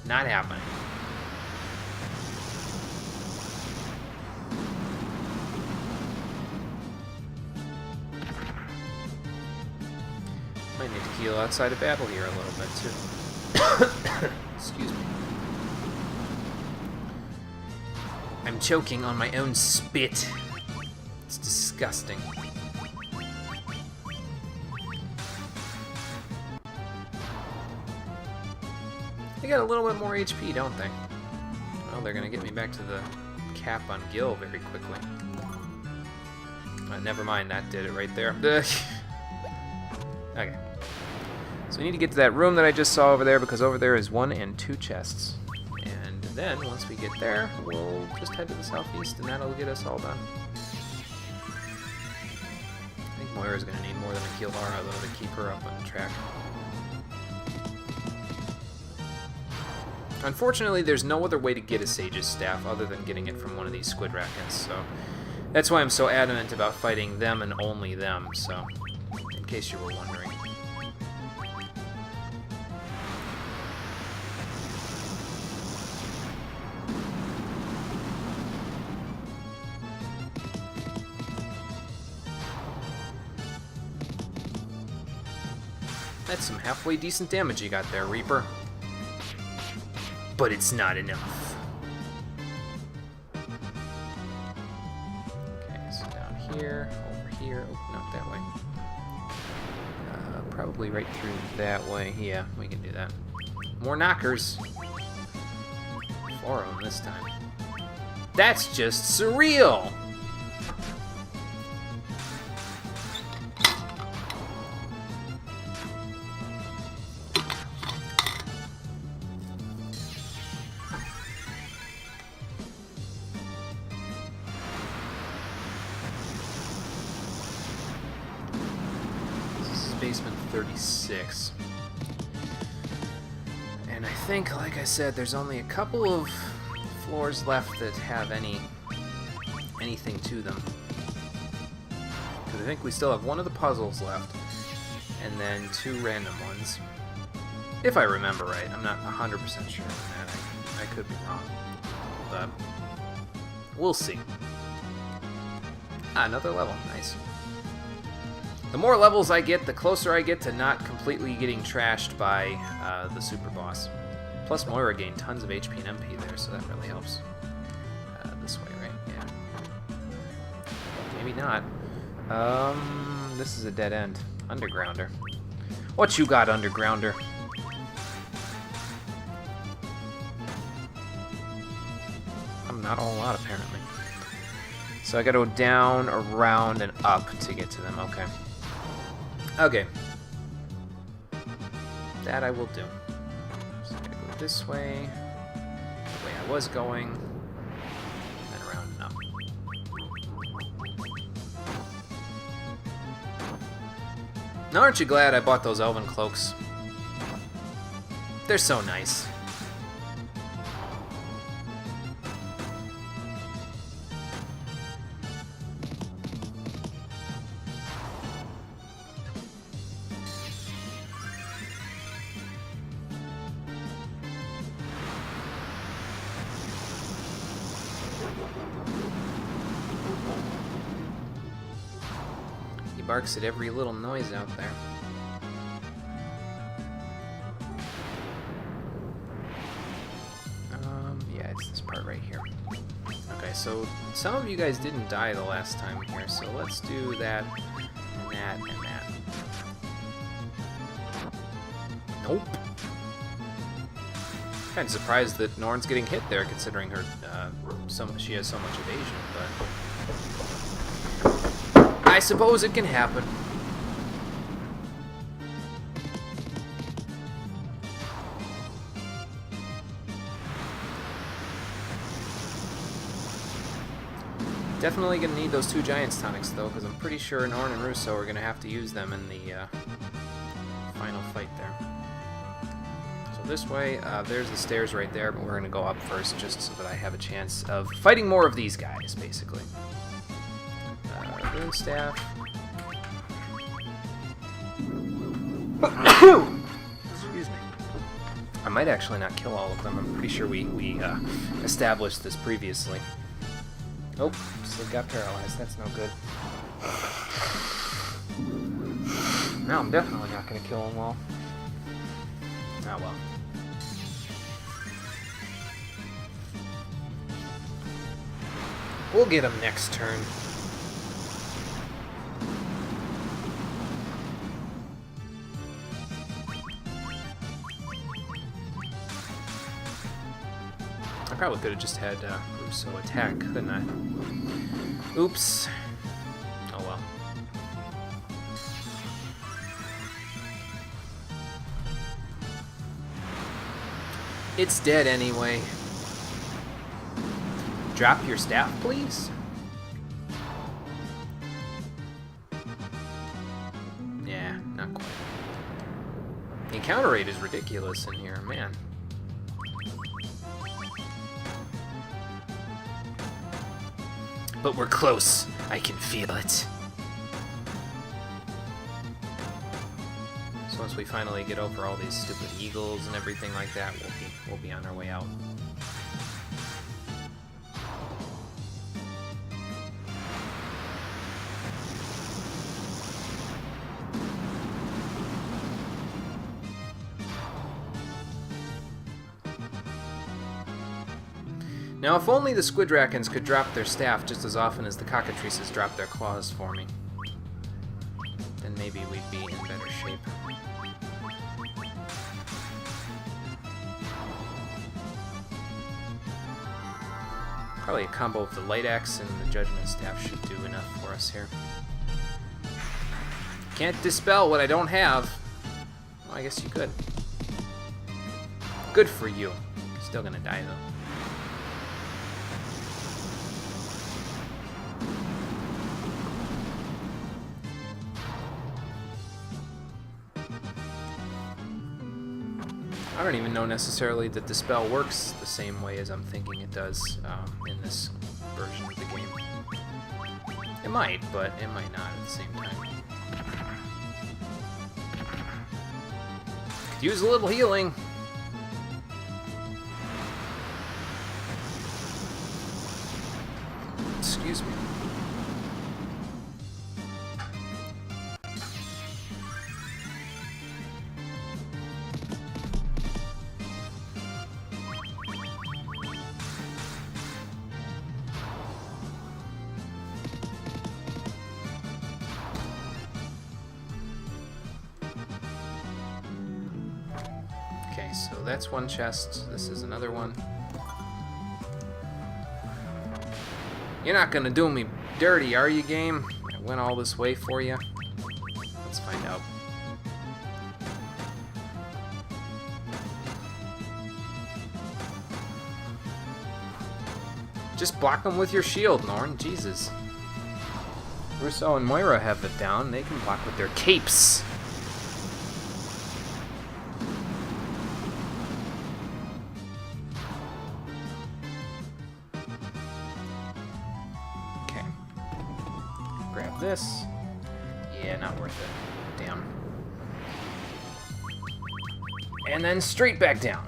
Not happening. Might need to heal outside of battle here a little bit, too. Excuse me. I'm choking on my own spit. It's disgusting. They got a little bit more HP, don't they? Oh, they're gonna get me back to the cap on Gil very quickly. Never mind, that did it right there. Okay. So we need to get to that room that I just saw over there, because over there is 1 and 2 chests. And then, once we get there, we'll just head to the southeast, and that'll get us all done. I think Moira's going to need more than a Kilara, though, to keep her up on track. Unfortunately, there's no other way to get a Sage's Staff other than getting it from one of these squid drakens, so that's why I'm so adamant about fighting them and only them, so in case you were wondering. That's some halfway decent damage you got there, Reaper. But it's not enough. Okay, so down here, over here. Oh, not that way. Probably right through that way. Yeah, we can do that. More knockers. 4 of them this time. That's just surreal! Basement 36. And I think, like I said, there's only a couple of floors left that have anything to them. Because I think we still have one of the puzzles left, and then 2 random ones. If I remember right. I'm not 100% sure on that. I could be wrong. but we'll see. Ah, another level. Nice. The more levels I get, the closer I get to not completely getting trashed by the super boss. Plus, Moira gained tons of HP and MP there, so that really helps. This way, right? Yeah. Maybe not. This is a dead end. Undergrounder. What you got, Undergrounder? I'm not a whole lot, apparently. So I gotta go down, around, and up to get to them. Okay. Okay. That I will do. So I gotta go this way. The way I was going. And around and up. Now aren't you glad I bought those elven cloaks? They're so nice. He barks at every little noise out there. Yeah, it's this part right here. Okay, so some of you guys didn't die the last time here, so let's do that, and that, and that. Nope. Kind of surprised that Norn's getting hit there, considering her, she has so much evasion, but I suppose it can happen. Definitely gonna need those 2 Giants tonics though, because I'm pretty sure Norn and Russo are gonna have to use them in the final fight there. So this way, there's the stairs right there, but we're gonna go up first just so that I have a chance of fighting more of these guys, basically. Rune Staff. Excuse me. I might actually not kill all of them. I'm pretty sure we established this previously. Oh, Sid got paralyzed. That's no good. Now I'm definitely not going to kill him all. Ah, well. We'll get him next turn. I probably could have just had Russo attack, couldn't I? Oops. Oh well. It's dead anyway. Drop your staff, please? Yeah, not quite. The encounter rate is ridiculous in here, man. But we're close. I can feel it. So once we finally get over all these stupid eagles and everything like that, we'll be on our way out. Now, if only the Squidrakons could drop their staff just as often as the cockatrices drop their claws for me, then maybe we'd be in better shape. Probably a combo of the Light Axe and the Judgment Staff should do enough for us here. Can't dispel what I don't have. Well, I guess you could. Good for you. Still gonna die, though. I don't even know necessarily that the spell works the same way as I'm thinking it does in this version of the game. It might, but it might not at the same time. Could use a little healing. so that's one chest. This is another one. You're not gonna do me dirty, are you, game? I went all this way for you. Let's find out. Just block them with your shield, Norn. Jesus. Russo and Moira have it down. They can block with their capes. Okay. Grab this. Yeah, not worth it. Damn. And then straight back down.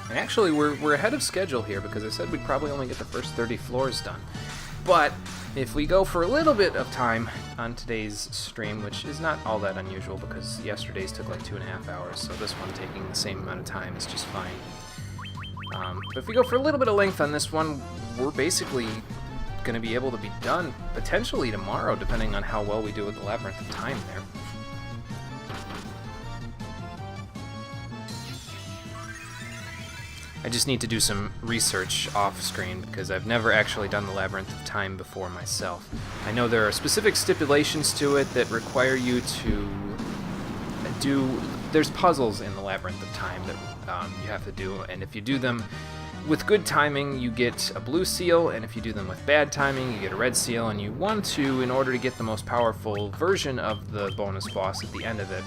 And actually, we're ahead of schedule here because I said we'd probably only get the first 30 floors done. But if we go for a little bit of time on today's stream, which is not all that unusual because yesterday's took like 2.5 hours, so this one taking the same amount of time is just fine. But if we go for a little bit of length on this one, we're basically going to be able to be done potentially tomorrow, depending on how well we do with the Labyrinth of Time there. I just need to do some research off screen because I've never actually done the Labyrinth of Time before myself. I know there are specific stipulations to it that require you to do... There's puzzles in the Labyrinth of Time that you have to do, and if you do them with good timing, you get a blue seal, and if you do them with bad timing, you get a red seal, and you want to, in order to get the most powerful version of the bonus boss at the end of it,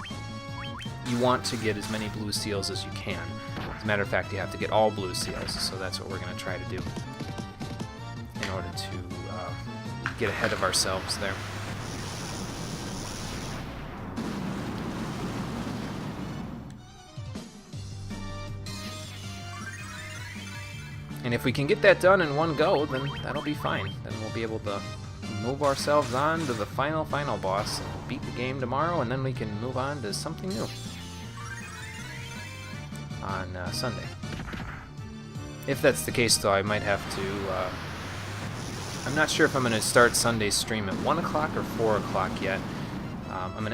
you want to get as many blue seals as you can. As a matter of fact, you have to get all blue seals, so that's what we're going to try to do in order to get ahead of ourselves there. And if we can get that done in one go, then that'll be fine. Then we'll be able to move ourselves on to the final boss and beat the game tomorrow, and then we can move on to something new on Sunday. If that's the case, though, I might have to... I'm not sure if I'm going to start Sunday's stream at 1 o'clock or 4 o'clock yet.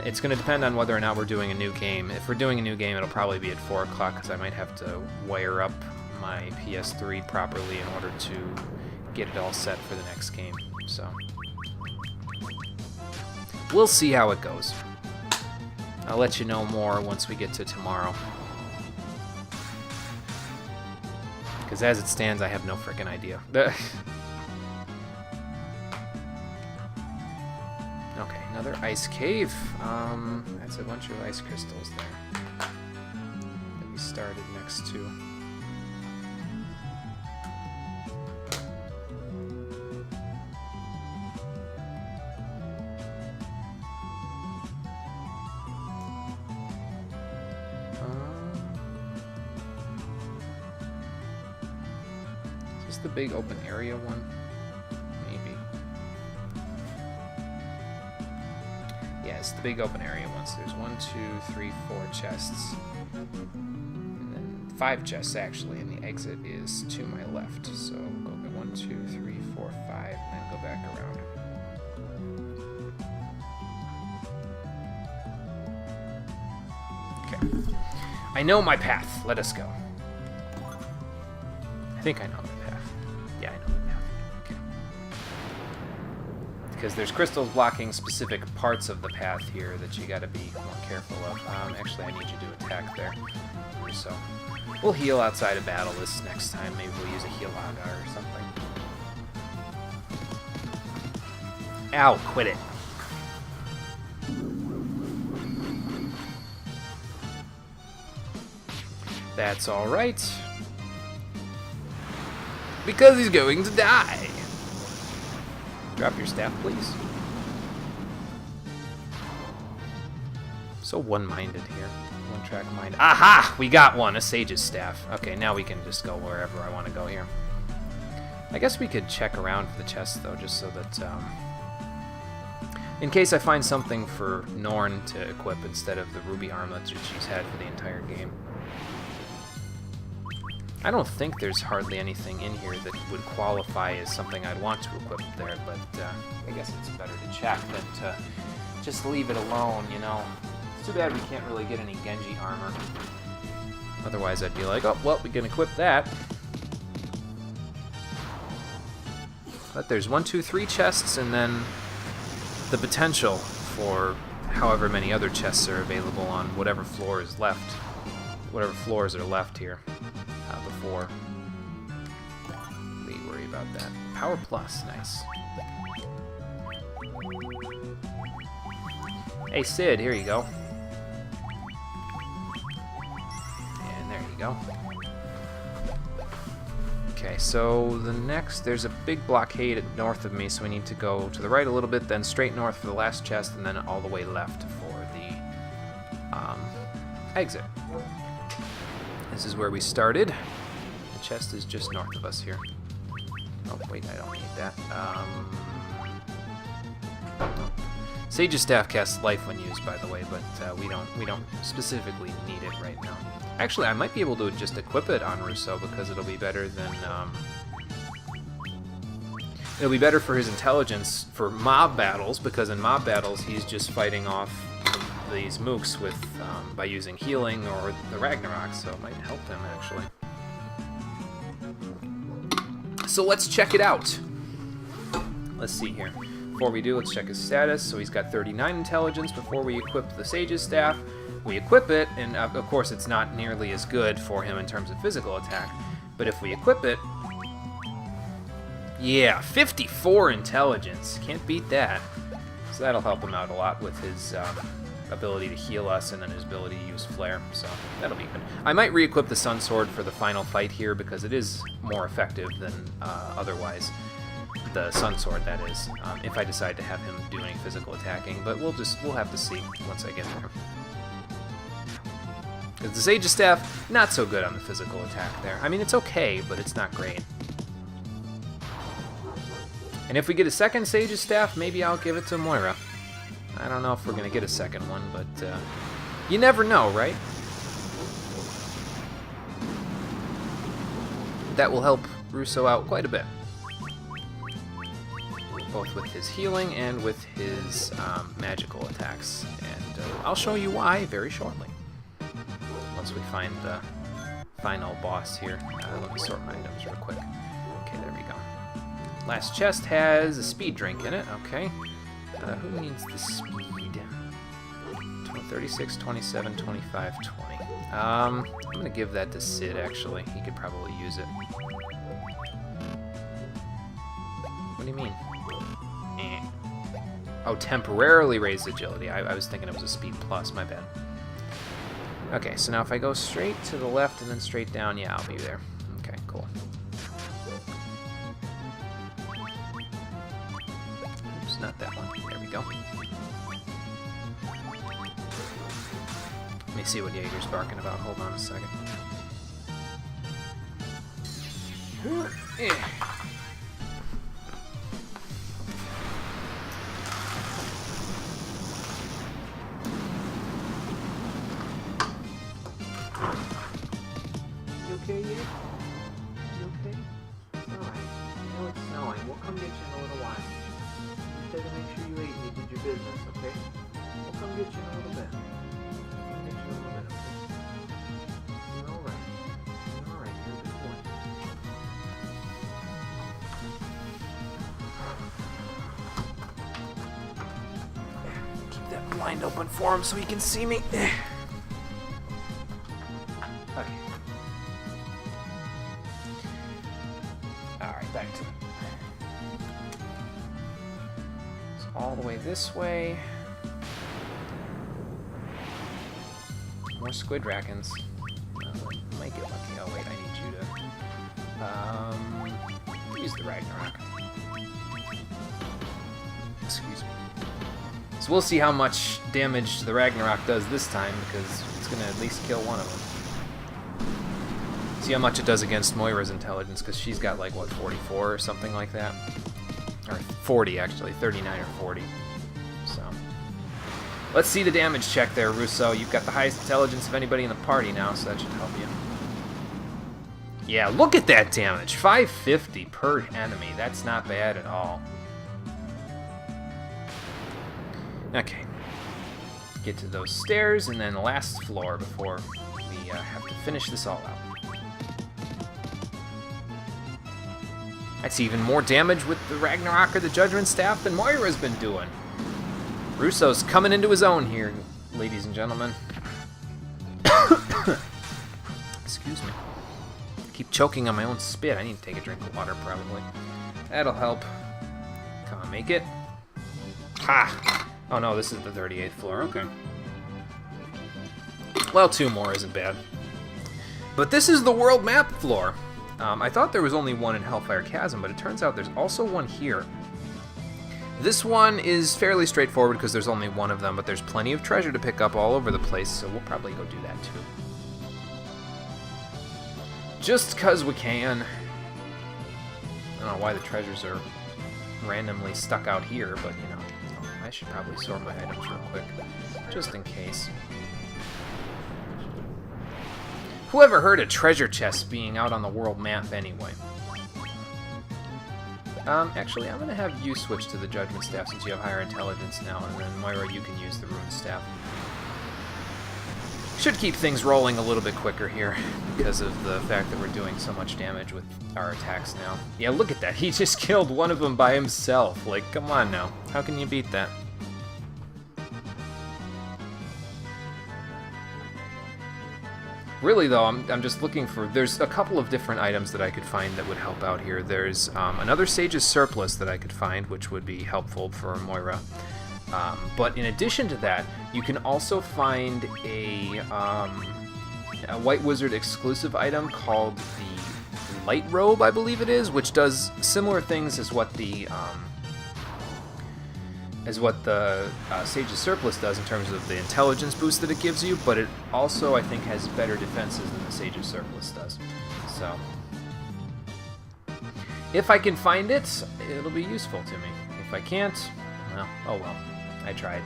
It's going to depend on whether or not we're doing a new game. If we're doing a new game, it'll probably be at 4 o'clock, because I might have to wire up my PS3 properly in order to get it all set for the next game. So we'll see how it goes. I'll let you know more once we get to tomorrow. Because as it stands, I have no frickin' idea. Okay, another ice cave. That's a bunch of ice crystals there that we started next to. The big open area one? Maybe. Yeah, it's the big open area one. So there's 1, 2, 3, 4 chests. And then 5 chests actually, and the exit is to my left. So go 1, 2, 3, 4, 5, and then go back around. Okay. I know my path. Let us go. I think I know my path. Yeah, I know the path. Okay. Because there's crystals blocking specific parts of the path here that you gotta be more careful of. Actually, I need you to attack there. So we'll heal outside of battle this next time. Maybe we'll use a heal Aga or something. Ow, quit it. That's alright. Because he's going to die. Drop your staff, please. So one-minded here. One-track mind. Aha! We got one, a sage's staff. Okay, now we can just go wherever I want to go here. I guess we could check around for the chest, though, just so that, in case I find something for Norn to equip instead of the ruby armlet that she's had for the entire game. I don't think there's hardly anything in here that would qualify as something I'd want to equip there, but I guess it's better to check than to just leave it alone, you know. It's too bad we can't really get any Genji armor. Otherwise I'd be like, oh, well, we can equip that. But there's 1, 2, 3 chests, and then the potential for however many other chests are available on whatever floor is left. Whatever floors are left here before we worry about that. Power Plus, nice. Hey Sid, here you go. And there you go. Okay, so the next, there's a big blockade north of me, so we need to go to the right a little bit, then straight north for the last chest, and then all the way left for the exit. This is where we started. The chest is just north of us here. Oh, wait, I don't need that. Sage's Staff casts life when used, by the way, but we don't specifically need it right now. Actually, I might be able to just equip it on Russo because it'll be better than it'll be better for his intelligence for mob battles, because in mob battles he's just fighting off these mooks with by using healing or the Ragnarok, so it might help him actually. So let's check it out. Let's see here. Before we do, let's check his status. So he's got 39 intelligence before we equip the Sage's Staff. We equip it, and of course it's not nearly as good for him in terms of physical attack, but if we equip it, yeah, 54 intelligence. Can't beat that. So that'll help him out a lot with his ability to heal us and then his ability to use Flare, so that'll be good. I might re-equip the Sun Sword for the final fight here because it is more effective than otherwise. The Sun Sword, that is, if I decide to have him do any physical attacking, but we'll have to see once I get there. Because the Sage's Staff, not so good on the physical attack there. I mean, it's okay, but it's not great. And if we get a second Sage's Staff, maybe I'll give it to Moira. I don't know if we're going to get a second one, but you never know, right? That will help Russo out quite a bit. Both with his healing and with his magical attacks. And I'll show you why very shortly. Once we find the final boss here. Let me sort my items real quick. Okay, there we go. Last chest has a speed drink in it. Okay. Who needs the speed? 36, 27, 25, 20. I'm going to give that to Sid, actually. He could probably use it. What do you mean? Oh, temporarily raised agility. I was thinking it was a speed plus. My bad. Okay, so now if I go straight to the left and then straight down, yeah, I'll be there. Okay, cool. Oops, not that one. There we go. Let me see what Jaeger's barking about. Hold on a second. You okay, Jaeger? You okay? It's alright. I know it's snowing. We'll come get you in a little while. You said to make sure you ate and you did your business, okay? We'll come get you in a little bit. Blind open for him so he can see me. Okay. Alright, back to it. So all the way this way. More squid dragons. Might get lucky. Oh wait, I need you to use the Ragnarok. Excuse me. So we'll see how much damage the Ragnarok does this time, because it's going to at least kill one of them. See how much it does against Moira's intelligence, because she's got like, what, 44 or something like that? Or 40, actually. 39 or 40. So, let's see the damage check there, Russo. You've got the highest intelligence of anybody in the party now, so that should help you. Yeah, look at that damage. 550 per enemy. That's not bad at all. Okay. Get to those stairs, and then the last floor before we have to finish this all out. That's even more damage with the Ragnarok or the Judgment Staff than Moira's been doing. Russo's coming into his own here, ladies and gentlemen. Excuse me. Keep choking on my own spit. I need to take a drink of water, probably. That'll help. Come on, make it. Ha! Oh no, this is the 38th floor. Okay. Well, 2 more isn't bad. But this is the world map floor. I thought there was only one in Hellfire Chasm, but it turns out there's also one here. This one is fairly straightforward because there's only one of them, but there's plenty of treasure to pick up all over the place, so we'll probably go do that too. Just because we can. I don't know why the treasures are randomly stuck out here, but you know, I should probably sort my items real quick, just in case. Whoever heard of treasure chests being out on the world map anyway? Actually, I'm gonna have you switch to the Judgment Staff since you have higher intelligence now, and then Moira, you can use the Rune Staff. Should keep things rolling a little bit quicker here because of the fact that we're doing so much damage with our attacks now. Yeah, look at that. He just killed one of them by himself. Like, come on now. How can you beat that? Really, though, I'm just looking for... There's a couple of different items that I could find that would help out here. There's another Sage's Surplus that I could find, which would be helpful for Moira. But in addition to that, you can also find a White Wizard exclusive item called the Light Robe, I believe it is, which does similar things as what the Sage's Surplus does in terms of the intelligence boost that it gives you, but it also, I think, has better defenses than the Sage's Surplus does. So, if I can find it, it'll be useful to me. If I can't, well, oh well. I tried.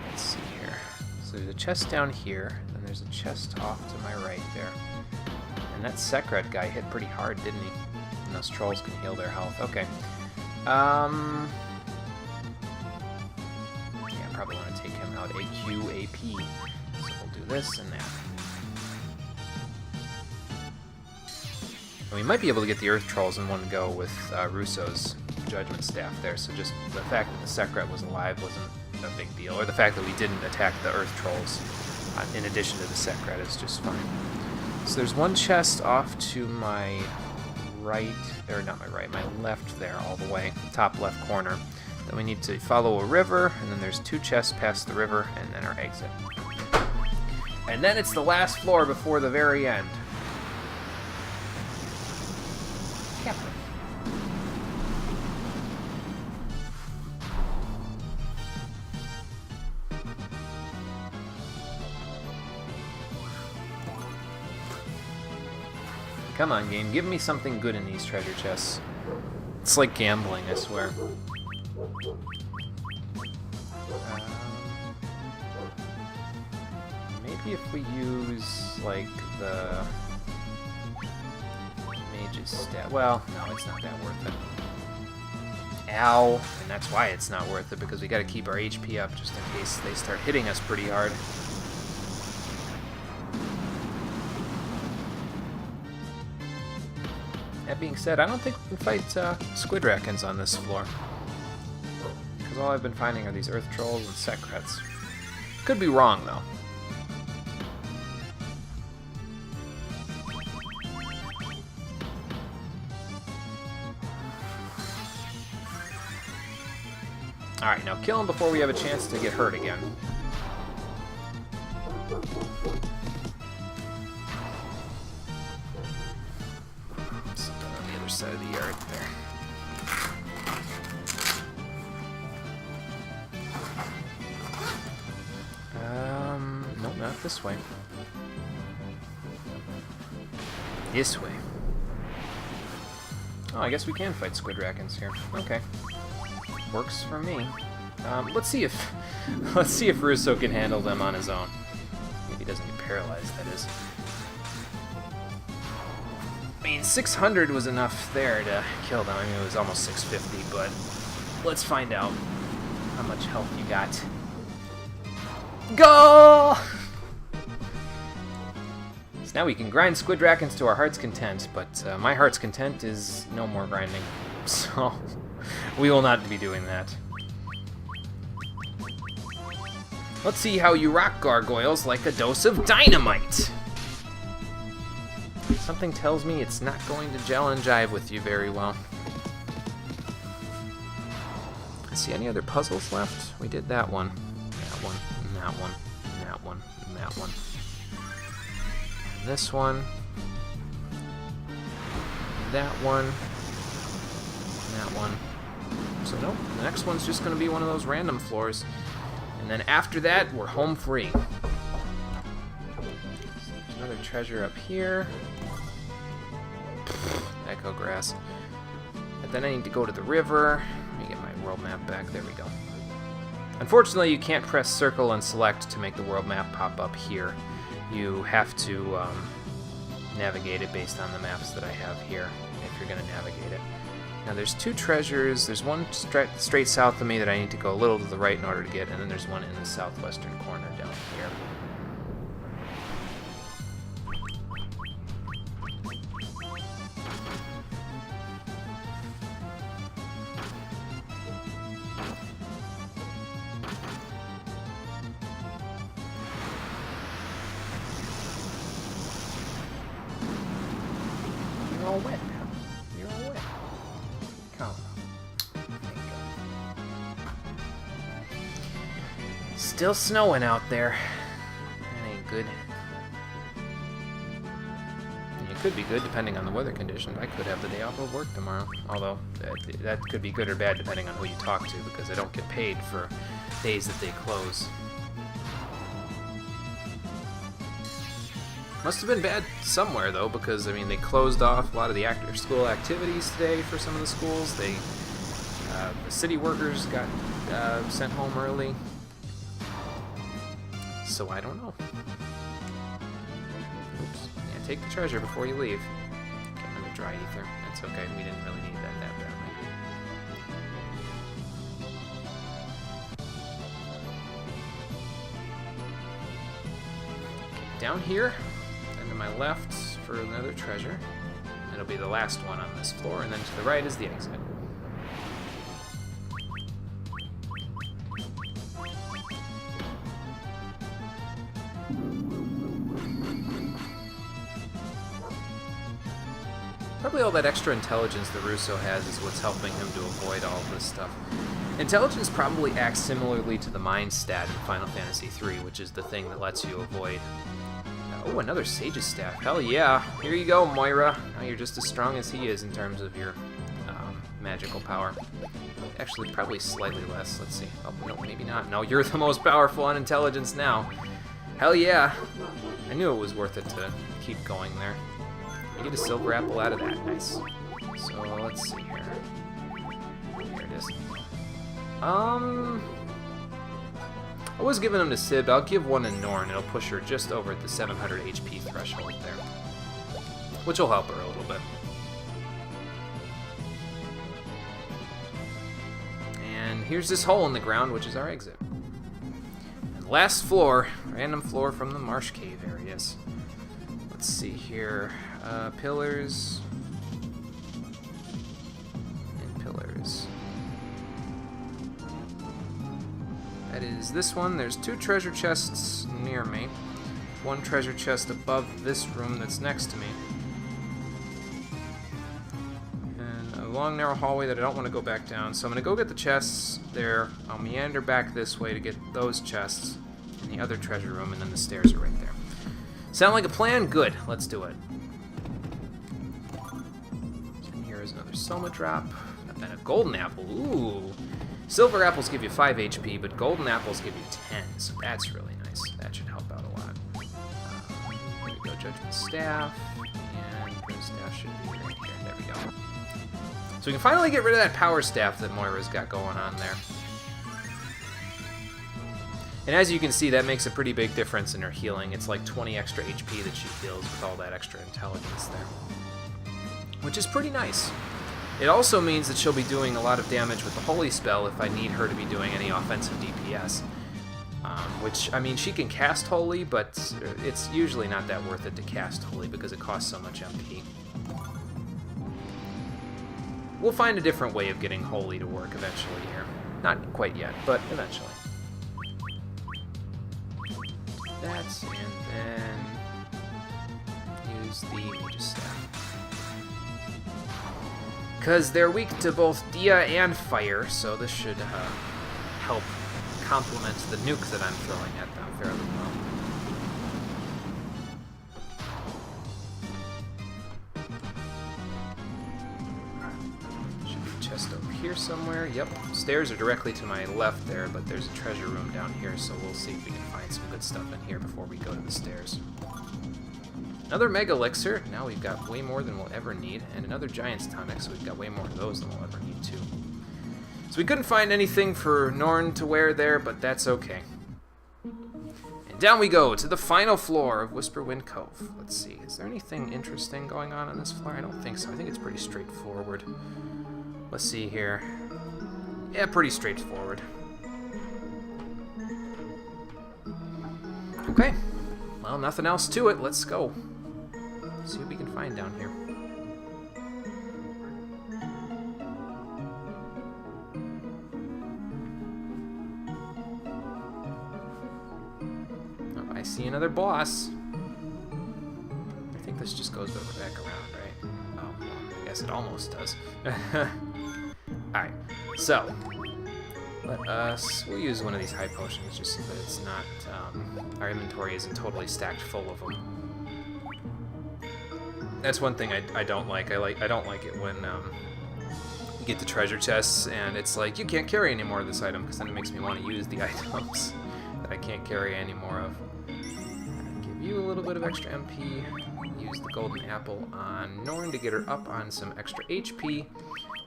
Let's see here. So there's a chest down here, and there's a chest off to my right there. And that Sekret guy hit pretty hard, didn't he? And those trolls can heal their health. Okay. Yeah, I probably want to take him out AQ, AP. So we'll do this and that. And we might be able to get the Earth Trolls in one go with Russo's Judgment Staff there, so just the fact that the Sekret was alive wasn't a big deal, or the fact that we didn't attack the Earth Trolls in addition to the Sekret is just fine. So there's one chest off to my right, or not my right, my left there all the way, top left corner. Then we need to follow a river, and then there's 2 chests past the river, and then our exit. And then it's the last floor before the very end. Captain. Come on, game. Give me something good in these treasure chests. It's like gambling, I swear. Maybe if we use, like, the Mage's Staff. Well, no, it's not that worth it. Ow! And that's why it's not worth it, because we gotta keep our HP up just in case they start hitting us pretty hard. That being said, I don't think we can fight Squid Rackens on this floor. Because all I've been finding are these Earth Trolls and Sekrets. Could be wrong, though. Alright, now kill him before we have a chance to get hurt again. Something on the other side of the yard there. Nope, not this way. This way. Oh, I guess we can fight Squid Rackens here. Okay. Works for me. Let's see if Russo can handle them on his own. paralyzed, that is. I mean, 600 was enough there to kill them. I mean, it was almost 650, but let's find out how much health you got. Go! So now we can grind squid dragons to our heart's content, but my heart's content is no more grinding. So we will not be doing that. Let's see how you rock gargoyles like a dose of dynamite. Something tells me it's not going to gel and jive with you very well. I see any other puzzles left? We did that one. That one, and that one, and that one, and that one. And this one. That one. And that one. So nope, the next one's just going to be one of those random floors. And then after that, we're home free. There's another treasure up here. Echo grass. And then I need to go to the river. Let me get my world map back. There we go. Unfortunately, you can't press circle and select to make the world map pop up here. You have to navigate it based on the maps that I have here, if you're going to navigate it. Now there's two treasures. There's one straight south of me that I need to go a little to the right in order to get, and then there's one in the southwestern corner down here. You're all wet now. You're all wet. Oh. Still snowing out there. That ain't good. And it could be good depending on the weather conditions. I could have the day off of work tomorrow. Although, that could be good or bad depending on who you talk to, because I don't get paid for days that they close. Must have been bad somewhere, though, because, I mean, they closed off a lot of the after-school activities today for some of the schools. The city workers got sent home early. So I don't know. Oops. Yeah, take the treasure before you leave. Get another dry ether. That's okay. We didn't really need that badly. Okay, down here. To my left for another treasure. It'll be the last one on this floor, and then to the right is the exit. Probably all that extra intelligence that Russo has is what's helping him to avoid all of this stuff. Intelligence probably acts similarly to the mind stat in Final Fantasy III, which is the thing that lets you avoid. Oh, another Sage's Staff. Hell yeah. Here you go, Moira. Now you're just as strong as he is in terms of your magical power. Actually, probably slightly less. Let's see. Oh, no, maybe not. No, you're the most powerful on intelligence now. Hell yeah. I knew it was worth it to keep going there. You get a silver apple out of that. Nice. So, let's see here. Here it is. I was giving them to Cid, but I'll give one to Norn. It'll push her just over at the 700 HP threshold there, which will help her a little bit. And here's this hole in the ground, which is our exit. And last floor, random floor from the Marsh Cave areas. Let's see here. Pillars. And pillars. That is this one. There's two treasure chests near me. One treasure chest above this room that's next to me. And a long, narrow hallway that I don't want to go back down. So I'm going to go get the chests there. I'll meander back this way to get those chests in the other treasure room, and then the stairs are right there. Sound like a plan? Good. Let's do it. And here is another Soma drop. And then a golden apple. Ooh. Silver apples give you 5 HP, but golden apples give you 10, so that's really nice. That should help out a lot. Here we go, Judgment Staff, and Grim Staff should be right here. There we go. So we can finally get rid of that Power Staff that Moira's got going on there. And as you can see, that makes a pretty big difference in her healing. It's like 20 extra HP that she feels with all that extra intelligence there, which is pretty nice. It also means that she'll be doing a lot of damage with the Holy Spell if I need her to be doing any offensive DPS. Which, I mean, she can cast Holy, but it's usually not that worth it to cast Holy because it costs so much MP. We'll find a different way of getting Holy to work eventually here. Not quite yet, but eventually. That, and then use the Mage's Staff. Because they're weak to both Dia and Fire, so this should help complement the nuke that I'm throwing at them fairly well. Should be a chest over here somewhere. Yep, stairs are directly to my left there, but there's a treasure room down here, so we'll see if we can find some good stuff in here before we go to the stairs. Another Mega Elixir. Now we've got way more than we'll ever need, and another Giant's Tonic, so we've got way more of those than we'll ever need too. So we couldn't find anything for Norn to wear there, but that's okay. And down we go to the final floor of Whisperwind Cove. Let's see, is there anything interesting going on this floor? I don't think so. I think it's pretty straightforward. Let's see here. Yeah, pretty straightforward. Okay. Well, nothing else to it. Let's go. See what we can find down here. Oh, I see another boss. I think this just goes back around, right? Oh, well, I guess it almost does. Alright, so we'll use one of these high potions just so that it's not, our inventory isn't totally stacked full of them. That's one thing I don't like. I don't like it when you get the treasure chests and it's like, you can't carry any more of this item, because then it makes me want to use the items that I can't carry any more of. Give you a little bit of extra MP. Use the golden apple on Norn to get her up on some extra HP.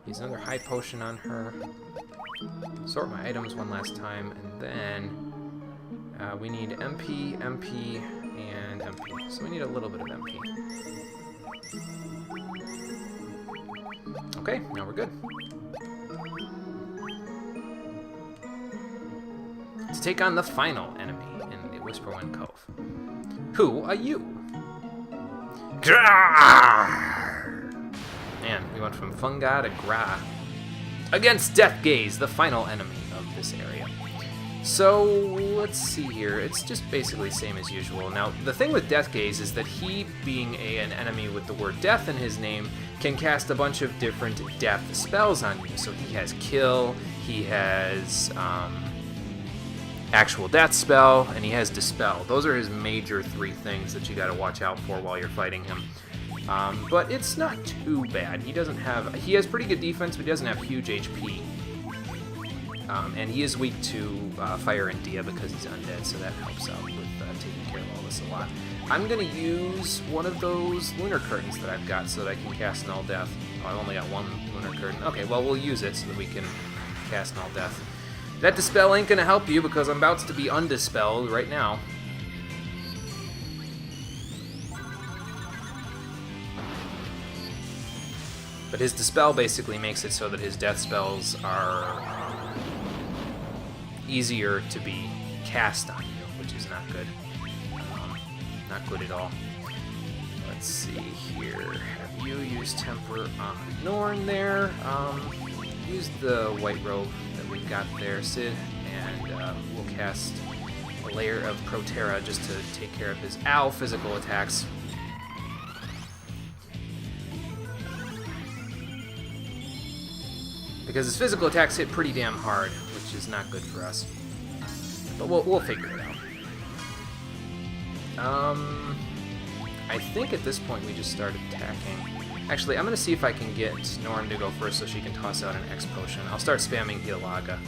Use another high potion on her. Sort my items one last time, and then we need MP, MP, and MP. So we need a little bit of MP. Okay, now we're good. To take on the final enemy in the Whisperwind Cove. Who are you? Man, we went from Funga to Gra. Against Deathgaze, the final enemy of this area. So, let's see here. It's just basically the same as usual. Now, the thing with Deathgaze is that he, being an enemy with the word death in his name, can cast a bunch of different death spells on you. So he has Kill, he has Actual Death Spell, and he has Dispel. Those are his major three things that you gotta watch out for while you're fighting him. But it's not too bad. He has pretty good defense, but he doesn't have huge HP. And he is weak to Fire and Dia because he's undead, so that helps out with taking care of all this a lot. I'm going to use one of those Lunar Curtains that I've got so that I can cast Null Death. Oh, I've only got one Lunar Curtain. Okay, well, we'll use it so that we can cast Null Death. That Dispel ain't going to help you because I'm about to be undispelled right now. But his Dispel basically makes it so that his death spells are easier to be cast on you, which is not good. Not good at all. Let's see here. Have you used Temper on Norn there? Use the White Robe that we've got there, Sid, and we'll cast a layer of Proterra just to take care of his OW physical attacks. Because his physical attacks hit pretty damn hard, which is not good for us. But we'll figure it out. I think at this point we just start attacking. Actually, I'm going to see if I can get Norn to go first so she can toss out an X potion. I'll start spamming Healaga,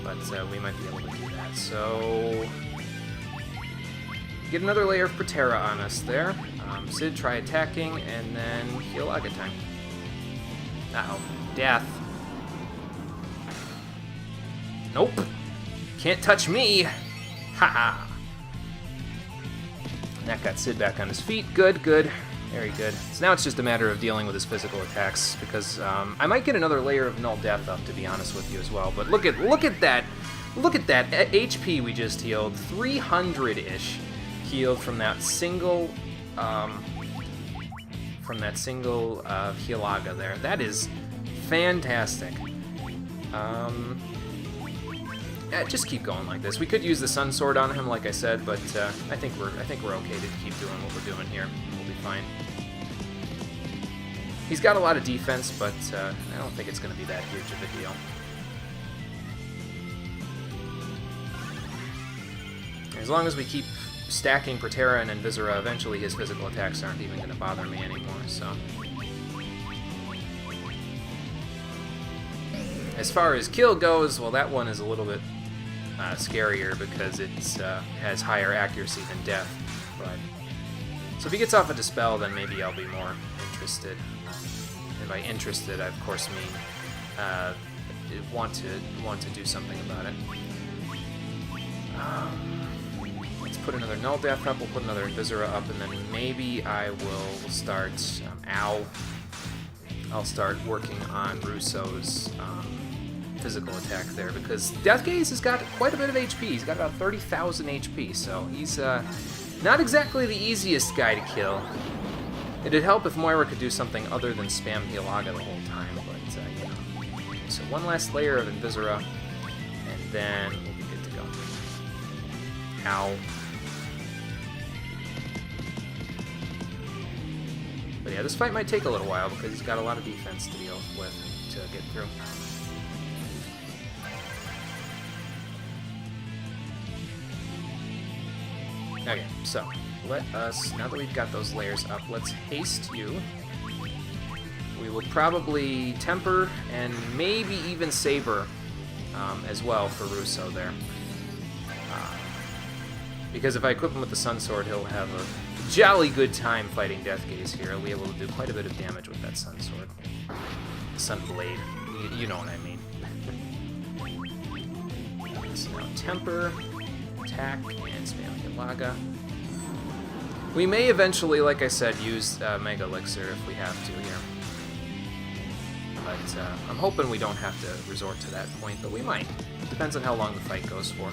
but we might be able to do that. So, get another layer of Proterra on us there. Sid, try attacking, and then Healaga time. Uh-oh. Death. Nope. Can't touch me. Ha! That got Sid back on his feet. Good, good. Very good. So now it's just a matter of dealing with his physical attacks, because I might get another layer of Null Death up, to be honest with you, as well. But look at that. Look at that HP we just healed. 300-ish healed from that single Healaga there. That is fantastic. Yeah, just keep going like this. We could use the Sun Sword on him, like I said, but I think we're okay to keep doing what we're doing here. We'll be fine. He's got a lot of defense, but I don't think it's going to be that huge of a deal. As long as we keep stacking Protera and Invisera, eventually his physical attacks aren't even going to bother me anymore, so... As far as kill goes, well, that one is a little bit scarier because it has higher accuracy than death. But so if he gets off a Dispel, then maybe I'll be more interested. And by interested, I of course mean want to do something about it. Let's put another Null Death up. We'll put another Invisera up, and then maybe I will start. I'll start working on Russo's physical attack there, because Death Gaze has got quite a bit of HP. He's got about 30,000 HP, so he's not exactly the easiest guy to kill. It'd help if Moira could do something other than spam Healaga the whole time, but you know. So one last layer of Invisera, and then we'll be good to go. Ow. But yeah, this fight might take a little while because he's got a lot of defense to deal with to get through. Okay, so let us, now that we've got those layers up, let's haste you. We will probably temper and maybe even saber as well for Russo there. Because if I equip him with the Sun Sword, he'll have a jolly good time fighting Death Gaze here. He'll be able to do quite a bit of damage with that Sun Sword. Sun Blade. You know what I mean. So now temper, attack, and spam Healaga. We may eventually, like I said, use Mega Elixir if we have to here. But I'm hoping we don't have to resort to that point, but we might. Depends on how long the fight goes for.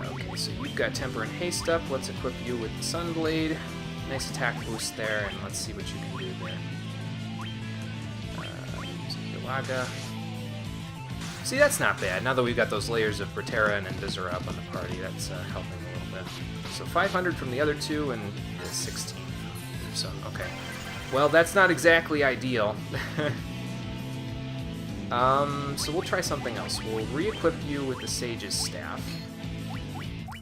Okay, so you've got Temper and Haste up. Let's equip you with the Sunblade. Nice attack boost there, and let's see what you can do there. Healaga. See, that's not bad. Now that we've got those layers of Protera and Invisera up on the party, that's helping a little bit. So 500 from the other two, and 16 from so okay. Well, that's not exactly ideal. So we'll try something else. We'll re-equip you with the Sage's Staff.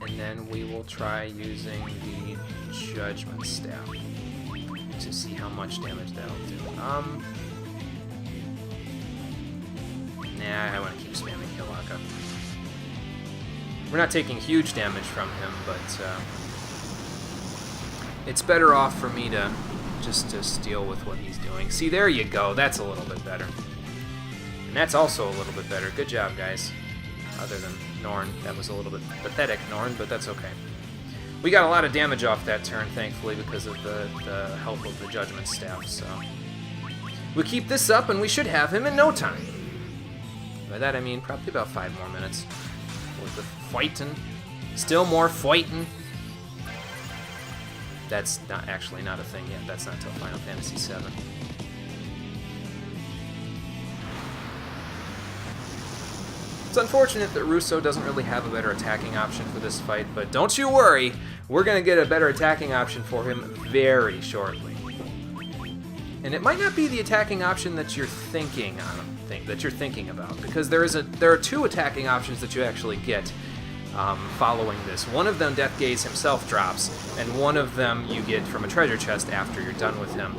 And then we will try using the Judgment Staff to see how much damage that'll do. Nah, I want to keep spamming Healaga. We're not taking huge damage from him, but it's better off for me to just deal with what he's doing. See, there you go. That's a little bit better. And that's also a little bit better. Good job, guys. Other than Norn. That was a little bit pathetic, Norn, but that's okay. We got a lot of damage off that turn, thankfully, because of the help of the Judgment Staff, so... We'll keep this up, and we should have him in no time. By that I mean probably about 5 more minutes worth of fighting. Still more fighting. That's not actually not a thing yet. That's not till Final Fantasy VII. It's unfortunate that Russo doesn't really have a better attacking option for this fight, but don't you worry, we're going to get a better attacking option for him very shortly. And it might not be the attacking option that you're thinking about, because there are 2 attacking options that you actually get following this. One of them Death Gaze himself drops, and one of them you get from a treasure chest after you're done with him.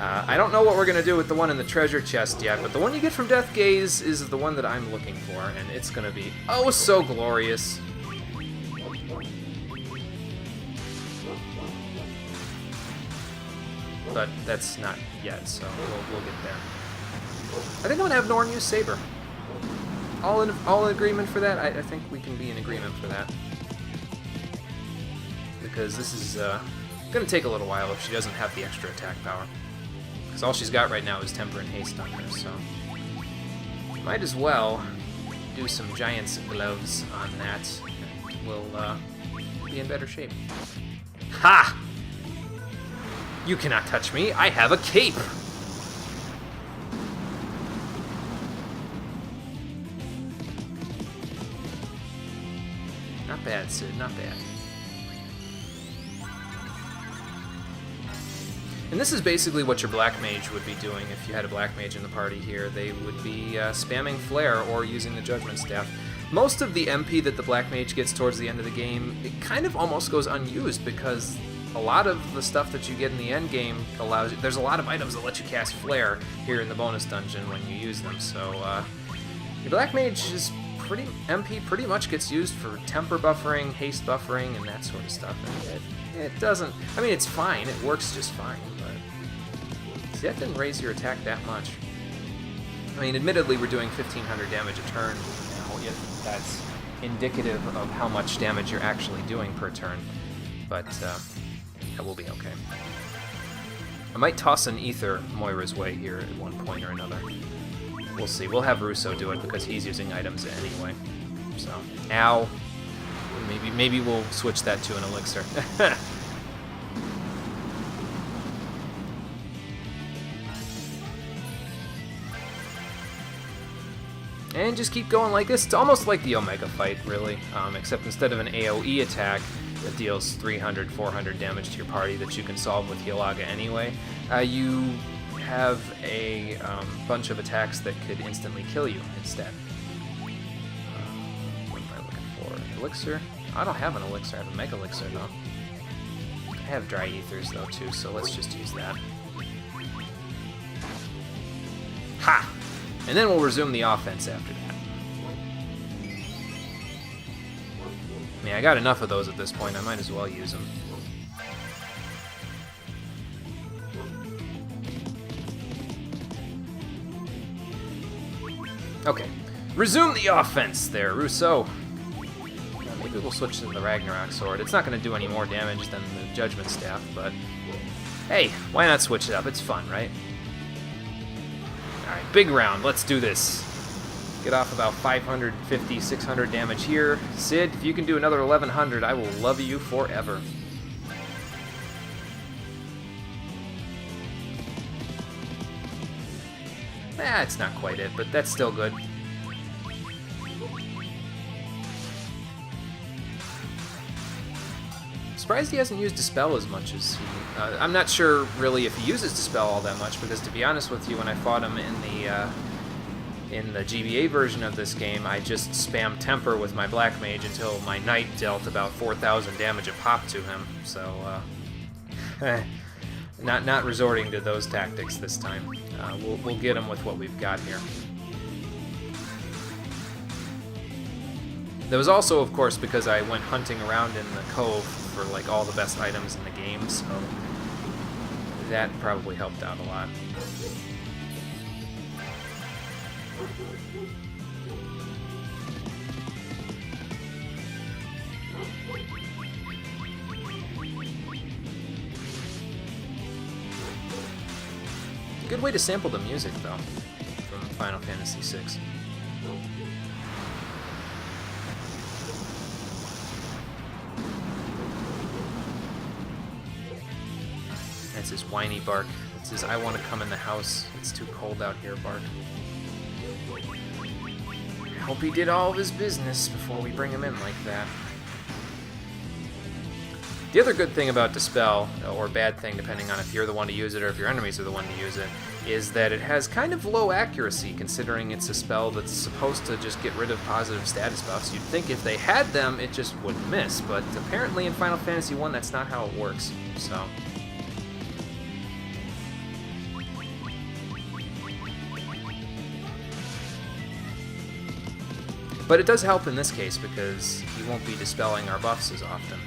I don't know what we're going to do with the one in the treasure chest yet, but the one you get from Death Gaze is the one that I'm looking for, and it's going to be oh so glorious. But that's not yet, so we'll get there. I think I'm gonna have Norn use Saber. All in agreement for that? I think we can be in agreement for that. Because this is gonna take a little while if she doesn't have the extra attack power. Because all she's got right now is Temper and Haste on her, so... Might as well do some Giant's Gloves on that, and we'll be in better shape. Ha! You cannot touch me, I have a cape! Not bad, Sid, not bad. And this is basically what your Black Mage would be doing if you had a Black Mage in the party here. They would be spamming Flare or using the Judgment Staff. Most of the MP that the Black Mage gets towards the end of the game, it kind of almost goes unused because a lot of the stuff that you get in the end game allows you... There's a lot of items that let you cast Flare here in the bonus dungeon when you use them, so your Black Mage is MP pretty much gets used for temper buffering, haste buffering, and that sort of stuff. And it doesn't... I mean, it's fine. It works just fine, but... See, that didn't raise your attack that much. I mean, admittedly, we're doing 1,500 damage a turn now, if that's indicative of how much damage you're actually doing per turn. But, that will be okay. I might toss an Ether Moira's way here at one point or another. We'll see. We'll have Russo do it because he's using items anyway. So, ow. Maybe we'll switch that to an elixir. And just keep going like this. It's almost like the Omega fight, really. Except instead of an AoE attack that deals 300, 400 damage to your party that you can solve with Healaga anyway, you have a bunch of attacks that could instantly kill you instead. What am I looking for? An elixir? I don't have an elixir. I have a Mega Elixir, though. I have Dry Ethers, though, too, so let's just use that. Ha! And then we'll resume the offense after that. I mean, I got enough of those at this point. I might as well use them. Okay, resume the offense there, Russo. Maybe we'll switch to the Ragnarok Sword. It's not going to do any more damage than the Judgment Staff, but hey, why not switch it up? It's fun, right? Alright, big round. Let's do this. Get off about 550, 600 damage here. Sid, if you can do another 1,100, I will love you forever. It's not quite it, but that's still good. Surprised he hasn't used Dispel as much as he... I'm not sure, really, if he uses Dispel all that much, because to be honest with you, when I fought him in the GBA version of this game, I just spammed Temper with my Black Mage until my Knight dealt about 4,000 damage a pop to him, so, not resorting to those tactics this time. We'll get him with what we've got here. That was also, of course, because I went hunting around in the Cove for like all the best items in the game, so that probably helped out a lot. Good way to sample the music, though, from Final Fantasy VI. That's his whiny bark. That's his I want to come in the house, it's too cold out here bark. I hope he did all of his business before we bring him in like that. The other good thing about Dispel, or bad thing depending on if you're the one to use it or if your enemies are the one to use it, is that it has kind of low accuracy considering it's a spell that's supposed to just get rid of positive status buffs. You'd think if they had them, it just wouldn't miss, but apparently in Final Fantasy I that's not how it works, so... But it does help in this case because he won't be dispelling our buffs as often.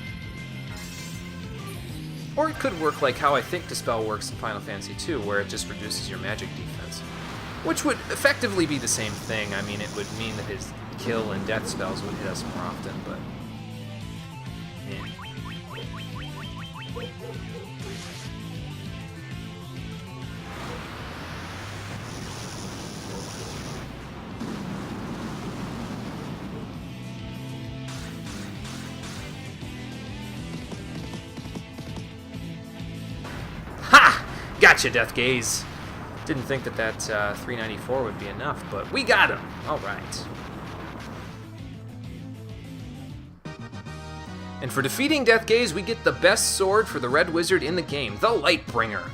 Or it could work like how I think Dispel works in Final Fantasy II, where it just reduces your magic defense. which would effectively be the same thing. I mean, it would mean that his kill and death spells would hit us more often, but... yeah. Ha! Gotcha, Death Gaze. Didn't think that 394 would be enough, but we got him. All right. And for defeating Death Gaze, we get the best sword for the Red Wizard in the game, the Lightbringer.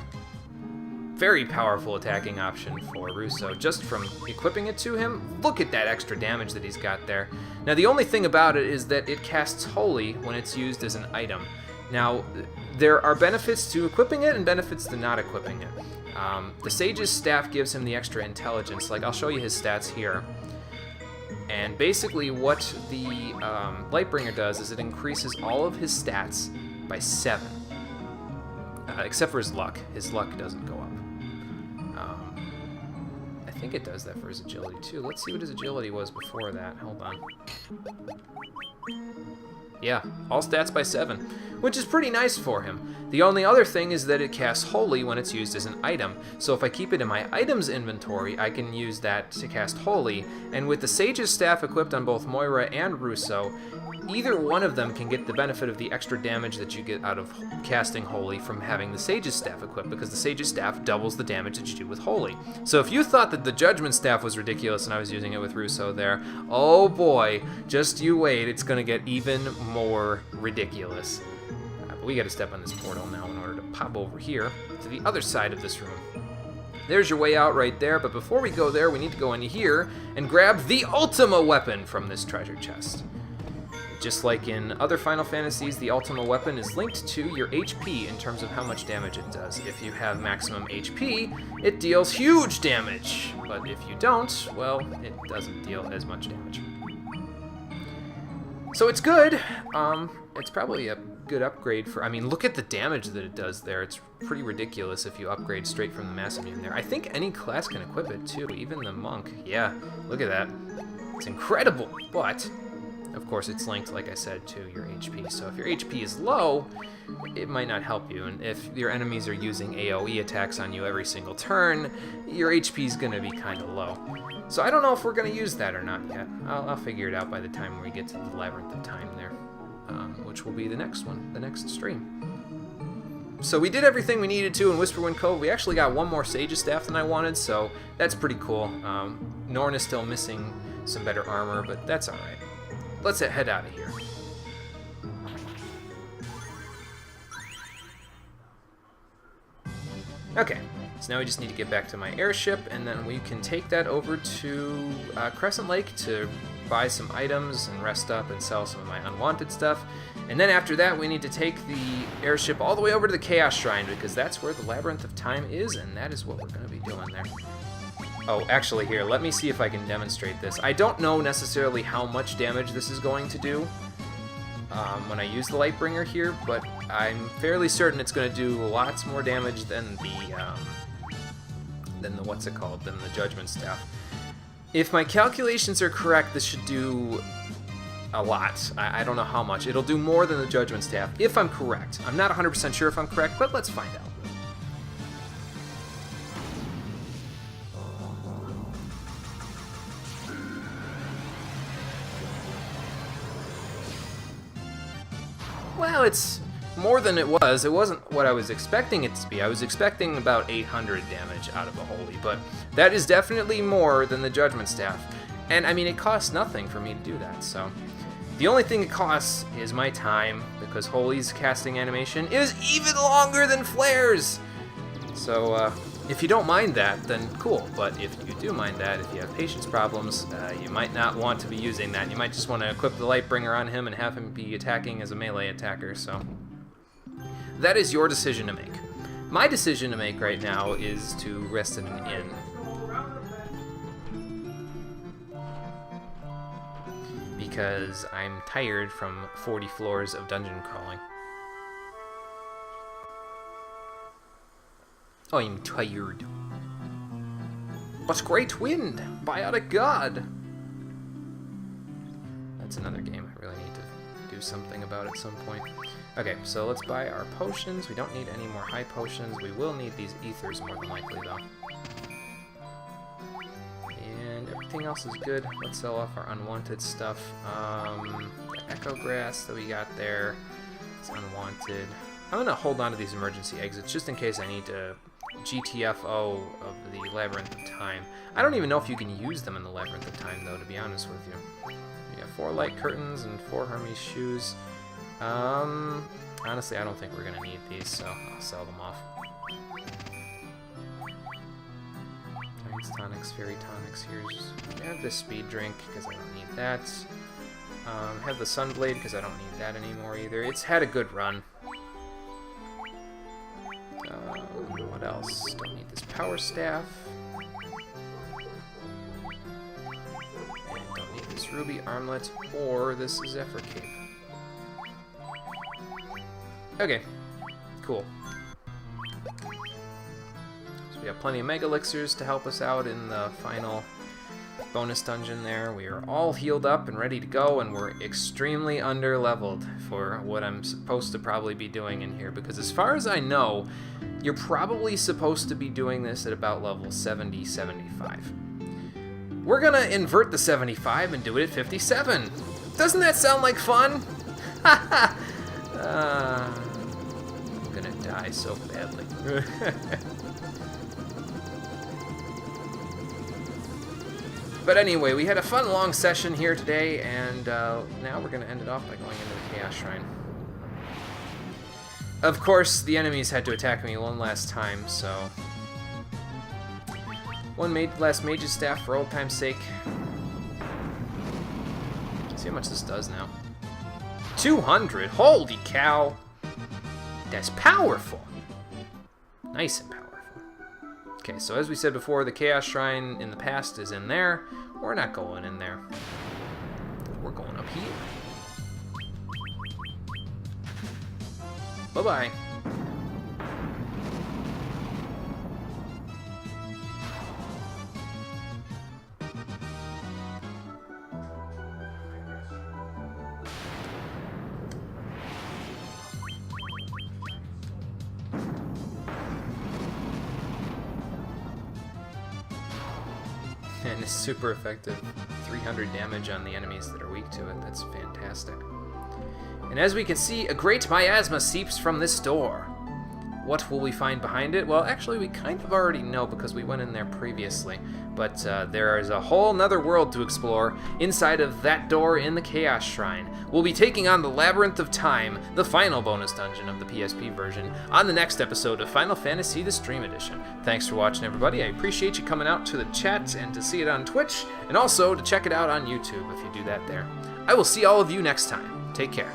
Very powerful attacking option for Russo. Just from equipping it to him, look at that extra damage that he's got there. Now, the only thing about it is that it casts Holy when it's used as an item. Now, there are benefits to equipping it and benefits to not equipping it. The Sage's Staff gives him the extra intelligence. Like, I'll show you his stats here. And basically what the Lightbringer does is it increases all of his stats by 7. Except for his luck. His luck doesn't go up. I think it does that for his agility too. Let's see what his agility was before that. Hold on. Yeah, all stats by 7, which is pretty nice for him. The only other thing is that it casts Holy when it's used as an item. So if I keep it in my items inventory, I can use that to cast Holy. And with the Sage's Staff equipped on both Moira and Russo, either one of them can get the benefit of the extra damage that you get out of casting Holy from having the Sage's Staff equipped, because the Sage's Staff doubles the damage that you do with Holy. So if you thought that the Judgment Staff was ridiculous and I was using it with Russo there, oh boy, just you wait, it's going to get even more ridiculous. But we got to step on this portal now in order to pop over here to the other side of this room. There's your way out right there, but before we go there, we need to go into here and grab the Ultima weapon from this treasure chest. Just like in other Final Fantasies, the Ultima weapon is linked to your HP in terms of how much damage it does. If you have maximum HP, it deals huge damage, but if you don't, well, it doesn't deal as much damage. So it's good. It's probably a good upgrade for... I mean, look at the damage that it does there. It's pretty ridiculous if you upgrade straight from the Mass Immune there. I think any class can equip it, too, even the Monk. Yeah, look at that. It's incredible, but... of course, it's linked, like I said, to your HP. So if your HP is low, it might not help you. And if your enemies are using AoE attacks on you every single turn, your HP is going to be kind of low. So I don't know if we're going to use that or not yet. I'll figure it out by the time we get to the Labyrinth of Time there, which will be the next one, the next stream. So we did everything we needed to in Whisperwind Cove. We actually got one more Sage's Staff than I wanted, so that's pretty cool. Norn is still missing some better armor, but that's all right. Let's head out of here. Okay, so now we just need to get back to my airship, and then we can take that over to Crescent Lake to buy some items and rest up and sell some of my unwanted stuff. And then after that, we need to take the airship all the way over to the Chaos Shrine, because that's where the Labyrinth of Time is, and that is what we're going to be doing there. Oh, actually, here, let me see if I can demonstrate this. I don't know necessarily how much damage this is going to do when I use the Lightbringer here, but I'm fairly certain it's going to do lots more damage than the Judgment Staff. If my calculations are correct, this should do a lot. I don't know how much. It'll do more than the Judgment Staff, if I'm correct. I'm not 100% sure if I'm correct, but let's find out. Well, it's more than it was. It wasn't what I was expecting it to be. I was expecting about 800 damage out of a Holy, but that is definitely more than the Judgment Staff. And, I mean, it costs nothing for me to do that, so... the only thing it costs is my time, because Holy's casting animation is even longer than Flare's! So, if you don't mind that, then cool. But if you do mind that, if you have patience problems, you might not want to be using that. You might just want to equip the Lightbringer on him and have him be attacking as a melee attacker, so... that is your decision to make. My decision to make right now is to rest in an inn. Because I'm tired from 40 floors of dungeon crawling. I'm tired. But Great Wind, Biotic God. That's another game I really need to do something about at some point. Okay, so let's buy our potions. We don't need any more high potions. We will need these ethers more than likely, though. And everything else is good. Let's sell off our unwanted stuff. The Echo Grass that we got there is unwanted. I'm gonna hold on to these emergency exits just in case I need to GTFO of the Labyrinth of Time. I don't even know if you can use them in the Labyrinth of Time, though, to be honest with you. We have 4 light curtains and 4 Hermes shoes. Honestly, I don't think we're gonna need these, so I'll sell them off. Thanks, tonics, fairy tonics. I have this speed drink because I don't need that. Have the Sunblade because I don't need that anymore either. It's had a good run. What else? Don't need this Power Staff. And don't need this Ruby Armlet or this Zephyr Cape. Okay, cool. So we have plenty of Mega Elixirs to help us out in the final bonus dungeon there. We are all healed up and ready to go, and we're extremely under-leveled for what I'm supposed to probably be doing in here, because as far as I know, you're probably supposed to be doing this at about level 70, 75. We're gonna invert the 75 and do it at 57. Doesn't that sound like fun? I'm gonna die so badly. But anyway, we had a fun long session here today, and now we're gonna end it off by going into the Chaos Shrine. Of course, the enemies had to attack me one last time, so... One last Mage's Staff for old time's sake. See how much this does now. 200! Holy cow! That's powerful! Nice and powerful. Okay, so as we said before, the Chaos Shrine in the past is in there. We're not going in there. We're going up here. Bye-bye. And it's super effective. 300 damage on the enemies that are weak to it. That's fantastic. And as we can see, a great miasma seeps from this door. What will we find behind it? Well, actually, we kind of already know because we went in there previously. But there is a whole nother world to explore inside of that door in the Chaos Shrine. We'll be taking on the Labyrinth of Time, the final bonus dungeon of the PSP version, on the next episode of Final Fantasy The Stream Edition. Thanks for watching, everybody. I appreciate you coming out to the chat and to see it on Twitch, and also to check it out on YouTube if you do that there. I will see all of you next time. Take care.